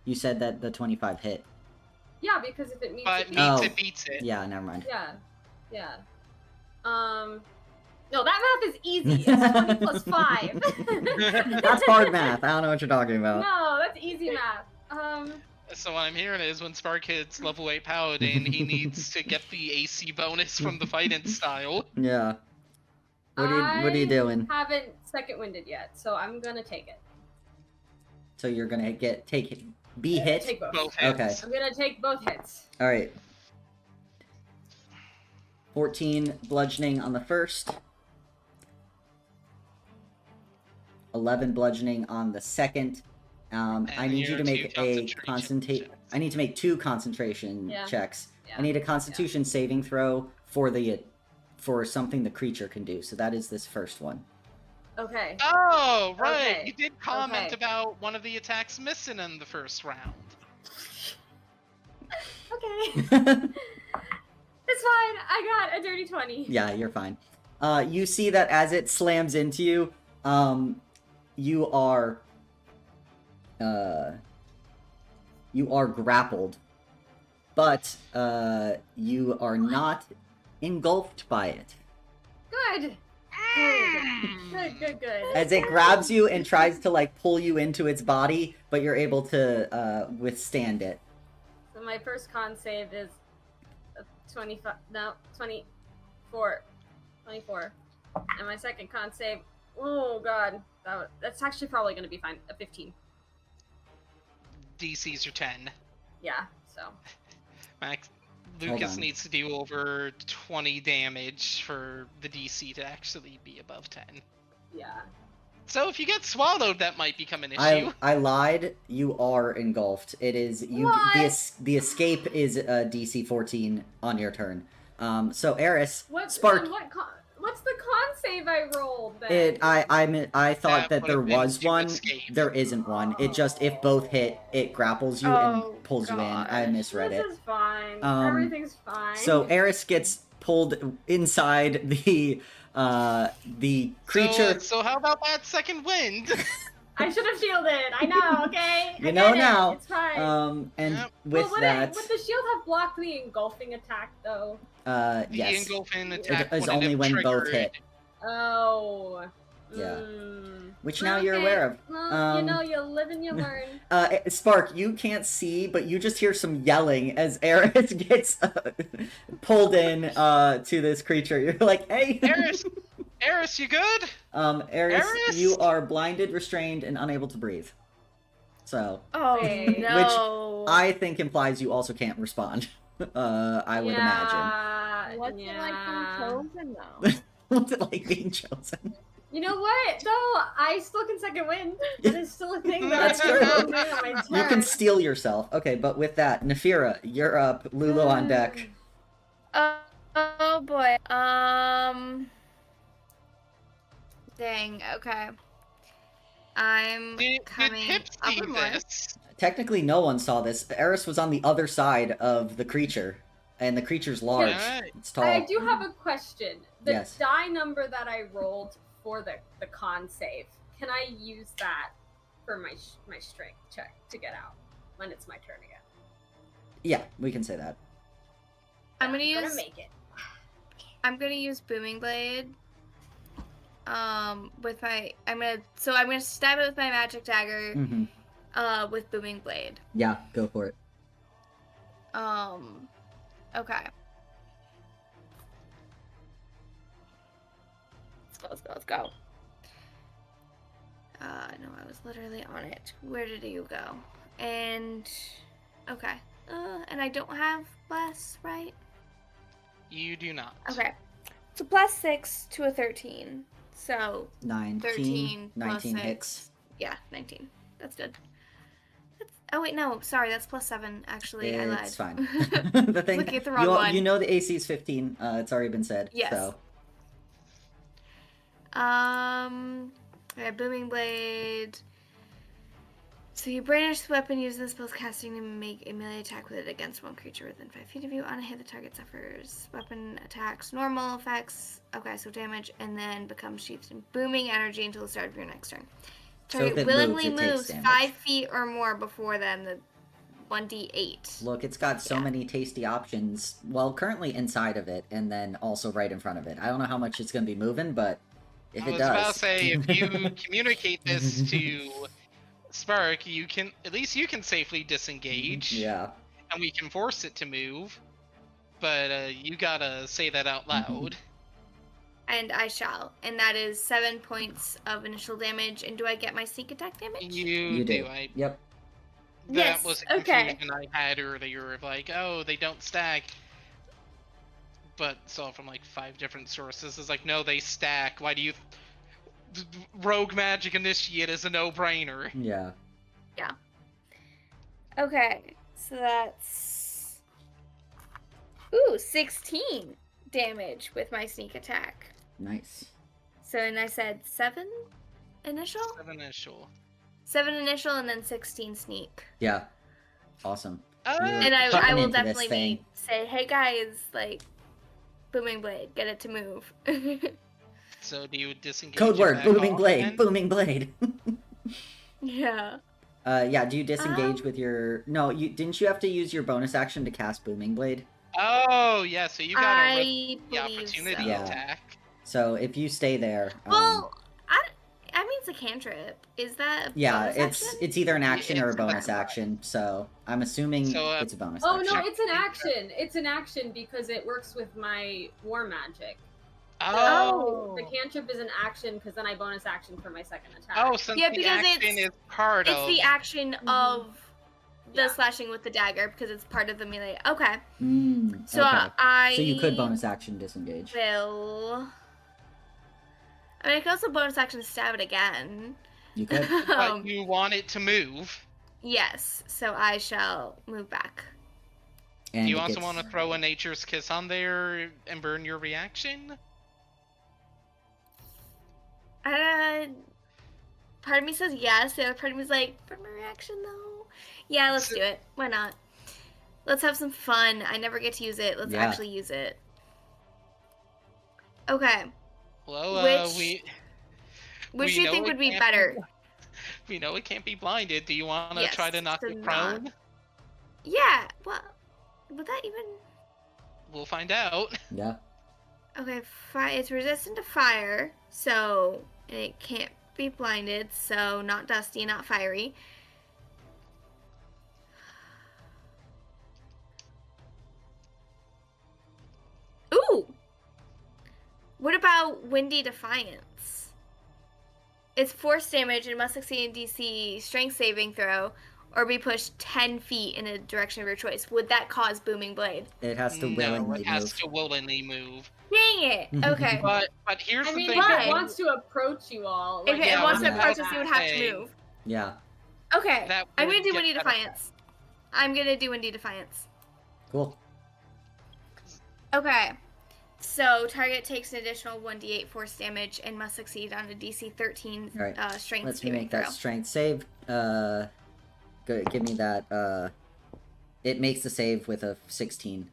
You said that the 25 hit. Yeah, because if it meets But it, meets Oh. it beats it. Yeah, never mind. Yeah. No, that math is easy. It's 20 plus 5. That's hard math. I don't know what you're talking about. No, that's easy math. So what I'm hearing is when Spark hits level 8 Paladin, he needs to get the AC bonus from the fighting style. Yeah. What are you doing? I haven't second winded yet, so I'm gonna take it. So you're gonna be hit. Take both. Both hits. Okay. I'm gonna take both hits. All right. 14 bludgeoning on the first. 11 bludgeoning on the second. I need you to make a concentration I need to make 2 concentration Yeah. checks. Yeah. I need a Constitution saving throw for something the creature can do. So that is this first one. Okay. Oh, right. Okay. You did comment Okay. about one of the attacks missing in the first round. Okay. It's fine. I got a dirty 20. Yeah, you're fine. You see that as it slams into you, you are grappled, but you are not engulfed by it. Good. Good. As it grabs you and tries to like pull you into its body, but you're able to withstand it. So my first con save is a 24. And my second con save, oh god, that's actually probably going to be fine. A 15. DCs are 10. Yeah, so. Max Hold Lucas on. needs to do over 20 damage for the DC to actually be above 10. Yeah. So if you get swallowed, that might become an issue. I lied. You are engulfed. It is you. What? The escape is DC 14 on your turn. So Eris, What, Spark. then what's the con save I rolled then? I thought That that there would've been was to one. escape. There isn't one. It just if both hit, it grapples you Oh, and pulls you in. God. I misread This it. is fine. Everything's fine. So Eris gets pulled inside the creature. So how about that second wind? I should have shielded. I know, okay? You I know get it. now. It's fine. And Yep. with would that, would the shield have blocked the engulfing attack though? The yes, engulfing it attack is wouldn't only have when both triggered. hit, Oh. Yeah. Mm. which now you're aware of. Well, you know, you live and you learn. Spark, you can't see, but you just hear some yelling as Eris gets pulled in to this creature. You're like, hey! Eris, you good? Eris, Eris? you are blinded, restrained, and unable to breathe. So, Oh Okay. no. I think implies you also can't respond. I would imagine. What's it like being chosen though? What's it like being chosen? You know what, though? I still can second wind. That is still a thing that That's I true. can do on my turn. You can steal yourself. Okay, but with that, Nefira, you're up. Lulu on deck. Oh boy. Dang. Okay. I'm Did coming Pip up see with more. this? Technically, no one saw this. Eris was on the other side of the creature, and the creature's large. Alright. It's tall. I do have a question. The Yes. die number that I rolled for the con save, can I use that for my strength check to get out when it's my turn again? Yeah, we can say that. I'm gonna I'm use. make it. I'm gonna use booming blade. With my. I'm gonna stab it with my magic dagger. Hmm. With booming blade. Yeah, go for it. Okay. Let's go. No, I was literally on it. Where did you go? And okay. And I don't have bless, right? You do not. Okay. So plus 6 to a 13. So 19. 13 plus 19 6. hits. Yeah, 19. That's good. Oh wait, no, sorry, that's plus 7. Actually, I lied. It's fine. The thing, Looking at the wrong one. you know the AC is 15. It's already been said. Yes. So Okay, booming blade. So you brandish the weapon using the spell's casting to make a melee attack with it against one creature within 5 feet of you. On a hit, the target suffers weapon attacks, normal effects. Okay, so damage, and then becomes sheathed in booming energy until the start of your next turn. So if Target it willingly moves, it takes moves damage. 5 feet or more before then. The 1d8. Look, it's got so Yeah. many tasty options. Well, currently inside of it, and then also right in front of it. I don't know how much it's going to be moving, but if I it was does. about to say, if you communicate this to Spark, you can at least you can safely disengage. Yeah. And we can force it to move. But you gotta say that out loud. And I shall. And that is 7 points of initial damage. And do I get my sneak attack damage? You do. Yep. Yes, That was a okay. confusion I had earlier of like, oh, they don't stack. But saw from like 5 different sources. It's like, no, they stack. Why do you? Rogue Magic Initiate is a no-brainer. Yeah. Okay, so that's 16 damage with my sneak attack. Nice. So, and I said 7 initial? 7 initial and then 16 sneak. Yeah. Awesome. You're And I cutting will into this definitely thing. say, hey guys, like, booming blade, get it to move. So do you disengage? Code it word, back booming off blade, then? booming blade. Yeah. Yeah, do you disengage with your... No, didn't you have to use your bonus action to cast booming blade? Oh yeah, so you gotta risk I the believe opportunity so. Yeah. attack. So if you stay there... Well, I mean, it's a cantrip. Is that a yeah, bonus action? it's either an action or a it's bonus a- action, so I'm assuming So, it's a bonus Oh action. no, it's an action. It's an action because it works with my war magic. Oh. The cantrip is an action because then I bonus action for my second attack. Oh, since Yeah, the because action it's- is part It's of. the action of the Yeah. slashing with the dagger because it's part of the melee. Okay. So Okay. I. So you could bonus action disengage. Will. I mean, I could also bonus action stab it again. You could. But you want it to move. Yes, so I shall move back. And Do you it also gets- want to throw a Nature's Kiss on there and burn your reaction? Part of me says yes, the other part of me is like, but my reaction though. Yeah, let's do it. Why not? Let's have some fun. I never get to use it. Let's Yeah. actually use it. Okay. Well, Which we do you know think it would be can't better? We know it can't be blinded. Do you want to Yes, try to knock so it prone? not. Yeah. Well, would that even? We'll find out. Yeah. Okay, it's resistant to fire, so it can't be blinded, so not dusty, not fiery. Ooh! What about Windy Defiance? It's force damage and must succeed in DC strength saving throw or be pushed 10 feet in a direction of your choice. Would that cause Booming Blade? It has to No, willingly it has move. to willingly move. Dang it! Okay. But here's I the mean, thing. if Why? it wants to approach you all, If like, it Yeah, wants to yeah. approach us, it would have Say- to move. Yeah. Okay, That I'm would gonna do get Windy better. Defiance. I'm gonna do Windy Defiance. Cool. Okay, so target takes an additional 1d8 force damage and must succeed on a DC 13 All right. strength Let's saving make that throw. strength save. Give me that. It makes the save with a 16.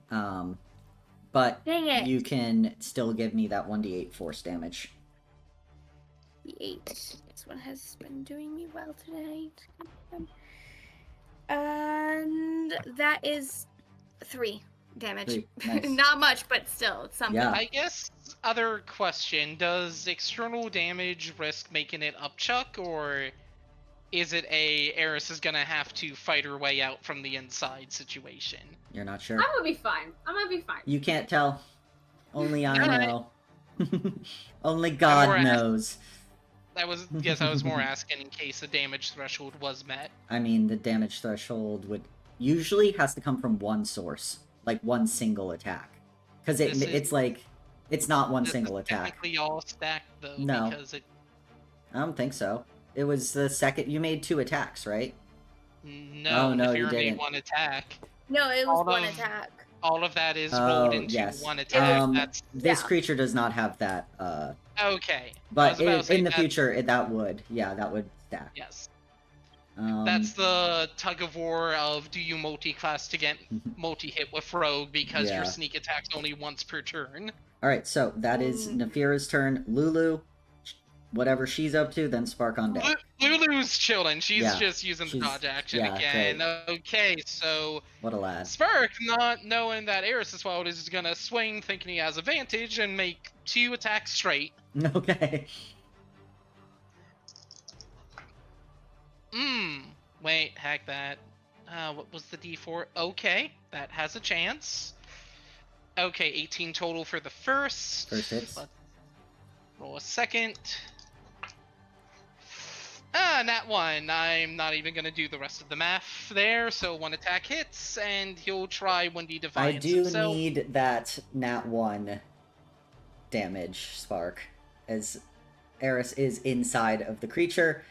But Dang it! you can still give me that 1d8 force damage. 8. This one has been doing me well tonight. And that is 3 damage. 3, nice. Not much, but still, it's something. Yeah. I guess other question, does external damage risk making it upchuck, or is it Eris is gonna have to fight her way out from the inside situation? You're not sure? I'm gonna be fine. I'm gonna be fine. You can't tell. Only I Alright. know. Only God more knows. I was more asking in case the damage threshold was met. I mean, the damage threshold would usually has to come from one source, like one single attack, because This is- it's like it's not one This single is attack. technically all stacked though, No. because it I don't think so. It was the second you made 2 attacks, right? no, Oh, no, if you you made didn't. one attack. No, it was All one of- attack. all of that is rolled into yes. one attack. This Yeah. creature does not have that. Okay. I But was about to say in the that's- future, that would stack. Yes. Um, That's the tug of war of do you multi-class to get multi-hit with rogue because Yeah. your sneak attack's only once per turn. all right, so that is Nafira's turn. Lulu, whatever she's up to, then Spark on deck. Lulu's chilling. She's Yeah, just using the she's- dodge action yeah, again. Okay, so What a lad. Spark, not knowing that Eris' wild, is gonna swing thinking he has advantage and make 2 attacks straight. Okay. Wait, hack that. What was the D4? Okay, that has a chance. Okay, 18 total for the first. First hits. Let's roll a second. Nat 1. I'm not even gonna do the rest of the math there, so 1 attack hits, and he'll try 1D I Defiance do himself. need that nat 1 damage, Spark. As Eris is inside of the creature,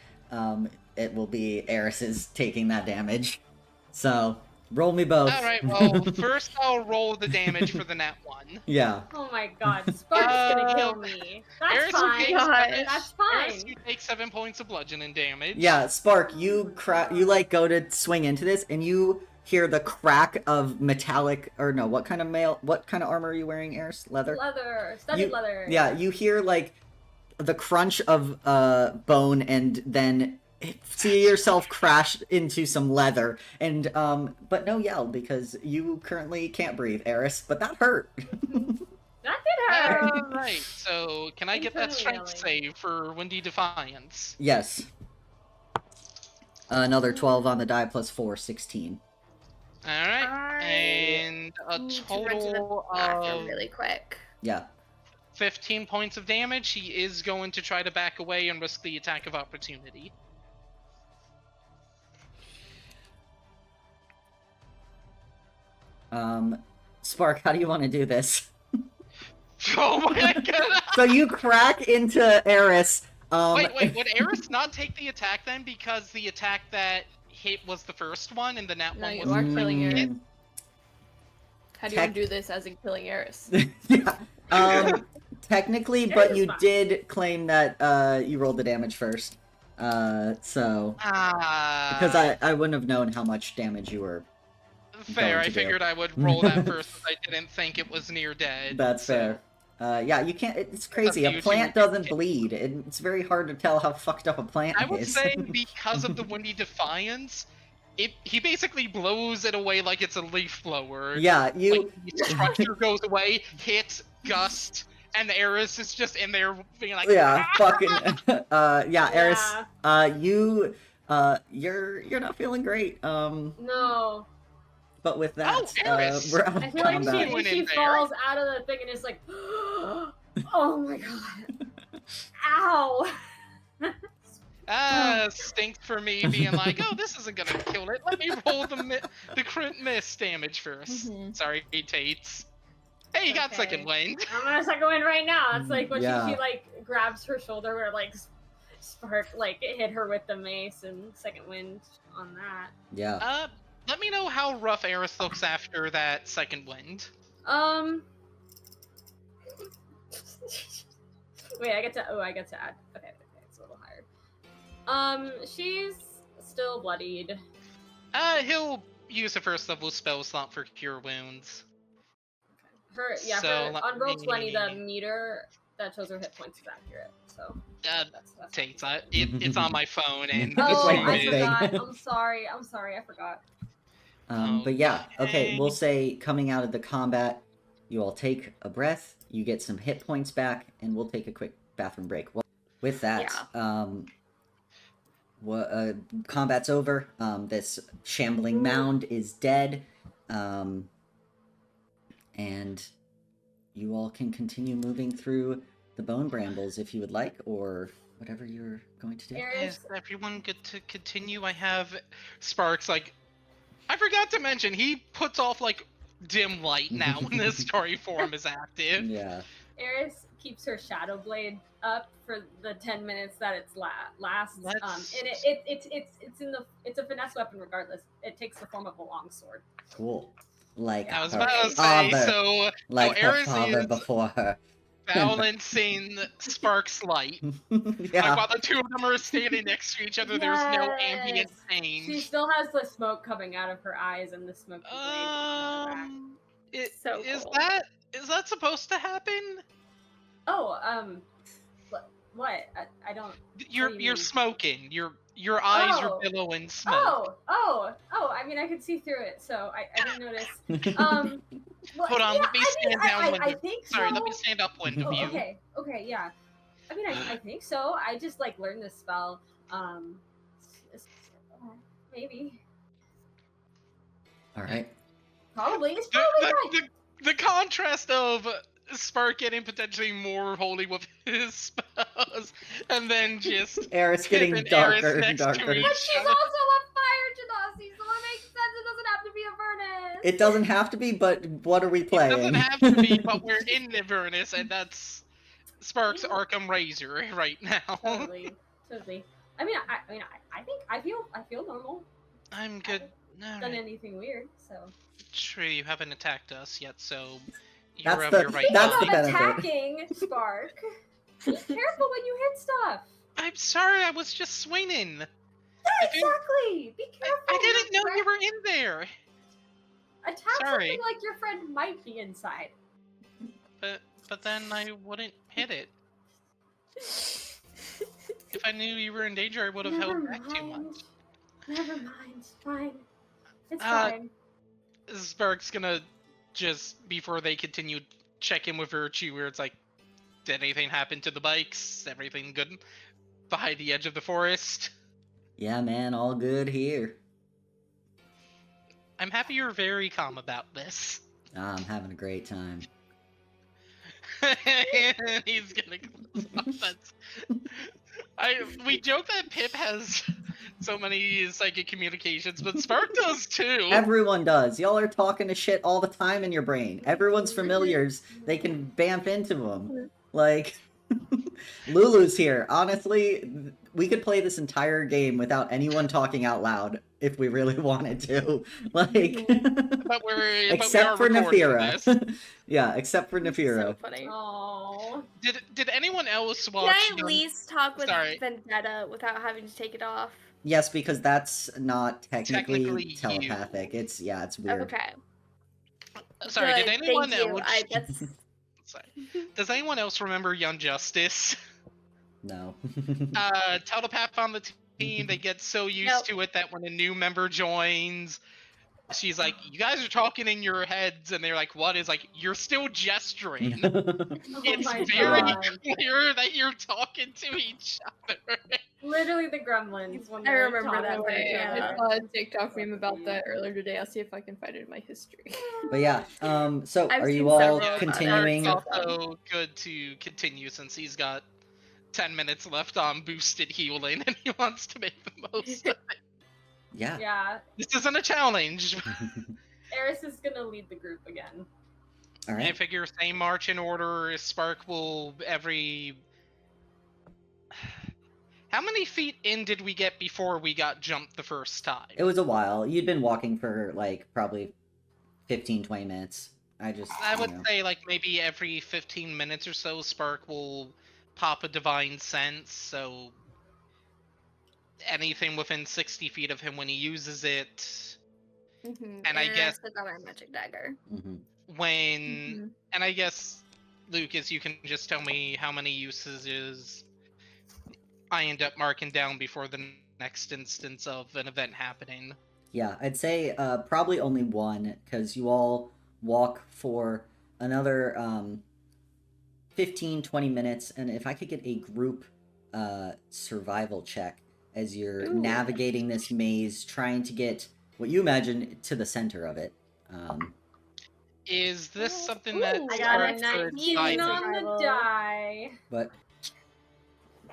it will be Eris's taking that damage. So, roll me both. Alright, well, first I'll roll the damage for the Nat 1. Yeah. Oh my god, Spark's gonna kill me. That's Eris fine. will take That's Eris, fine. you take 7 points of bludgeoning damage. Yeah, Spark, you like go to swing into this, and you hear the crack of metallic, or no, what kind of armor are you wearing, Eris? Leather? Leather. Studded leather. Yeah, you hear like the crunch of bone, and then see yourself crash into some leather, and but no yell because you currently can't breathe, Eris. But that hurt. That did hurt. Alright, so can I get that Internally strength save for Windy Defiance? Yes. Another 12 on the die plus 4, 16. Alright, and a Need to run to the total bathroom of really quick. Yeah. 15 points of damage. He is going to try to back away and risk the attack of opportunity. Spark, how do you want to do this? Oh my god! So you crack into Eris. Wait, would Eris not take the attack then? Because the attack that hit was the first one and the nat No, one you was are the killing second. Eris. How do you do this as in killing Eris? Yeah. Technically, but Eris you is fine. did claim that you rolled the damage first. So because I wouldn't have known how much damage you were. Fair, going I to do. figured I would roll that first because I didn't think it was near dead. That's so- fair. Yeah, you can't. It's crazy. up to A you plant two. doesn't bleed. It's very hard to tell how fucked up a plant I would is. say because of the Windy Defiance, he basically blows it away like it's a leaf blower. Yeah, you. Like, the structure goes away, hits, gust, and the Eris is just in there being like, Yeah, fucking. Yeah, Eris. Yeah. You're not feeling great. No. But with that, Oh, Eris! we're out I of feel like combat. Went she in there. falls out of the thing and is like, oh my god. Ow. Stinks for me being like, oh, this isn't gonna kill it. Let me roll the crit miss damage 1st. Mhm. Sorry, Tates. Hey, you got Okay. second wind. I'm gonna second wind right now. It's like when Yeah. she like grabs her shoulder where like Spark like it hit her with the mace and second wind on that. Yeah. Let me know how rough Eris looks after that second wind. Wait, I get to add. Okay, it's a little higher. She's still bloodied. He'll use a first level spell slot for cure wounds. So, let On roll 20, the me- meter that shows her hit points is accurate. So that's Tates, it's on my phone and It's Oh, like I this forgot. big. I'm sorry, I forgot. But yeah, okay, we'll Okay. say coming out of the combat, you all take a breath, you get some hit points back, and we'll take a quick bathroom break. Well, with that, combat's over. This shambling mound is dead, and you all can continue moving through the Bone Brambles if you would like, or whatever you're going to do. Eris, Is everyone good to continue? I have Sparks, like, I forgot to mention, he puts off, like, dim light now when the story form is active. Yeah. Eris keeps her shadow blade up for the 10 minutes that it's lasts. Let's- And it's a finesse weapon regardless. It takes the form of a long sword. Cool. like I was her about to say, father, so like her Eris father is before her. balancing Spark's light. Like Yeah. while the two of them are standing next to each other, there's no ambient Yes. change. She still has the smoke coming out of her eyes and the smoke blade on her back. So is cool. that supposed to happen? Oh, what? I don't. You're do you mean? smoking. Your eyes are Oh. billowing smoke. Oh! I mean, I could see through it, so I didn't notice. Well, Hold on, yeah, let me stand down one I of think Sorry, so. let me stand up one of Oh, you. okay, yeah. I mean, I think so. I just like learned this spell. Maybe. All right. Probably. It's The, probably fine. the contrast of Spark getting potentially more holy with his spells, and then just Eris getting Pip and darker Eris and next to darker. each But she's other. also a fire genasi, so it makes sense. It doesn't have to be Avernus. It doesn't have to be, but what are we It playing? doesn't have to be, but we're in Avernus, and that's Spark's Yeah. Arkham Razor right now. Totally. I mean, I think I feel normal. I'm good. I haven't done anything weird, so. True, you haven't attacked us yet, so you're That's of the- your right that's mind. the benefit. Attacking, Spark. Be careful when you hit stuff. I'm sorry, I was just swinging. Yeah, I didn't- exactly. Be careful. I didn't know your you friend- were in there. Attack Sorry. something like your friend might be inside. But then I wouldn't hit it. If I knew you were in danger, I would have held back too much. Never mind. Fine. It's Uh, fine. Spark's gonna just, before they continue, check in with Virtue, where it's like, did anything happen to the bikes? Everything good behind the edge of the forest? Yeah, man, all good here. I'm happy you're very calm about this. I'm having a great time. He's gonna confronts. We joke that Pip has so many psychic communications, but Spark does too. Everyone does. Y'all are talking to shit all the time in your brain. Everyone's familiars. They can bamf into them. Like, Lulu's here. Honestly, we could play this entire game without anyone talking out loud if we really wanted to. Like, But we except are for recording Nefira. this. Yeah, except for So Nefira. funny. Oh. Did anyone else watch? Can I at least talk with Sorry. Vendetta without having to take it off? Yes, because that's not technically Technically you. telepathic. It's weird. Okay. Sorry, did Good, anyone thank you. else? That's Sorry. Does anyone else remember Young Justice? No. Telepath on the team. They get so used Nope. to it that when a new member joins, she's like, "You guys are talking in your heads," and they're like, "What?" Is like, "You're still gesturing." Oh It's my very god. clear that you're talking to each other. Literally the gremlins. When I they're remember talking that to way, each yeah. I other. saw a TikTok meme about that earlier today. I'll see if I can find it in my history. But yeah, so I've are you seen all several Yeah, about it. continuing? It's also good to continue since he's got 10 minutes left on boosted healing and he wants to make the most of it. Yeah. Yeah. This isn't a challenge. Eris is gonna lead the group again. All I right. figure same march in order. Spark will every. How many feet in did we get before we got jumped the first time? It was a while. You'd been walking for like probably 15, 20 minutes. I would you know. say like maybe every 15 minutes or so, Spark will pop a divine sense. So anything within 60 feet of him when he uses it. And I guess I got my magic dagger. Mhm. when and I guess Lucas, you can just tell me how many usages I end up marking down before the next instance of an event happening. Yeah, I'd say probably only one, because you all walk for another 15, 20 minutes, and if I could get a group survival check as you're navigating this maze, trying to get what you imagine to the center of it. Is this something that I got a Spark could 19 guide? on the die. But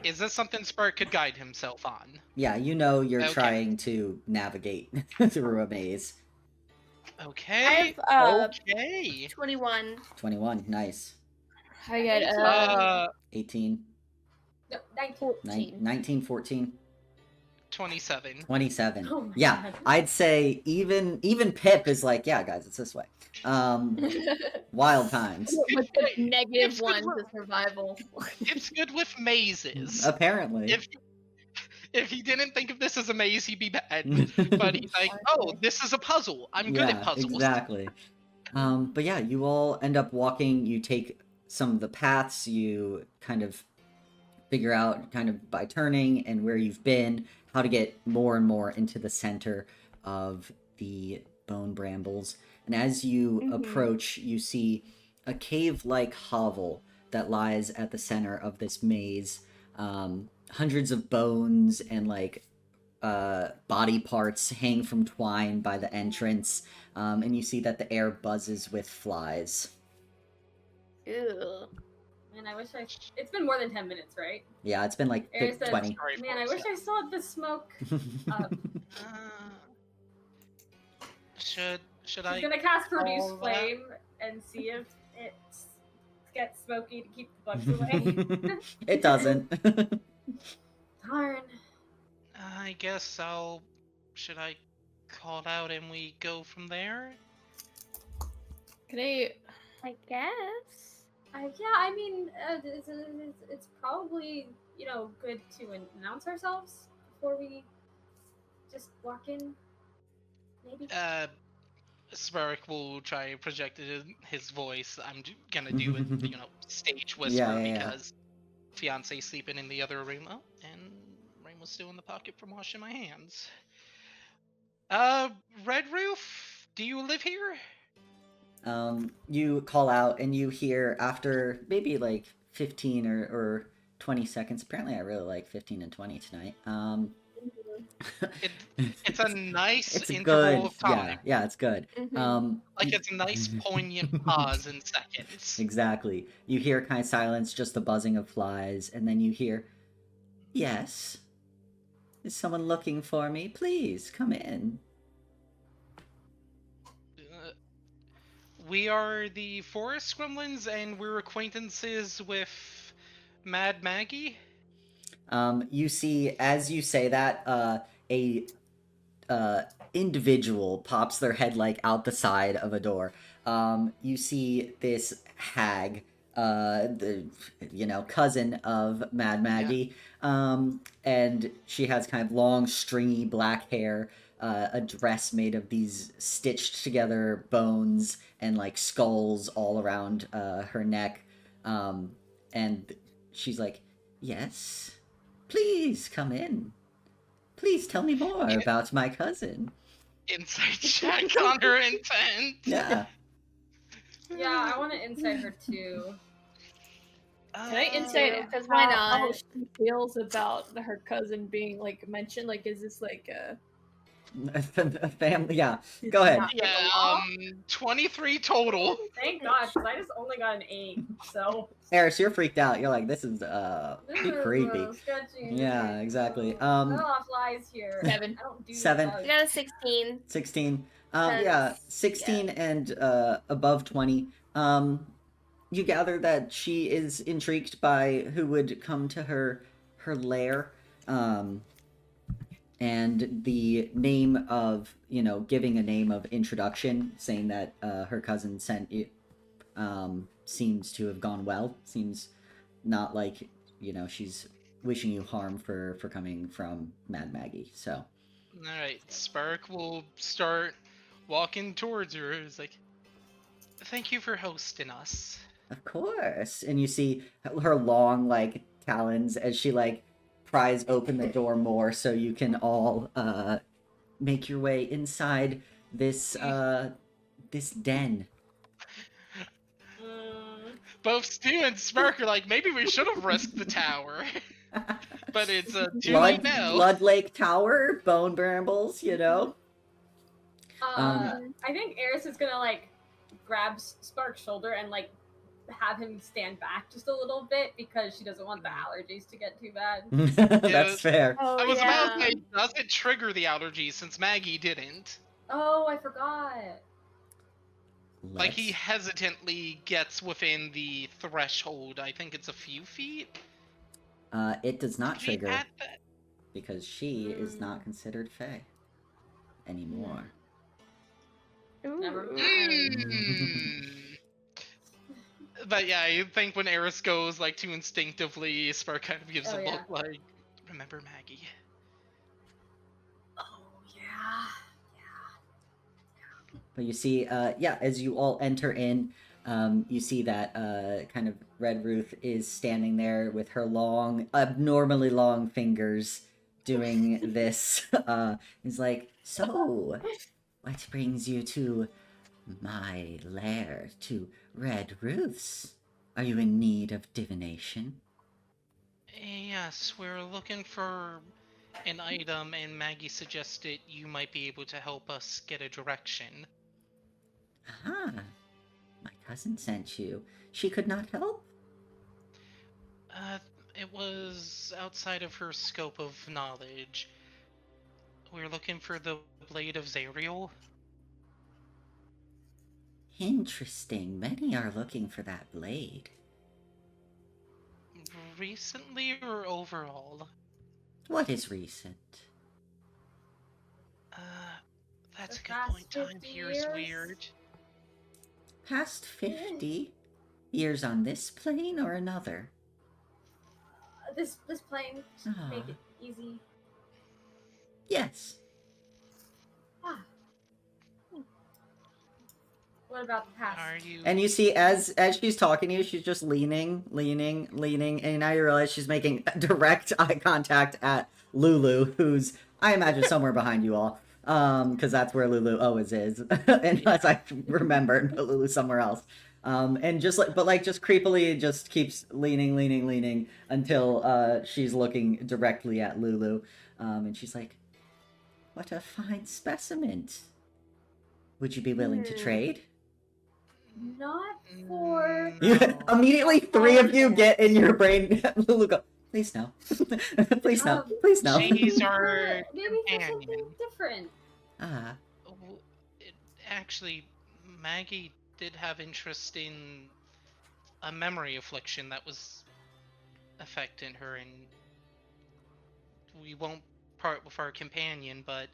Is this something Spark could guide himself on? yeah, you know you're Okay. trying to navigate through a maze. Okay. I have Okay. 21. 21, nice. I got 18, No, 19. 19, 14. 27. 27. Oh my Yeah, God. I'd say even Pip is like, yeah, guys, it's this way. Wild times. With the negative It's one good to with- survival. It's good with mazes. Apparently. If he didn't think of this as a maze, he'd be bad. But he's like, oh, this is a puzzle. I'm good at puzzles. Exactly. But yeah, you all end up walking. You take some of the paths. You kind of figure out, kind of by turning and where you've been, how to get more and more into the center of the Bone Brambles. And as you approach, you see a cave-like hovel that lies at the center of this maze. Hundreds of bones and like body parts hang from twine by the entrance, and you see that the air buzzes with flies. Ew. Man, I wish I. It's been more than 10 minutes, right? Yeah, it's been like Air says, 20. Sorry, Man, I folks. wish I saw the smoke. Should She's I? gonna cast Produce call that? Flame and see if it gets smoky to keep the bugs away. It doesn't. Darn. I guess I'll. Should I call out and we go from there? Can I? I guess. Yeah, I mean, it's probably, good to announce ourselves before we just walk in. Maybe. Spark will try and project it in his voice. I'm gonna do it, stage whisper Yeah. because fiance's sleeping in the other room. Oh, and Rain was still in the pocket from washing my hands. Red Ruth, do you live here? You call out and you hear after maybe like 15 or 20 seconds. Apparently, I really like 15 and 20 tonight. It's a nice It's interval good. of time. Yeah, it's good. Like it's a nice poignant pause in seconds. Exactly. You hear kind of silence, just the buzzing of flies, and then you hear, "Yes. Is someone looking for me? Please come in." We are the Forest Gremlins, and we're acquaintances with Mad Maggie. You see, as you say that, a individual pops their head like out the side of a door. You see this hag, the cousin of Mad Maggie, and she has kind of long, stringy black hair, a dress made of these stitched together bones and like skulls all around her neck, and she's like, "Yes, please come in. Please tell me more about my cousin." Insight check on her intent. Yeah. Yeah, I want to insight her too. Can I insight Because why how not? she feels about her cousin being like mentioned? Like, is this like a? Family. Yeah. Go ahead. Yeah, 23 total. Thank God, because I just only got an 8. So. Eris, you're freaked out. You're like, this is This pretty is, creepy. sketchy. Yeah, exactly. Flies here. 7. I don't do 7. bugs. I got a 16. 16. That's- Yeah, 16 and above 20. You gather that she is intrigued by who would come to her lair. And the name of, giving a name of introduction, saying that her cousin sent you, seems to have gone well. Seems not like, she's wishing you harm for coming from Mad Maggie. So, Alright, Spark will start walking towards her. It's like, thank you for hosting us. of course. And you see her long, like, talons as she, like, pries open the door more so you can all make your way inside this this den. Both Stu and Spark are like, maybe we should have risked the tower. But it's too Blood, late now. Blood Lake Tower, Bone Brambles, I think Eris is gonna like grab Spark's shoulder and like have him stand back just a little bit because she doesn't want the allergies to get too bad. That's fair. Oh, I was yeah. about to say, does it trigger the allergies since Maggie didn't? Oh, I forgot. Like, he hesitantly gets within the threshold. I think it's a few feet. It does not Could we trigger. add that? because she is not considered Fae anymore. Never Ooh. Mm. But yeah, you think when Eris goes like too instinctively, Spark kind of gives Oh, a yeah. look like, remember Maggie? Oh yeah. But you see, as you all enter in, you see that kind of Red Ruth is standing there with her long, abnormally long fingers doing this. Is like, so, what brings you to my lair, to Red Ruth's? Are you in need of divination? Yes, we're looking for an item, and Maggie suggested you might be able to help us get a direction. Aha, my cousin sent you. She could not help? It was outside of her scope of knowledge. We're looking for the Blade of Zariel. Interesting. Many are looking for that blade. Recently or overall? What is recent? Uh, that's The a good past point. Time 50 here is years? weird. Past 50 years on this plane or another? This plane, just Ah. make it easy. Yes. What about the past? Are you? And you see, as she's talking to you, she's just leaning, and now you realize she's making direct eye contact at Lulu, who's, I imagine, somewhere behind you all. Because that's where Lulu always is. Unless I remember, but Lulu's somewhere else. And just just creepily just keeps leaning until she's looking directly at Lulu. And she's like, what a fine specimen. Would you be willing to trade? Not for. No. Immediately, three of you get in your brain. Lulu go, please no. Please no. Please no. She's our Maybe for something companion. different. Ah, Actually, Maggie did have interest in a memory affliction that was affecting her, and we won't part with our companion, but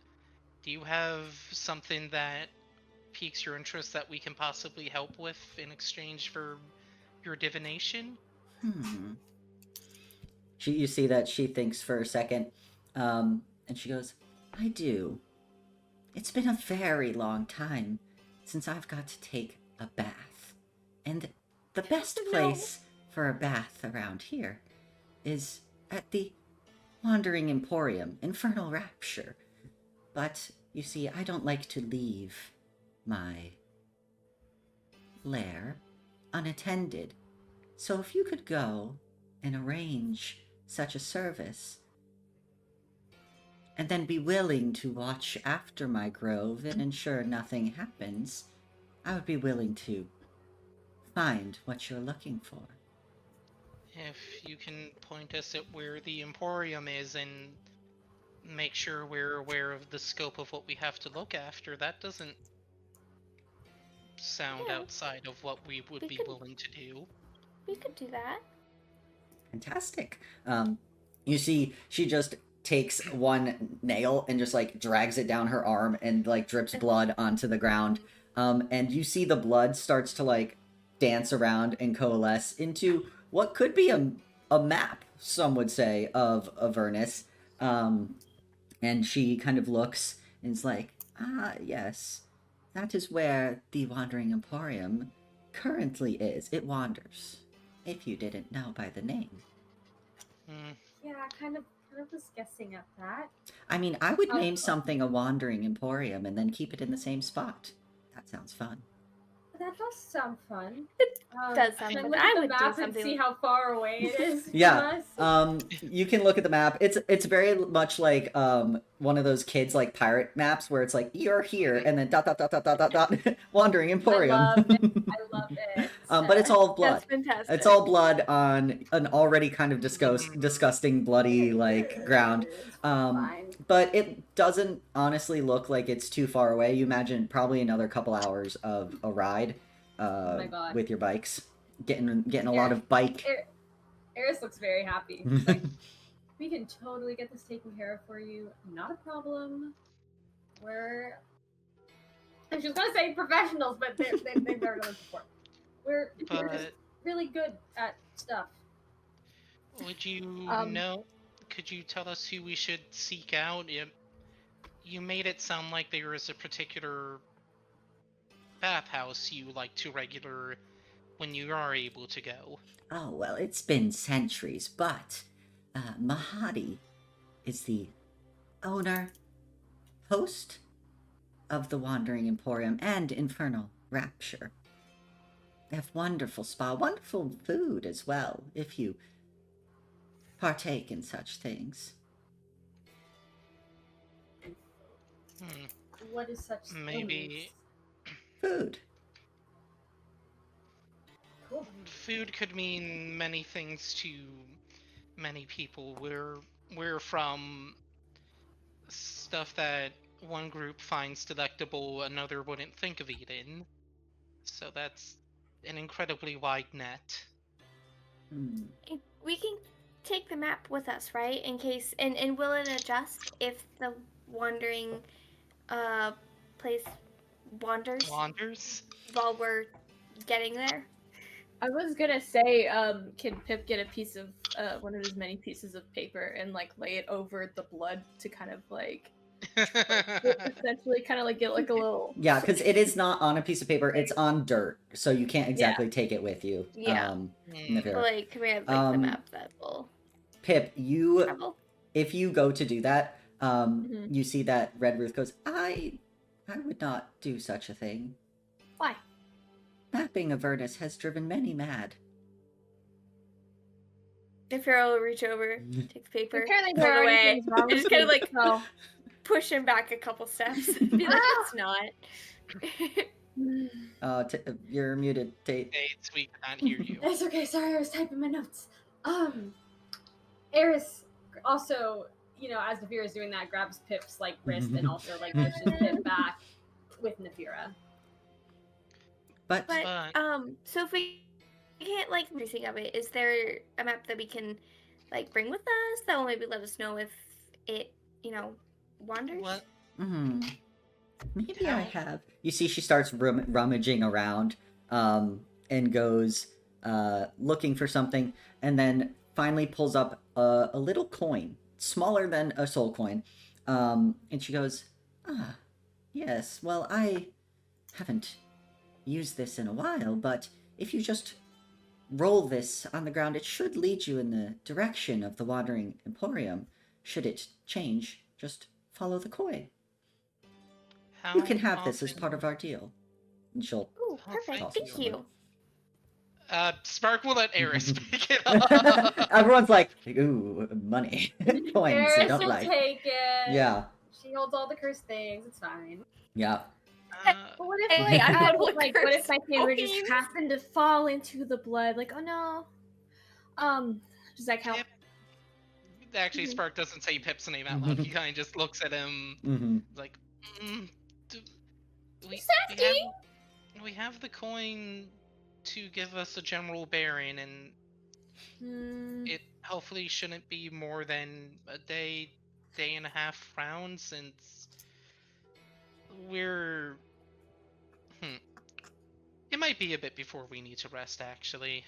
do you have something that piques your interest that we can possibly help with in exchange for your divination? You see that she thinks for a second, and she goes, I do. It's been a very long time since I've got to take a bath. And the best place for a bath around here is at the Wandering Emporium, Infernal Rapture. But, you see, I don't like to leave my lair unattended. So if you could go and arrange such a service, and then be willing to watch after my grove and ensure nothing happens, I would be willing to find what you're looking for. If you can point us at where the Emporium is and make sure we're aware of the scope of what we have to look after, that doesn't sound Yeah. outside of what we would We be could- willing to do. We could do that. Fantastic. You see, she just takes one nail and just like drags it down her arm and like drips blood onto the ground. And you see the blood starts to like dance around and coalesce into what could be a map, some would say, of Avernus. And she kind of looks and is like, ah, yes, that is where the Wandering Emporium currently is. It wanders, if you didn't know by the name. Hmm. Yeah, I kind of was guessing at that. I mean, I would name something a Wandering Emporium and then keep it in the same spot. That sounds fun. That does sound fun. does sound can I fun. look I at the would do map and something see like- how far away it is Yeah. from us. You can look at the map. It's very much like one of those kids like pirate maps where it's like you're here and then dot dot dot dot dot dot dot Wandering Emporium. I love it. But it's all blood. That's fantastic. It's all blood on an already kind of disgusting, bloody like ground. Fine. But it doesn't honestly look like it's too far away. You imagine probably another couple hours of a ride my God. with your bikes. Getting a lot of bike. Eris looks very happy. She's like, We can totally get this taken care of for you. Not a problem. I'm just gonna say professionals, but they've done this before. We're just But really good at stuff. would you Um, know? Could you tell us who we should seek out? You made it sound like there is a particular bathhouse you like to regular when you are able to go. Oh, well, it's been centuries, but Mahadi is the owner, host of the Wandering Emporium and Infernal Rapture. They have wonderful spa, wonderful food as well, if you partake in such things. Hmm. What is such Maybe Food. Cool. food could mean many things to many people. We're from stuff that one group finds delectable, another wouldn't think of eating. So that's an incredibly wide net. Hmm. We can take the map with us, right? In case, and will it adjust if the wandering place wanders Wanders? while we're getting there? I was gonna say, can Pip get a piece of one of his many pieces of paper and like lay it over the blood to kind of like essentially kind of like get like a little Yeah, because it is not on a piece of paper, it's on dirt, so you can't exactly take it with you. Yeah. Navira. But like, can we have like the map that will Pip, you travel? if you go to do that, Mhm. you see that Red Ruth goes, I would not do such a thing. Why? Mapping Avernus has driven many mad. The Pharaoh will reach over, take the paper, Apparently put there it are away, things wrong and with just kind of me, like so- push him back a couple steps and be like, it's not. You're muted, Tate. States, we cannot hear you. It's okay. Sorry, I was typing my notes. Eris also, as Nafira is doing that, grabs Pip's like wrist and also like pushes Pip back with Nafira. But But so if we can't like everything of it, is there a map that we can like bring with us that will maybe let us know if it, wanders? What? maybe I have. You see, she starts rummaging around, and goes looking for something, and then finally pulls up a little coin, smaller than a soul coin, and she goes, "Ah, yes. Well, I haven't used this in a while, but if you just roll this on the ground, it should lead you in the direction of the Wandering Emporium. Should it change, just follow the coin. You can have this as part of our deal." And she'll Ooh, Oh, perfect. thank Thank you. you. Spark will let Eris pick it up. Everyone's like, ooh, money. Coins, I Eris don't will like. take it. Yeah, She holds all the cursed things. It's fine. yeah. But what if Hey, like I'm I good with like what if cursed my finger coins. just happened to fall into the blood? Like, oh no. Does that count? Pip. Actually, Mhm. Spark doesn't say Pip's name out loud. He kind of just looks at him Mm-hmm. like, do, we, asking. we have the coin to give us a general bearing, and it hopefully shouldn't be more than a day and a half round, since we're it might be a bit before we need to rest, actually.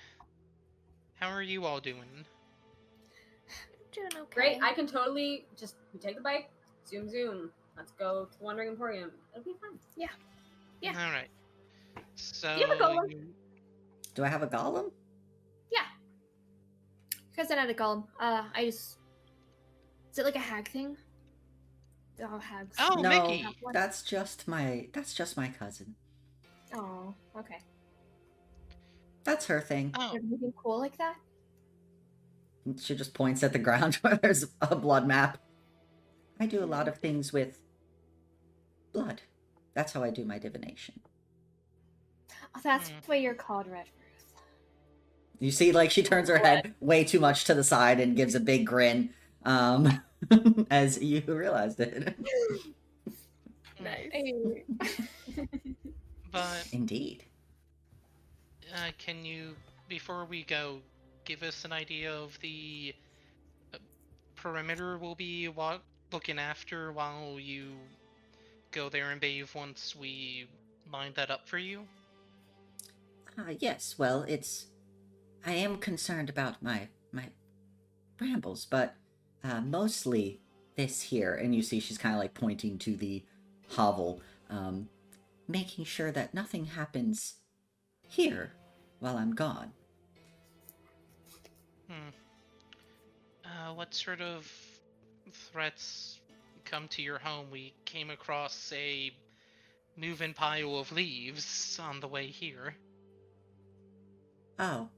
How are you all doing? Doing okay. Great. I can totally just take the bike, zoom. Let's go to the Wandering Emporium. It'll be fun. Yeah. All right. So you have a golem? Do I have a golem? Because I had a golem. Is it like a hag thing? They're all hags. Oh, no, Mickey. that's just my cousin. Oh, okay. That's her thing. Oh, Anything cool like that? She just points at the ground where there's a blood map. I do a lot of things with blood. That's how I do my divination. Oh, that's why you're called Red Ruth. You see, like, she turns her head way too much to the side and gives a big grin, as you realized it. Nice. but Indeed. can you, before we go, give us an idea of the perimeter will be looking after while you go there and bathe once we line that up for you? Yes, well, I am concerned about my brambles, but mostly this here. And you see she's kind of like pointing to the hovel, making sure that nothing happens here while I'm gone. What sort of threats come to your home? We came across a moving pile of leaves on the way here. Oh,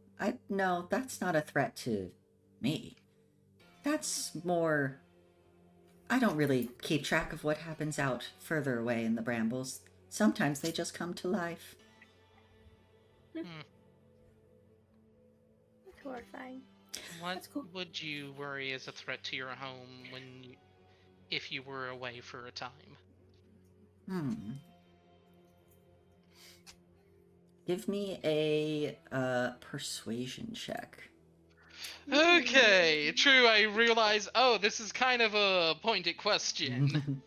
no, that's not a threat to me. That's more. I don't really keep track of what happens out further away in the brambles. Sometimes they just come to life. Horrifying. What would you worry as a threat to your home if you were away for a time? Give me a persuasion check. Okay, true, I realize, this is kind of a pointed question.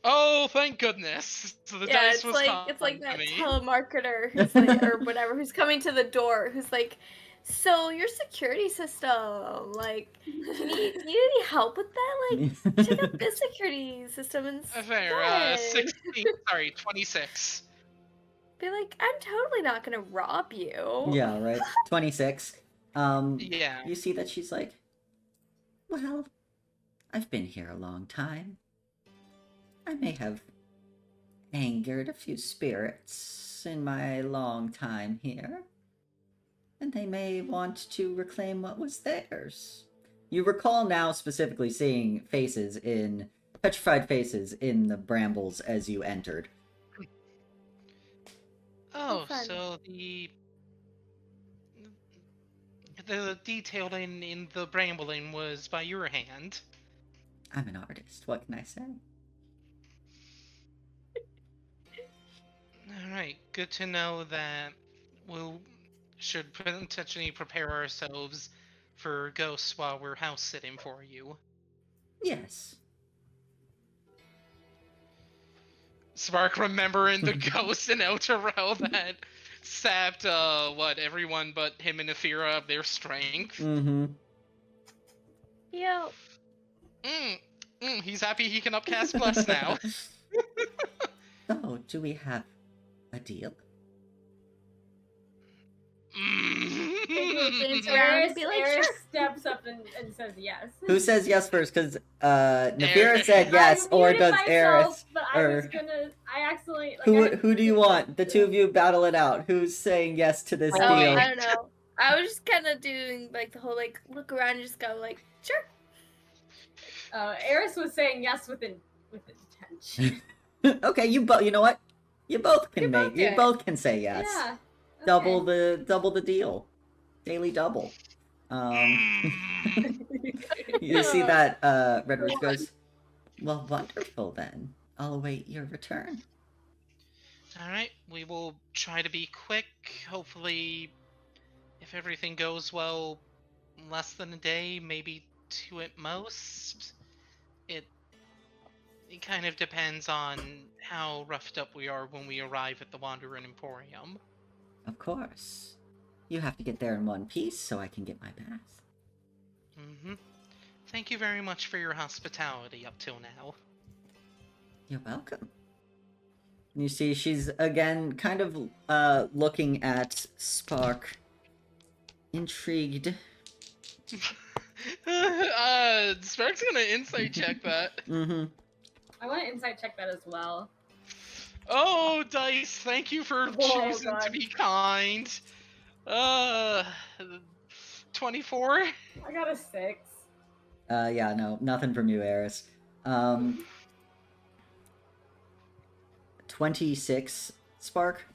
Oh, thank goodness. So the Yeah, dice was it's like to that me. telemarketer who's like, or whatever, who's coming to the door, who's like, so your security system, like, do you need any help with that? Like, check out this security system instead. Fair, 26. Be like, I'm totally not gonna rob you. Yeah, right. 26. Yeah. You see that she's like, well, I've been here a long time. I may have angered a few spirits in my long time here, and they may want to reclaim what was theirs. You recall now specifically seeing petrified faces in the brambles as you entered. Oh, Fun. so the detailing in the brambling was by your hand. I'm an artist, what can I say? Alright, good to know that should potentially prepare ourselves for ghosts while we're house sitting for you. Yes. Spark remembering the ghost in El Terrell that sapped everyone but him and Nefira of their strength. Mm-hmm. Yo. He's happy he can upcast Bless now. So, do we have a deal? Eris steps up and says yes. Who says yes first? Because Nefira said yes, I or muted does myself, Eris? But I accidentally. Who do you want? The two of you battle it out. Who's saying yes to this deal? I don't know. I was just kind of doing like the whole like look around and just go like sure. Eris was saying yes with intention. Okay, you know what? You both can you both can say yes. Yeah. Okay. Double the deal. Daily double. You see that Red Ruth goes, well, wonderful then. I'll await your return. Alright, we will try to be quick. Hopefully, if everything goes well, less than a day, maybe 2 at most. It kind of depends on how roughed up we are when we arrive at the Wandering Emporium. Of course. You have to get there in one piece so I can get my bath. Thank you very much for your hospitality up till now. You're welcome. You see she's again kind of looking at Spark. Intrigued. Spark's gonna insight check that. I want to insight check that as well. Oh, Dice, thank you for choosing to be kind. 24? I got a 6. Yeah, no, nothing from you, Eris. 26, Spark?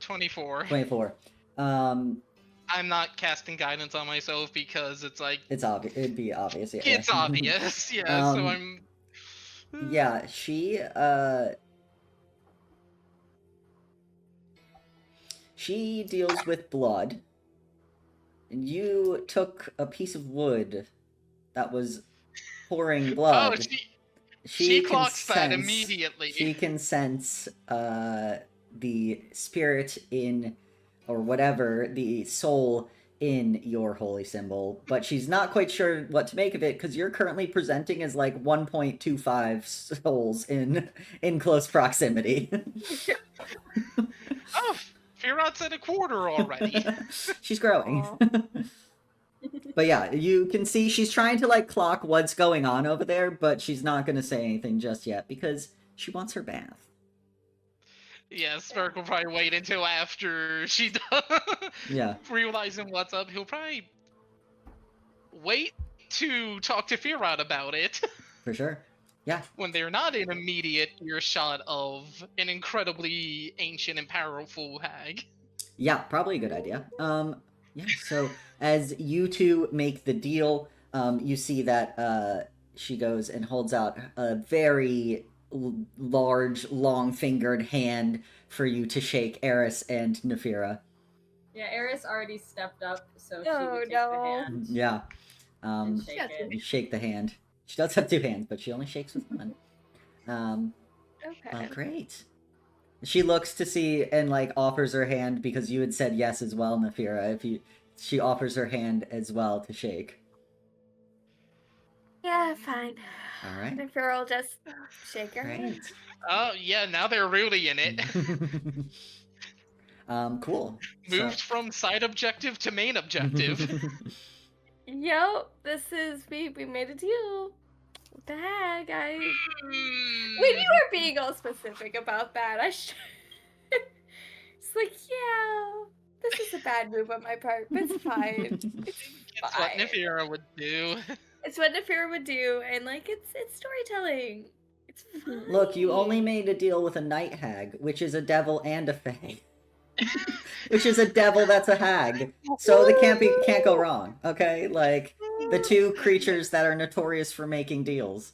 24. 24. I'm not casting guidance on myself because it's like... It's obvious. It'd be obvious, yeah. It's obvious, yeah, so I'm... Yeah, she deals with blood. And you took a piece of wood that was pouring Oh, blood. she can clocks that sense- immediately. She can sense the spirit in, or whatever, the soul in your holy symbol, but she's not quite sure what to make of it because you're currently presenting as like 1.25 souls in close proximity. Oh, Firot's at a quarter already. She's growing. Aw. But yeah, you can see she's trying to like clock what's going on over there, but she's not going to say anything just yet because she wants her bath. Yeah, Spark will probably wait until after she does. Yeah. Realizing what's up, he'll probably wait to talk to Firot about it For sure. Yeah. when they're not in immediate earshot of an incredibly ancient and powerful hag. Yeah, probably a good idea. Yeah, so as you two make the deal, you see that she goes and holds out a very large, long-fingered hand for you to shake Eris and Nefira. Yeah, Eris already stepped up, so she Oh, would take no. the hand Yeah. and shake Yeah, it. You shake the hand. She does have 2 hands, but she only shakes with one. Okay. Great. She looks to see and like offers her hand because you had said yes as well, Nefira. She offers her hand as well to shake. Yeah, fine. All right. And Farrell will just shake her hand. Great. Oh, yeah, now they're really in it. Cool. Moved from side objective to main objective. Yo, this is we made a deal. What the heck? When Hmm. you were being all specific about that, it's like, yeah, this is a bad move on my part, but it's fine. It's It's what fine. Nefira would do. It's what Nefira would do, and like it's storytelling. It's fine. Look, you only made a deal with a night hag, which is a devil and a fae. Which is a devil that's a hag. So they can't go wrong. Okay? Like the 2 creatures that are notorious for making deals.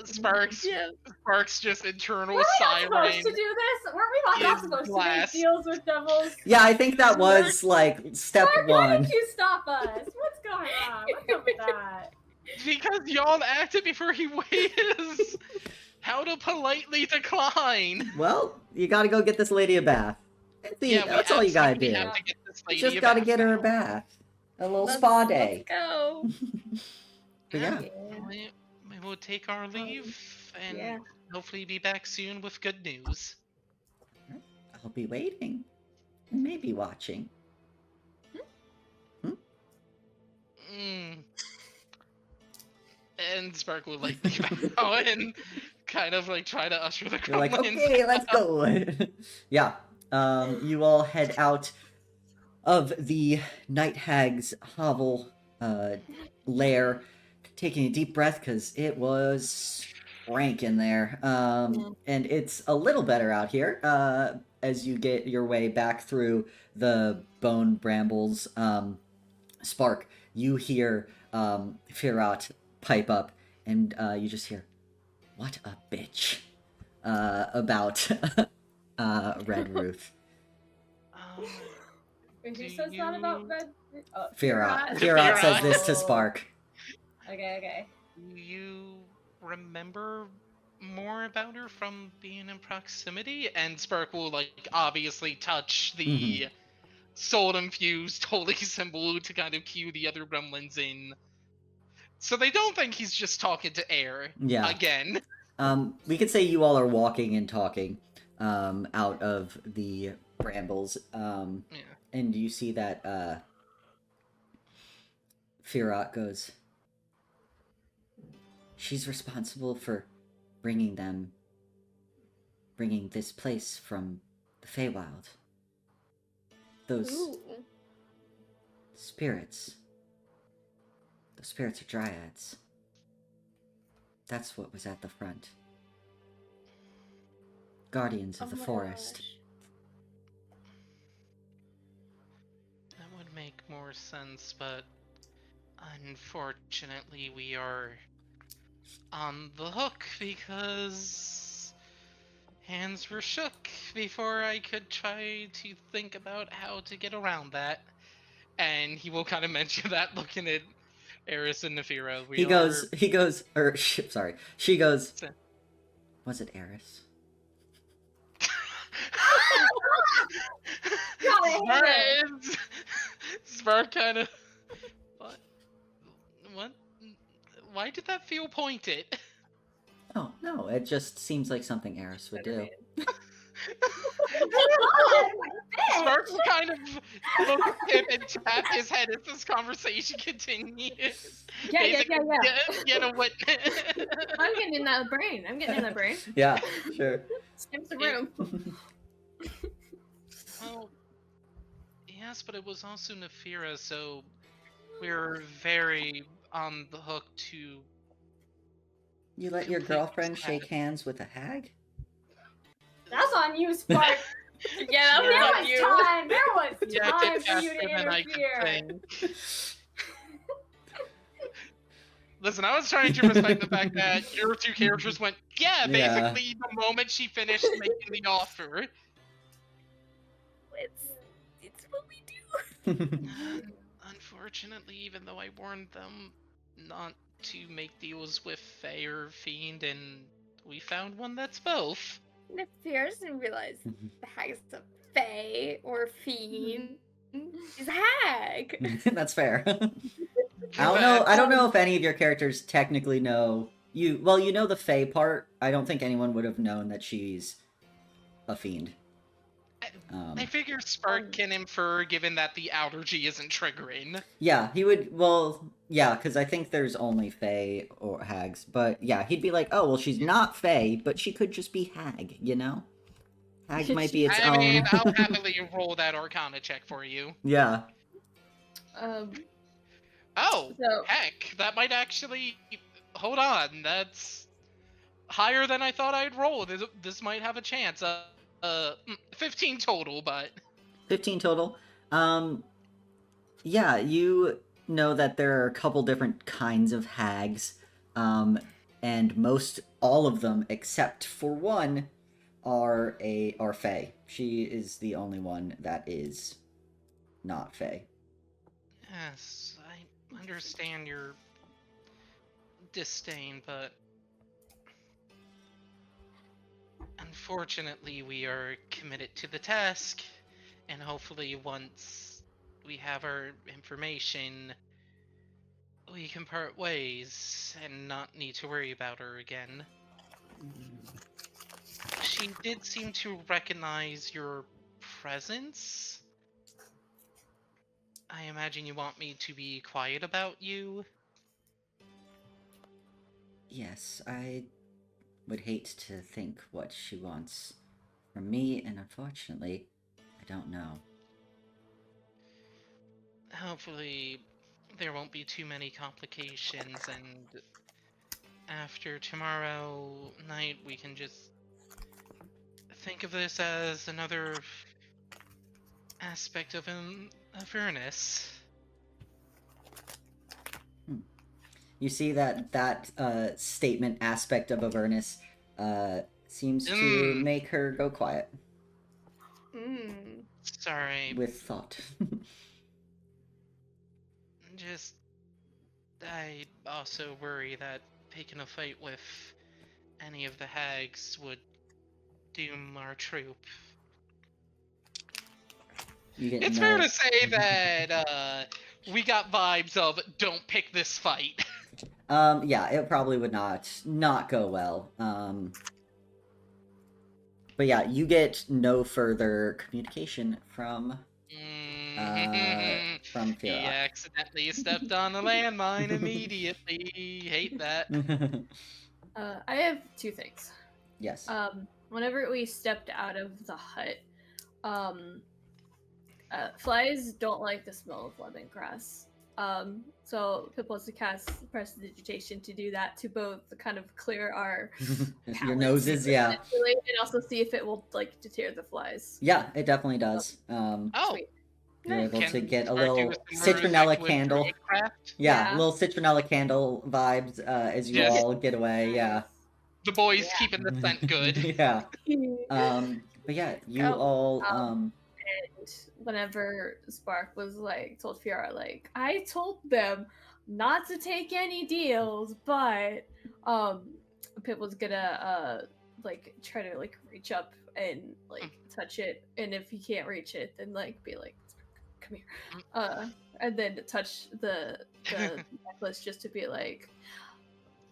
Sparks Yeah. Sparks just internal Were we not siren. supposed to do this? Weren't we not is supposed glass. to make deals with devils? Yeah, I think that was like step Mark, why 1. did you stop us? What's going on? What's up with that? Because y'all acted before he waited. How to politely decline. Well, you gotta go get this lady a bath. That's all you gotta do. Have to get this You lady just a gotta bath get her a now. bath. A little spa day. Let's go. But yeah. We will take our leave and yeah. hopefully be back soon with good news. I'll be waiting. And maybe watching. Mm. And Spark will like go and kind of like try to usher the You're like, gremlins okay, out. let's go. Yeah. You all head out of the night hag's hovel lair, taking a deep breath because it was rank in there. And it's a little better out here as you get your way back through the Bone Brambles. Spark, you hear Firot pipe up, and you just hear, "What a bitch," about Red Ruth. Who Do says that about you- Red? Oh, Firot. Firot. Firot says this to Spark. Okay. Do you remember more about her from being in proximity? And Spark will like obviously touch the soul-infused holy symbol to kind of cue the other gremlins in. So they don't think he's just talking to air Yeah. again. We could say you all are walking and talking out of the brambles. Yeah. And you see that Firot goes, "She's responsible for bringing this place from the Feywild. Those Ooh. spirits. Those spirits are dryads. That's what was at the front. Guardians of Oh the my forest." gosh. That would make more sense, but unfortunately we are on the hook because hands were shook before I could try to think about how to get around that. And he will kind of mention that looking at Eris and Nefira, we He goes, sorry. She goes, Sorry. was it Eris? Smart kind of. What? Why did that feel pointed? Oh, no, it just seems like something Eris would do. Sparks kind of look at him and tap his head as this conversation continues. Yeah. You know what? I'm getting in that brain. Yeah, sure. Skips the room. Well, yes, but it was also Nefira, so we're very on the hook to. You let your Complete girlfriend sad. shake hands with a hag? That's on you, Spark. Yeah, There that was was you. time. There was Yeah, time it's for you faster to than I could interfere. think. Listen, I was trying to respect the fact that your two characters went, yeah, Yeah. basically the moment she finished making the offer. It's what we do. Unfortunately, even though I warned them not to make deals with Fae or Fiend, and we found one that's both. Nefira didn't realize the hag is a fae or fiend. Is a hag. That's fair. I don't know if any of your characters technically know you. Well, you know the Fae part. I don't think anyone would have known that she's a fiend. I figure Spark can infer, given that the allergy isn't triggering. Yeah, he would. Well, yeah, because I think there's only Fae or hags. But yeah, he'd be like, oh, well, she's not Fae, but she could just be hag. You know, hag might be its I own. mean, I'll happily roll that Arcana check for you. Yeah. Oh, So- heck, that might actually. Hold on, that's higher than I thought I'd roll. This might have a chance. 15 total, but 15 total. Yeah, you know that there are a couple different kinds of hags, and most all of them, except for one, are Fae. She is the only one that is not Fae. yes, I understand your disdain, but unfortunately, we are committed to the task, and hopefully, once we have our information, we can part ways and not need to worry about her again. She did seem to recognize your presence. I imagine you want me to be quiet about you. Yes, I would hate to think what she wants from me, and unfortunately, I don't know. Hopefully, there won't be too many complications, and after tomorrow night, we can just think of this as another aspect of Avernus. You see that statement aspect of Avernus seems to make her go quiet Sorry, with thought. just I also worry that picking a fight with any of the hags would doom our troop. You get It's fair to say that we got vibes of don't pick this fight. Yeah, it probably would not go well. But yeah, you get no further communication from He Fira. accidentally stepped on a landmine immediately. Hate that. I have two things. Yes. Whenever we stepped out of the hut, flies don't like the smell of lemongrass. So Pip wants to cast prestidigitation to do that, to both kind of clear our Your palates, noses, yeah. essentially, and also see if it will like deter the flies. Yeah, it definitely does. Oh, Sweet. You're able to get a Spark little do a similar citronella effect with candle. Druidcraft? Yeah, Yeah. little citronella candle vibes as you Yes. all get away. Yeah. The boys keeping the scent good. Yeah. But yeah, you all And whenever Spark was like, told Fiora, like, I told them not to take any deals, but Pip was gonna like try to like reach up and like touch it, and if he can't reach it, then like be like, come here, and then touch the necklace just to be like,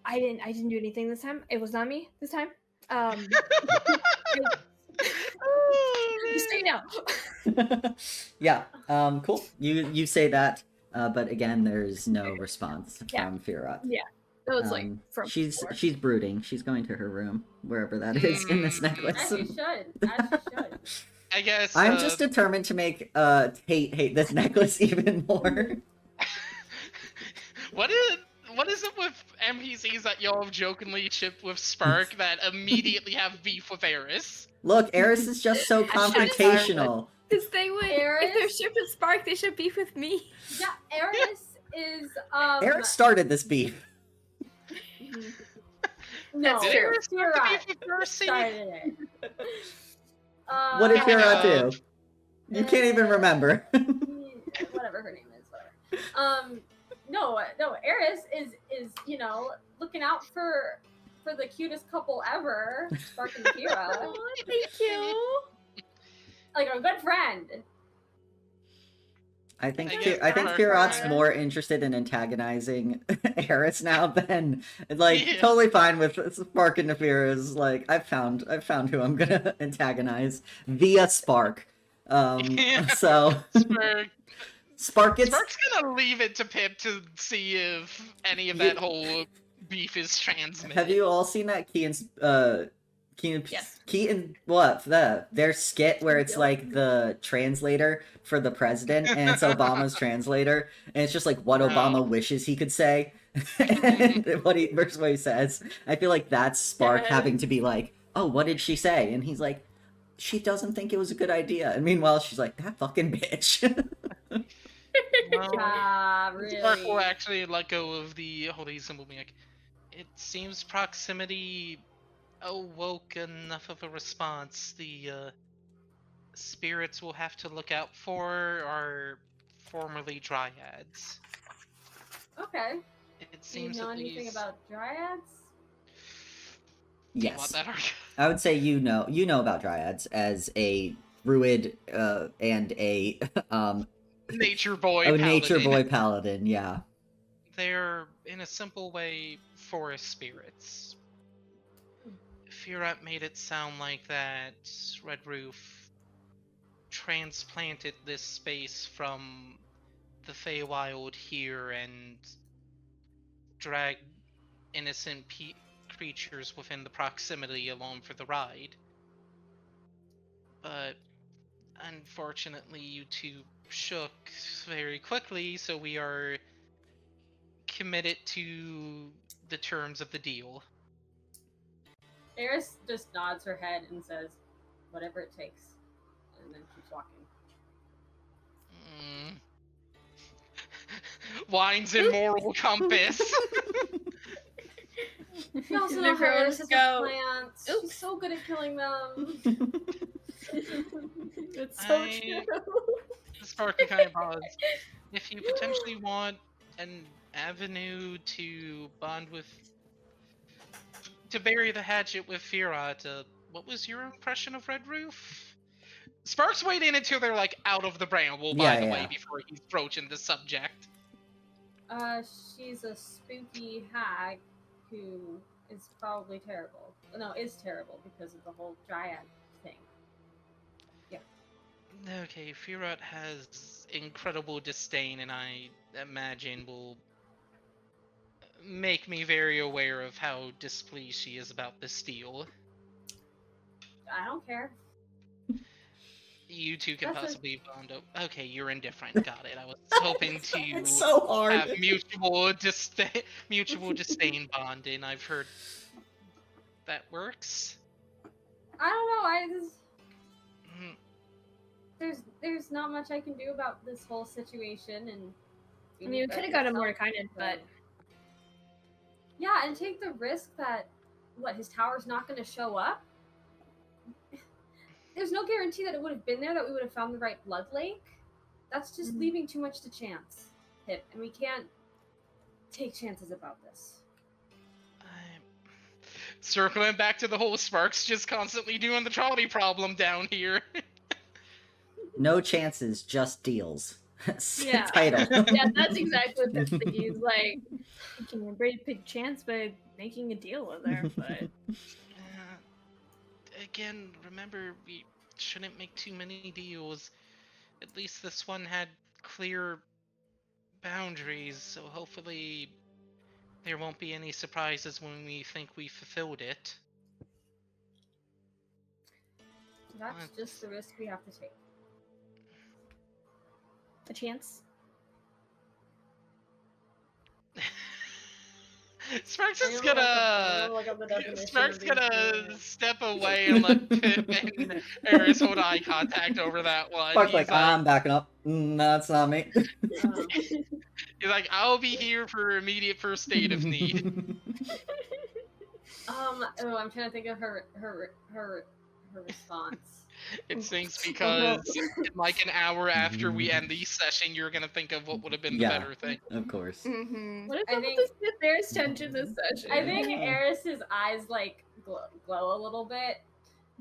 I didn't do anything this time. It was not me this time. Just so you know. Yeah. Cool. You say that, but again, there's no response from Firat. Yeah. That was like from she's before. she's brooding. She's going to her room, wherever that is in this necklace. As you should. As you should. I guess I'm just determined to make hate this necklace even more. What is it with NPCs that y'all have jokingly shipped with Spark that immediately have beef with Eris? Look, Eris is just so confrontational. Because they would, if they're shipped with Spark, they should beef with me. Yeah, Eris is Eris started this beef. No, Did Eris start the beef with Mercy? started it. What did Firat do? You can't even remember. Whatever her name is, whatever. No, Eris is looking out for the cutest couple ever, Spark and Kira. Oh, thank you. Like a good friend. I think I guess Firat's Firat- more interested in antagonizing Eris now than Yeah. totally fine with Spark and Nefira's like I've found who I'm gonna antagonize via Spark. Yeah. So Spark gets Spark's gonna leave it to Pip to see if any of that whole beef is transmitted. Have you all seen that Yes. Keaton their skit where it's like the translator for the president and it's Obama's translator and it's just like what No. Obama wishes he could say and versus what he says. I feel like that's Spark Yeah. having to be like, oh, what did she say? And he's like, she doesn't think it was a good idea. And meanwhile she's like, that fucking bitch. Well, Spark will Really. actually let go of the holy symbol being like, it seems proximity awoke enough of a response. The spirits we'll have to look out for are formerly dryads. Okay. It Do you seems know at anything least... about dryads? Do you want Yes. that argument? I would say you know about dryads as a druid and a Nature boy. nature paladin. boy paladin, yeah. They're, in a simple way, forest spirits. Firat made it sound like that Red Ruth transplanted this space from the Feywild here and dragged innocent creatures within the proximity along for the ride. But unfortunately, you two shook very quickly, so we are committed to the terms of the deal. Eris just nods her head and says, whatever it takes. And then keeps walking. Wines and moral compass. You also know how Eris is with plants. She's so good at killing them. It's so I- true. Sparky kind of pause. If you potentially want an avenue to bond with, to bury the hatchet with Firat, what was your impression of Red Ruth? Spark's waiting until they're like out of the bramble, by the way, before he's broaching the subject. She's a spooky hag who is probably terrible. No, is terrible because of the whole dryad thing. Okay, Firat has incredible disdain, and I imagine will make me very aware of how displeased she is about this deal. I don't care. You two can That's a- possibly bond over. Okay, you're indifferent. Got it. I was hoping to It's so hard. have mutual disdain bonding. I've heard that works. I don't know. Mm, There's not much I can do about this whole situation, and I mean, we could have got him more kinded, but yeah, and take the risk that his tower's not going to show up. There's no guarantee that it would have been there, that we would have found the right blood lake. That's just leaving too much to chance, Pip, and we can't take chances about this. Circling back to the whole Sparks just constantly doing the trolley problem down here. No chances, just deals. Yeah. Title. Yeah, that's exactly what that's thinking. He's like taking a very big chance by making a deal with her, but Again, remember, we shouldn't make too many deals. At least this one had clear boundaries, so hopefully there won't be any surprises when we think we fulfilled it. That's just the risk we have to take. a chance. Sparks is I'm gonna look up the definition Sparks of these gonna things. step away and let Pip and Eris hold eye contact over that one. Spark's He's like, I'm backing up. That's not me. He's like, I'll be here for immediate first aid if need. Oh, I'm trying to think of her response. It stinks because in like an hour after we end the session, you're gonna think of what would have been the Yeah. better thing. Of course. Mm-hmm. What if I I think- think there's tension this session? I think Eris's eyes like glow a little bit.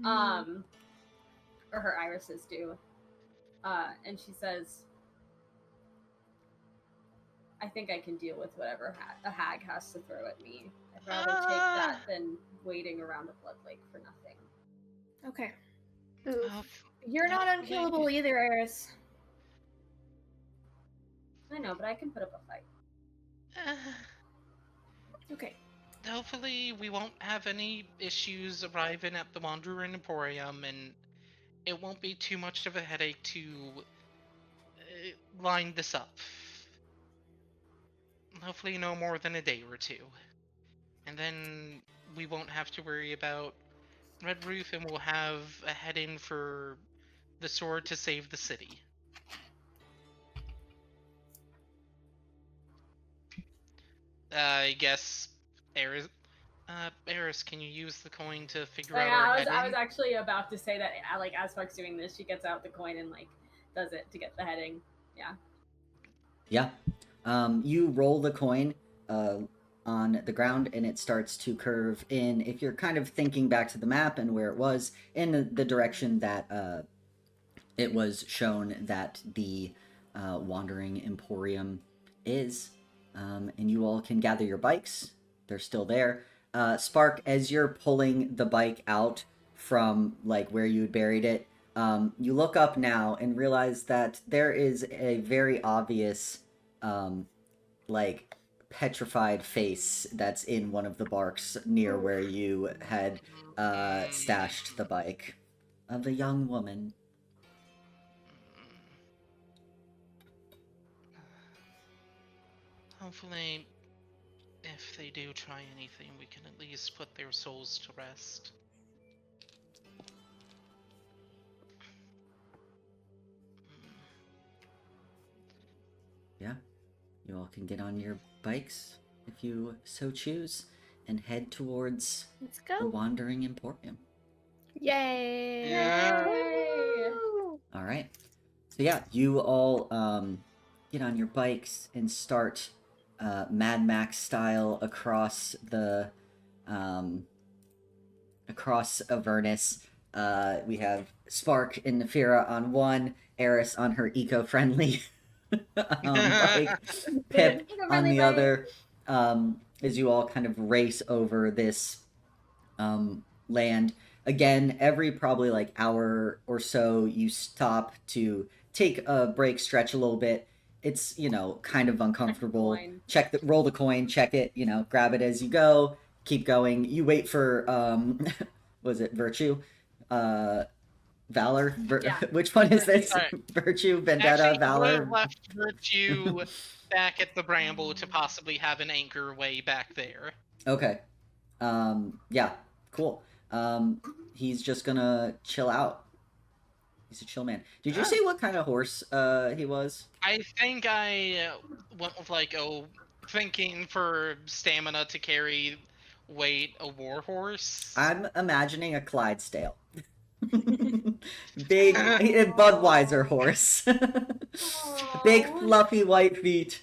Or her irises do. And she says, I think I can deal with whatever a hag has to throw at me. I'd rather take that than waiting around a blood lake for nothing. Okay. Well, You're not unkillable either, Eris. I know, but I can put up a fight. Okay. hopefully we won't have any issues arriving at the Wandering Emporium, and it won't be too much of a headache to line this up. Hopefully no more than a day or two. And then we won't have to worry about Red Ruth, and we'll have a head-in for the sword to save the city. I guess Eris, can you use the coin to figure out our I heading? was actually about to say that, like, as Spark's doing this, she gets out the coin and, like, does it to get the heading. Yeah. You roll the coin on the ground, and it starts to curve in, if you're kind of thinking back to the map and where it was, in the direction that it was shown that the Wandering Emporium is. And you all can gather your bikes. They're still there. Spark, as you're pulling the bike out from like where you had buried it, you look up now and realize that there is a very obvious like petrified face that's in one of the barks near where you had stashed the bike of a young woman. Hopefully, if they do try anything, we can at least put their souls to rest. Yeah, you all can get on your bikes if you so choose and head towards Let's the go. Wandering Emporium. Yay! Yeah. All right. So yeah, you all get on your bikes and start Mad Max style across the across Avernus. We have Spark and Nefira on one, Eris on her eco-friendly bike, Pip on the other. As you all kind of race over this land. Again, every probably like hour or so, you stop to take a break, stretch a little bit. It's, you know, kind of uncomfortable. Roll the coin, check it, you know, grab it as you go, keep going. You wait for, was it Virtue? Valor? Yeah. Which one is this? Alright. Virtue, Vendetta, Actually, Valor? we left Virtue back at the Bramble to possibly have an anchor way back there. Okay. Yeah, cool. He's just gonna chill out. He's a chill man. Did you say what kind of horse he was? I think I went with like thinking for stamina to carry weight, a warhorse. I'm imagining a Clydesdale. Big Budweiser horse. Big Aw. fluffy white feet.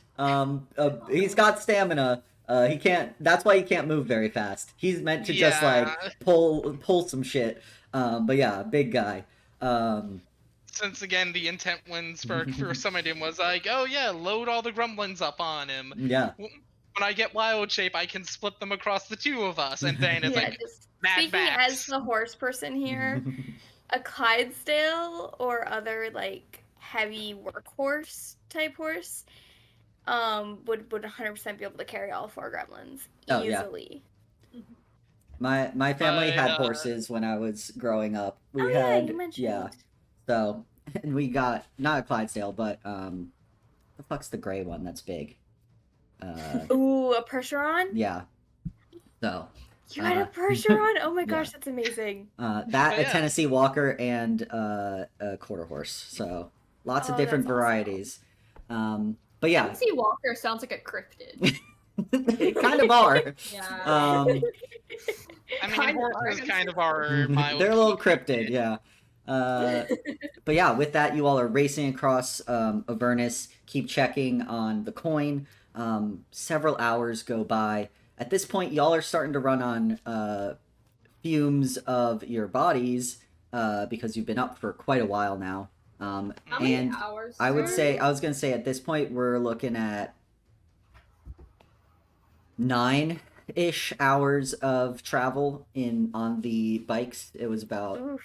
He's got stamina. He can't. That's why he can't move very fast. He's meant to just like Yeah. pull some shit. But yeah, big guy. Since again, the intent when Spark first summoned him was like, oh yeah, load all the gremlins up on him. Yeah. When I get wild shape, I can split them across the two of us. And then it's Yeah, like, just Mad speaking Max. as the horse person here, a Clydesdale or other like heavy workhorse type horse would 100% be able to carry all 4 gremlins Oh, yeah. easily. My family But, had horses when I was growing up. We Oh yeah, had you mentioned. yeah. So and we got not a Clydesdale, but the fuck's the gray one that's big? Ooh, a Percheron? Yeah. So You had a Percheron? Oh my gosh, yeah. that's amazing. that a yeah. Tennessee Walker and a quarter horse. So lots of Oh, different that's awesome. varieties. But yeah, Tennessee Walker sounds like a cryptid. they kind of are. Yeah. I mean, Kind of horses are. kind of are mild. They're a little cryptid, yeah. But yeah, with that, you all are racing across Avernus. Keep checking on the coin. Several hours go by. At this point, y'all are starting to run on fumes of your bodies because you've been up for quite a while now. How many And hours? I would sir? say, I was going to say at this point, we're looking at 9-ish hours of travel on the bikes. It was about, Oof.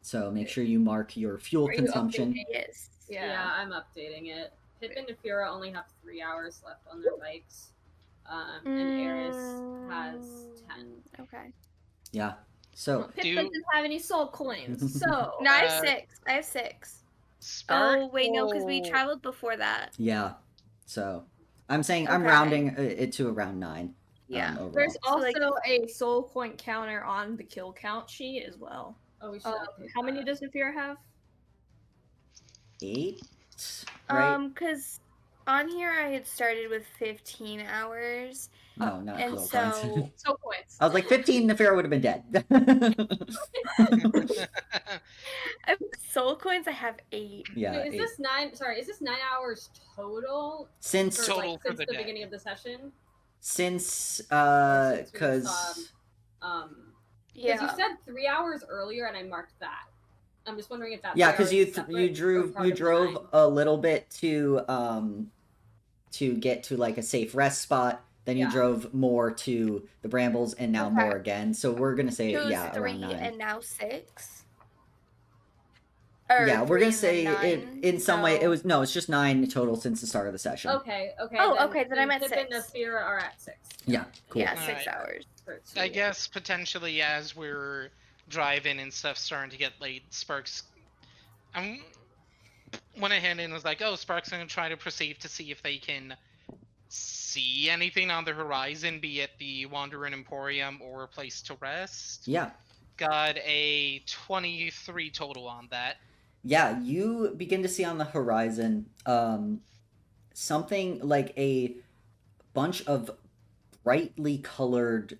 so make sure you mark your fuel Are you consumption. updating Yes. Yeah, I'm updating it. Pip and Nefira only have 3 hours left on their bikes. And Eris has 10. Okay. Yeah. So Pip Do- doesn't have any soul coins, so No, I have Uh, 6. I have 6. Spark Oh wait, no, because we will- traveled before that. yeah. So I'm saying I'm Okay. rounding it to around 9. Yeah. Overall. there's So, also like- a soul coin counter on the kill count sheet as well. Oh, we should update How many that. does Nefira have? 8, right? Because on here I had started with 15 hours, No, not and fuel so coins. Soul coins. I was like 15. Nefera would have been dead. soul coins I have 8. Yeah. Wait, is 8. this 9? Sorry, is this 9 hours total? Since For, Total like, for since the the day. beginning of the session? since Or since we because saw, Yeah. Because you said 3 hours earlier, and I marked that. I'm just wondering if that's yeah, 3 because hours you is separate you or part of the drove 9. a little bit to get to like a safe rest spot. Then you Yeah. drove more to the Brambles, and now Okay. more again. So we're gonna say It was yeah 3 around 9. and now 6. Yeah, we're 3 gonna and say then it 9? in some way. It No. was no, it's just 9 total since the start of the session. Okay. Oh, okay, then I'm at Pip and 6. Nefira are at 6. Yeah, cool. Yeah, 6 Alright. hours. For I 2. guess potentially as we're driving and stuff starting to get late, Sparks went ahead and was like, oh, Sparks gonna try to perceive to see if they can see anything on the horizon, be it the Wandering Emporium or a place to rest. Yeah. Got a 23 total on that. Yeah, you begin to see on the horizon something like a bunch of brightly colored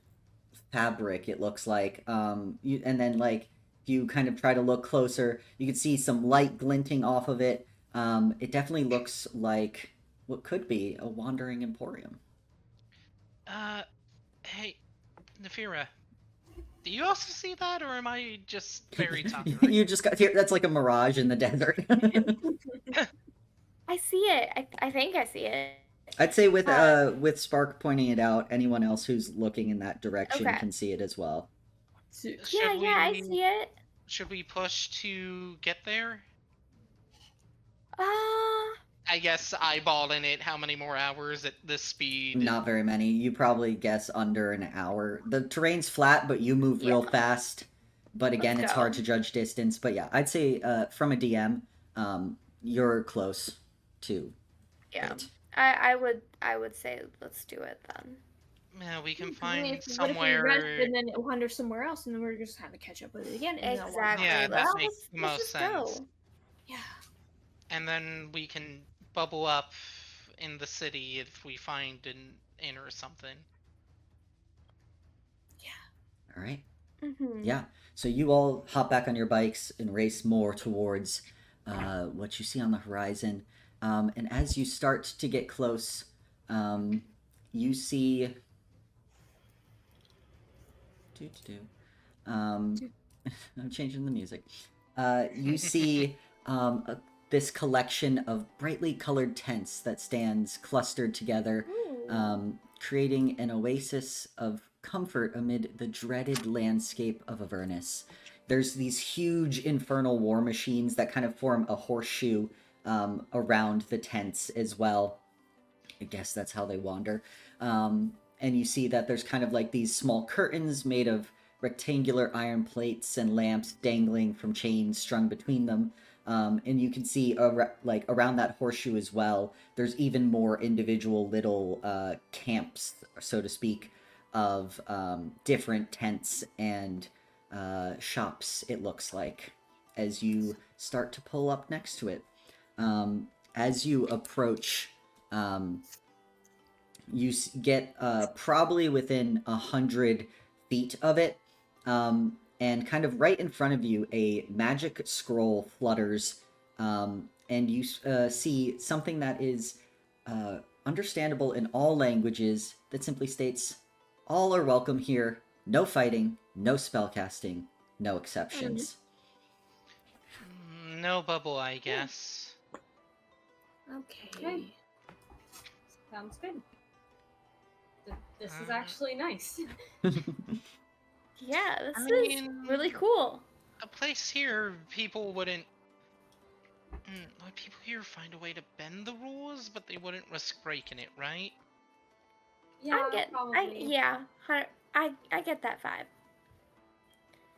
fabric, it looks like. And then like if you kind of try to look closer, you can see some light glinting off of it. It definitely looks like what could be a Wandering Emporium. Hey, Nefira, do you also see that, or am I just very tired? You just got here. That's like a mirage in the desert. I see it. I think I see it. I'd say with Spark pointing it out, anyone else who's looking in that direction Okay. can see it as well. Should Yeah, I see it. Should we push to get there? Uh, I guess eyeballing it, how many more hours at this speed? Not very many. You probably guess under an hour. The terrain's flat, but you move real Yeah. fast. But again, Let's it's go. hard to judge distance. But yeah, I'd say from a DM, you're close to yeah. it. I would say let's do it then. Yeah, we can I mean, find what if we somewhere. rest and then it wanders somewhere else, and then we're just having to catch up with it again. And then wander. Exactly. Yeah, that Well, makes the most just sense. go. Yeah. And then we can bubble up in the city if we find an inn or something. All right. Mm-hmm. Yeah. So you all hop back on your bikes and race more towards what you see on the horizon. And as you start to get close, you see. I'm changing the music. You see this collection of brightly colored tents that stands clustered together, creating an oasis of comfort amid the dreaded landscape of Avernus. There's these huge infernal war machines that kind of form a horseshoe around the tents as well. I guess that's how they wander. And you see that there's kind of like these small curtains made of rectangular iron plates and lamps dangling from chains strung between them. And you can see like around that horseshoe as well, there's even more individual little camps, so to speak, of different tents and shops, it looks like, as you start to pull up next to it. As you approach, you get probably within 100 feet of it, and kind of right in front of you, a magic scroll flutters, and you see something that is understandable in all languages that simply states, "All are welcome here, no fighting, no spellcasting, no exceptions." No bubble, I guess. Okay. Sounds good. This is actually nice. Yeah, this I is mean- really cool. A place here, people wouldn't. Would people here find a way to bend the rules, but they wouldn't risk breaking it, right? Yeah, I get that vibe.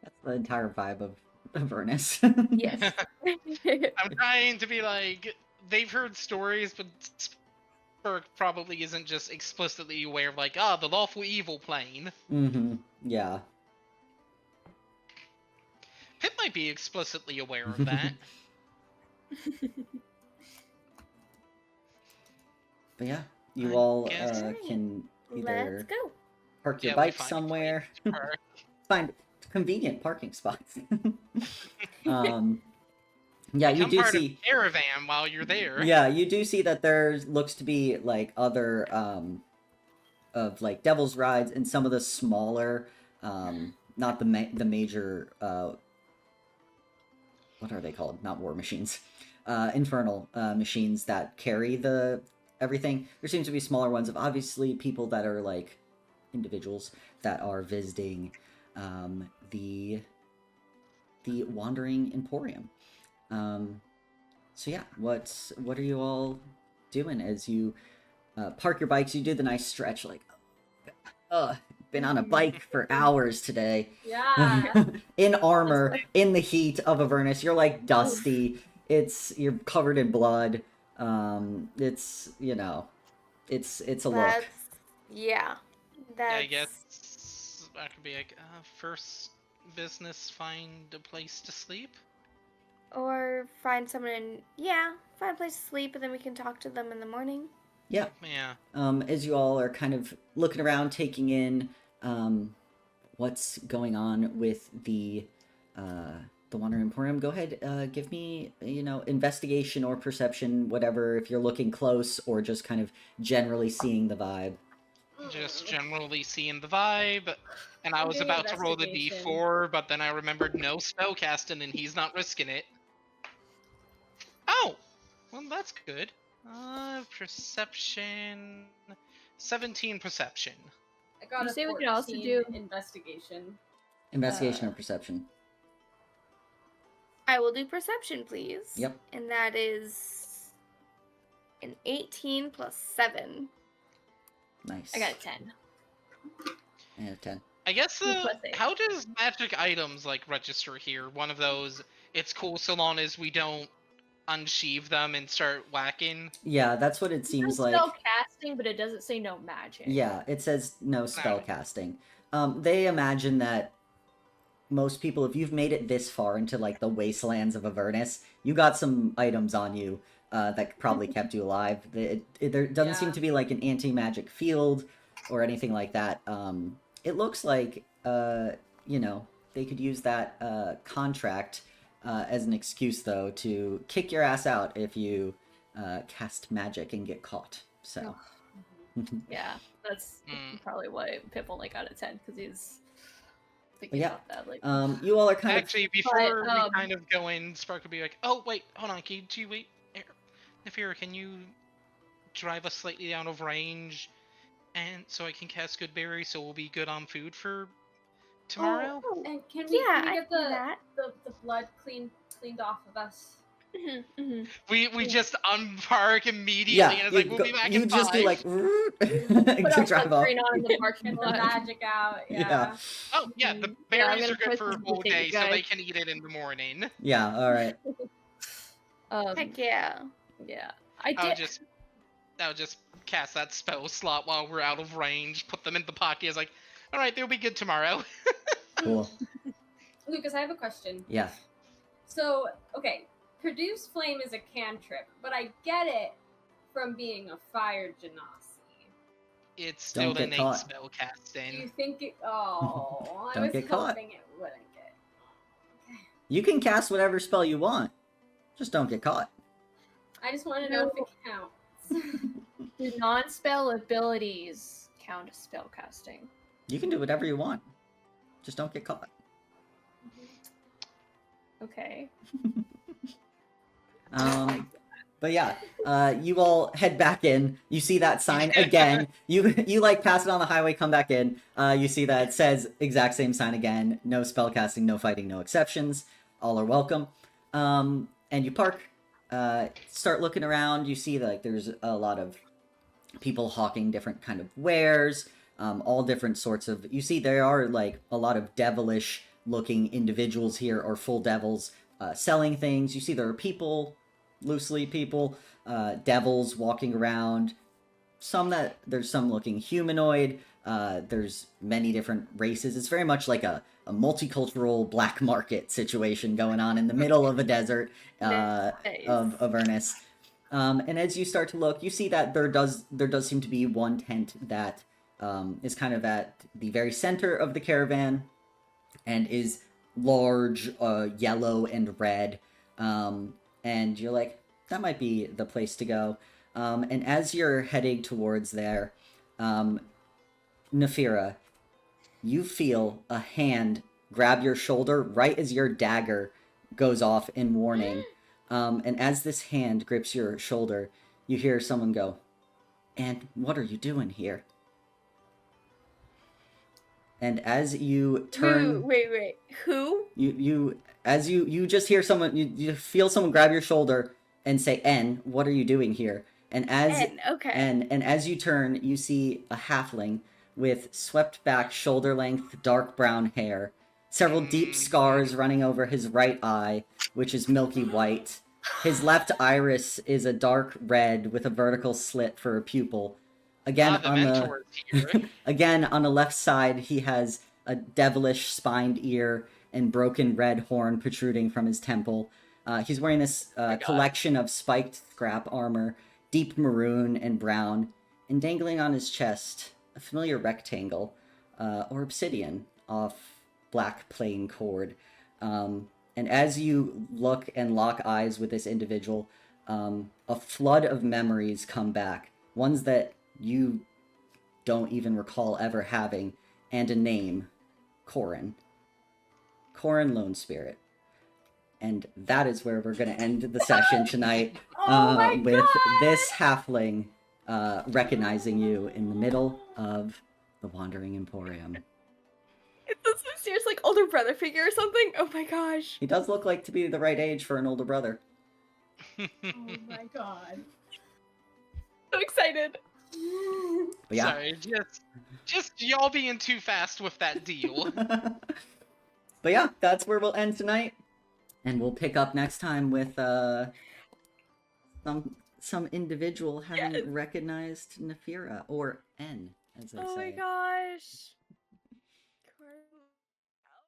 That's the entire vibe of Avernus. Yes. I'm trying to be like, they've heard stories, but Spurk probably isn't just explicitly aware of like, the lawful evil plane. Mm-hmm. Yeah. Pip might be explicitly aware of that. But yeah, you I all guess- can Let's either go. park your Yeah, we bike find a somewhere, place to park. find convenient parking spots. Yeah, you Become do part see. of caravan while you're there. Yeah, you do see that there looks to be like other of like Devil's Rides and some of the smaller, not the major. What are they called? Not war machines. Infernal machines that carry the everything. There seems to be smaller ones of obviously people that are like individuals that are visiting the Wandering Emporium. So yeah, what are you all doing as you park your bikes? You do the nice stretch, like, been on a bike for hours today. Yeah. In armor, in the heat of Avernus, you're like dusty. You're covered in blood. It's it's a look. Yeah. Yeah, I guess that could be like first business, find a place to sleep. Or find a place to sleep, and then we can talk to them in the morning. Yeah. Yeah. As you all are kind of looking around, taking in what's going on with the Wandering Emporium, go ahead, give me, investigation or perception, whatever, if you're looking close or just kind of generally seeing the vibe. Just generally seeing the vibe, and I I'm was doing about to roll the investigation. d4, but then I remembered no spellcasting, and he's not risking it. Oh, well that's good. Perception, 17 perception. I got You a say we could also 14 do- investigation. Investigation or perception. I will do perception, please. Yep. And that is an 18 plus 7. Nice. I got a 10. I have 10. I guess plus 8. how does magic items like register here? One of those, it's cool so long as we don't unsheath them and start whacking. Yeah, that's what it seems like. Spell casting, but it doesn't say no magic. Yeah, it says no spell casting. They imagine that most people, if you've made it this far into like the wastelands of Avernus, you got some items on you that probably kept you alive. There doesn't seem Yeah. to be like an anti-magic field or anything like that. It looks like they could use that contract as an excuse, though, to kick your ass out if you cast magic and get caught. So. Yeah, that's Mm. probably why Pip only got a 10, because he's thinking Yeah. about that. Like, You all are kind Actually, before we um, kind of go in, Spark will be like, "Oh wait, hold on, can you wait? Nefira, can you drive us slightly out of range, and so I can cast Good Berry, so we'll be good on food for tomorrow?" Oh, and can we Yeah, I get can do that. the blood cleaned off of us? We just unpark immediately, yeah. and it's like, we'll be back You in just 5. do like put our drive off. sunscreen on in the parking Get the lot. magic out. Yeah. Oh yeah, the Yeah, I'm berries gonna are good try for a to whole imitate day, you so they guys. can eat it in the morning. Yeah. All right. Heck yeah. Yeah, I I'll did. just cast that spell slot while we're out of range. Put them in the pocket. It's like, all right, they'll be good tomorrow. Cool. Lucas, I have a question. Yeah. So, okay, produce flame is a cantrip, but I get it from being a fire genasi. It's still Don't get innate caught. spell Do you casting. think it? Oh, I Don't was get caught. hoping it wouldn't get. You can cast whatever spell you want. Just don't get caught. I just want to know if it counts. Do non-spell abilities count as spell casting? You can do whatever you want. Just don't get caught. Okay. But yeah, you all head back in. You see that sign again. You like pass it on the highway, come back in. You see that it says exact same sign again. No spellcasting, no fighting, no exceptions. All are welcome. And you park. Start looking around. You see that there's a lot of people hawking different kind of wares. All different sorts of. You see there are like a lot of devilish looking individuals here, or full devils, selling things. You see there are people. Loosely people, devils walking around. There's some looking humanoid. There's many different races. It's very much like a multicultural black market situation going on in the middle of a desert of Avernus. And as you start to look, you see that there does seem to be one tent that is kind of at the very center of the caravan, and is large, yellow and red. And you're like, that might be the place to go. And as you're heading towards there, Nefira, you feel a hand grab your shoulder right as your dagger goes off in warning. And as this hand grips your shoulder, you hear someone go, "And what are you doing here?" And as you turn... Wait. Who? As you just hear someone, you feel someone grab your shoulder and say, "N, what are you doing here?" And as N, okay. and as you turn, you see a halfling with swept back, shoulder length, dark brown hair, several deep scars running over his right eye, which is milky white. His left iris is a dark red with a vertical slit for a pupil. Again, The mentor's here. again, on the left side, he has a devilish spined ear and broken red horn protruding from his temple. He's wearing this collection of spiked scrap armor, deep maroon and brown, and dangling on his chest, a familiar rectangle, or obsidian, off black plain cord. And as you look and lock eyes with this individual, a flood of memories come back, ones that you don't even recall ever having, and a name, Corin. Corin Lone Spirit. And that is where we're going to end the session tonight, with this halfling recognizing you in the middle of the Wandering Emporium. Is this a serious, like, older brother figure or something? Oh my gosh. He does look like to be the right age for an older brother. Oh my god. So excited. But yeah. Sorry, just y'all being too fast with that deal. But yeah, that's where we'll end tonight. And we'll pick up next time with some individual having recognized Nefira, or N, as they say. Oh my gosh.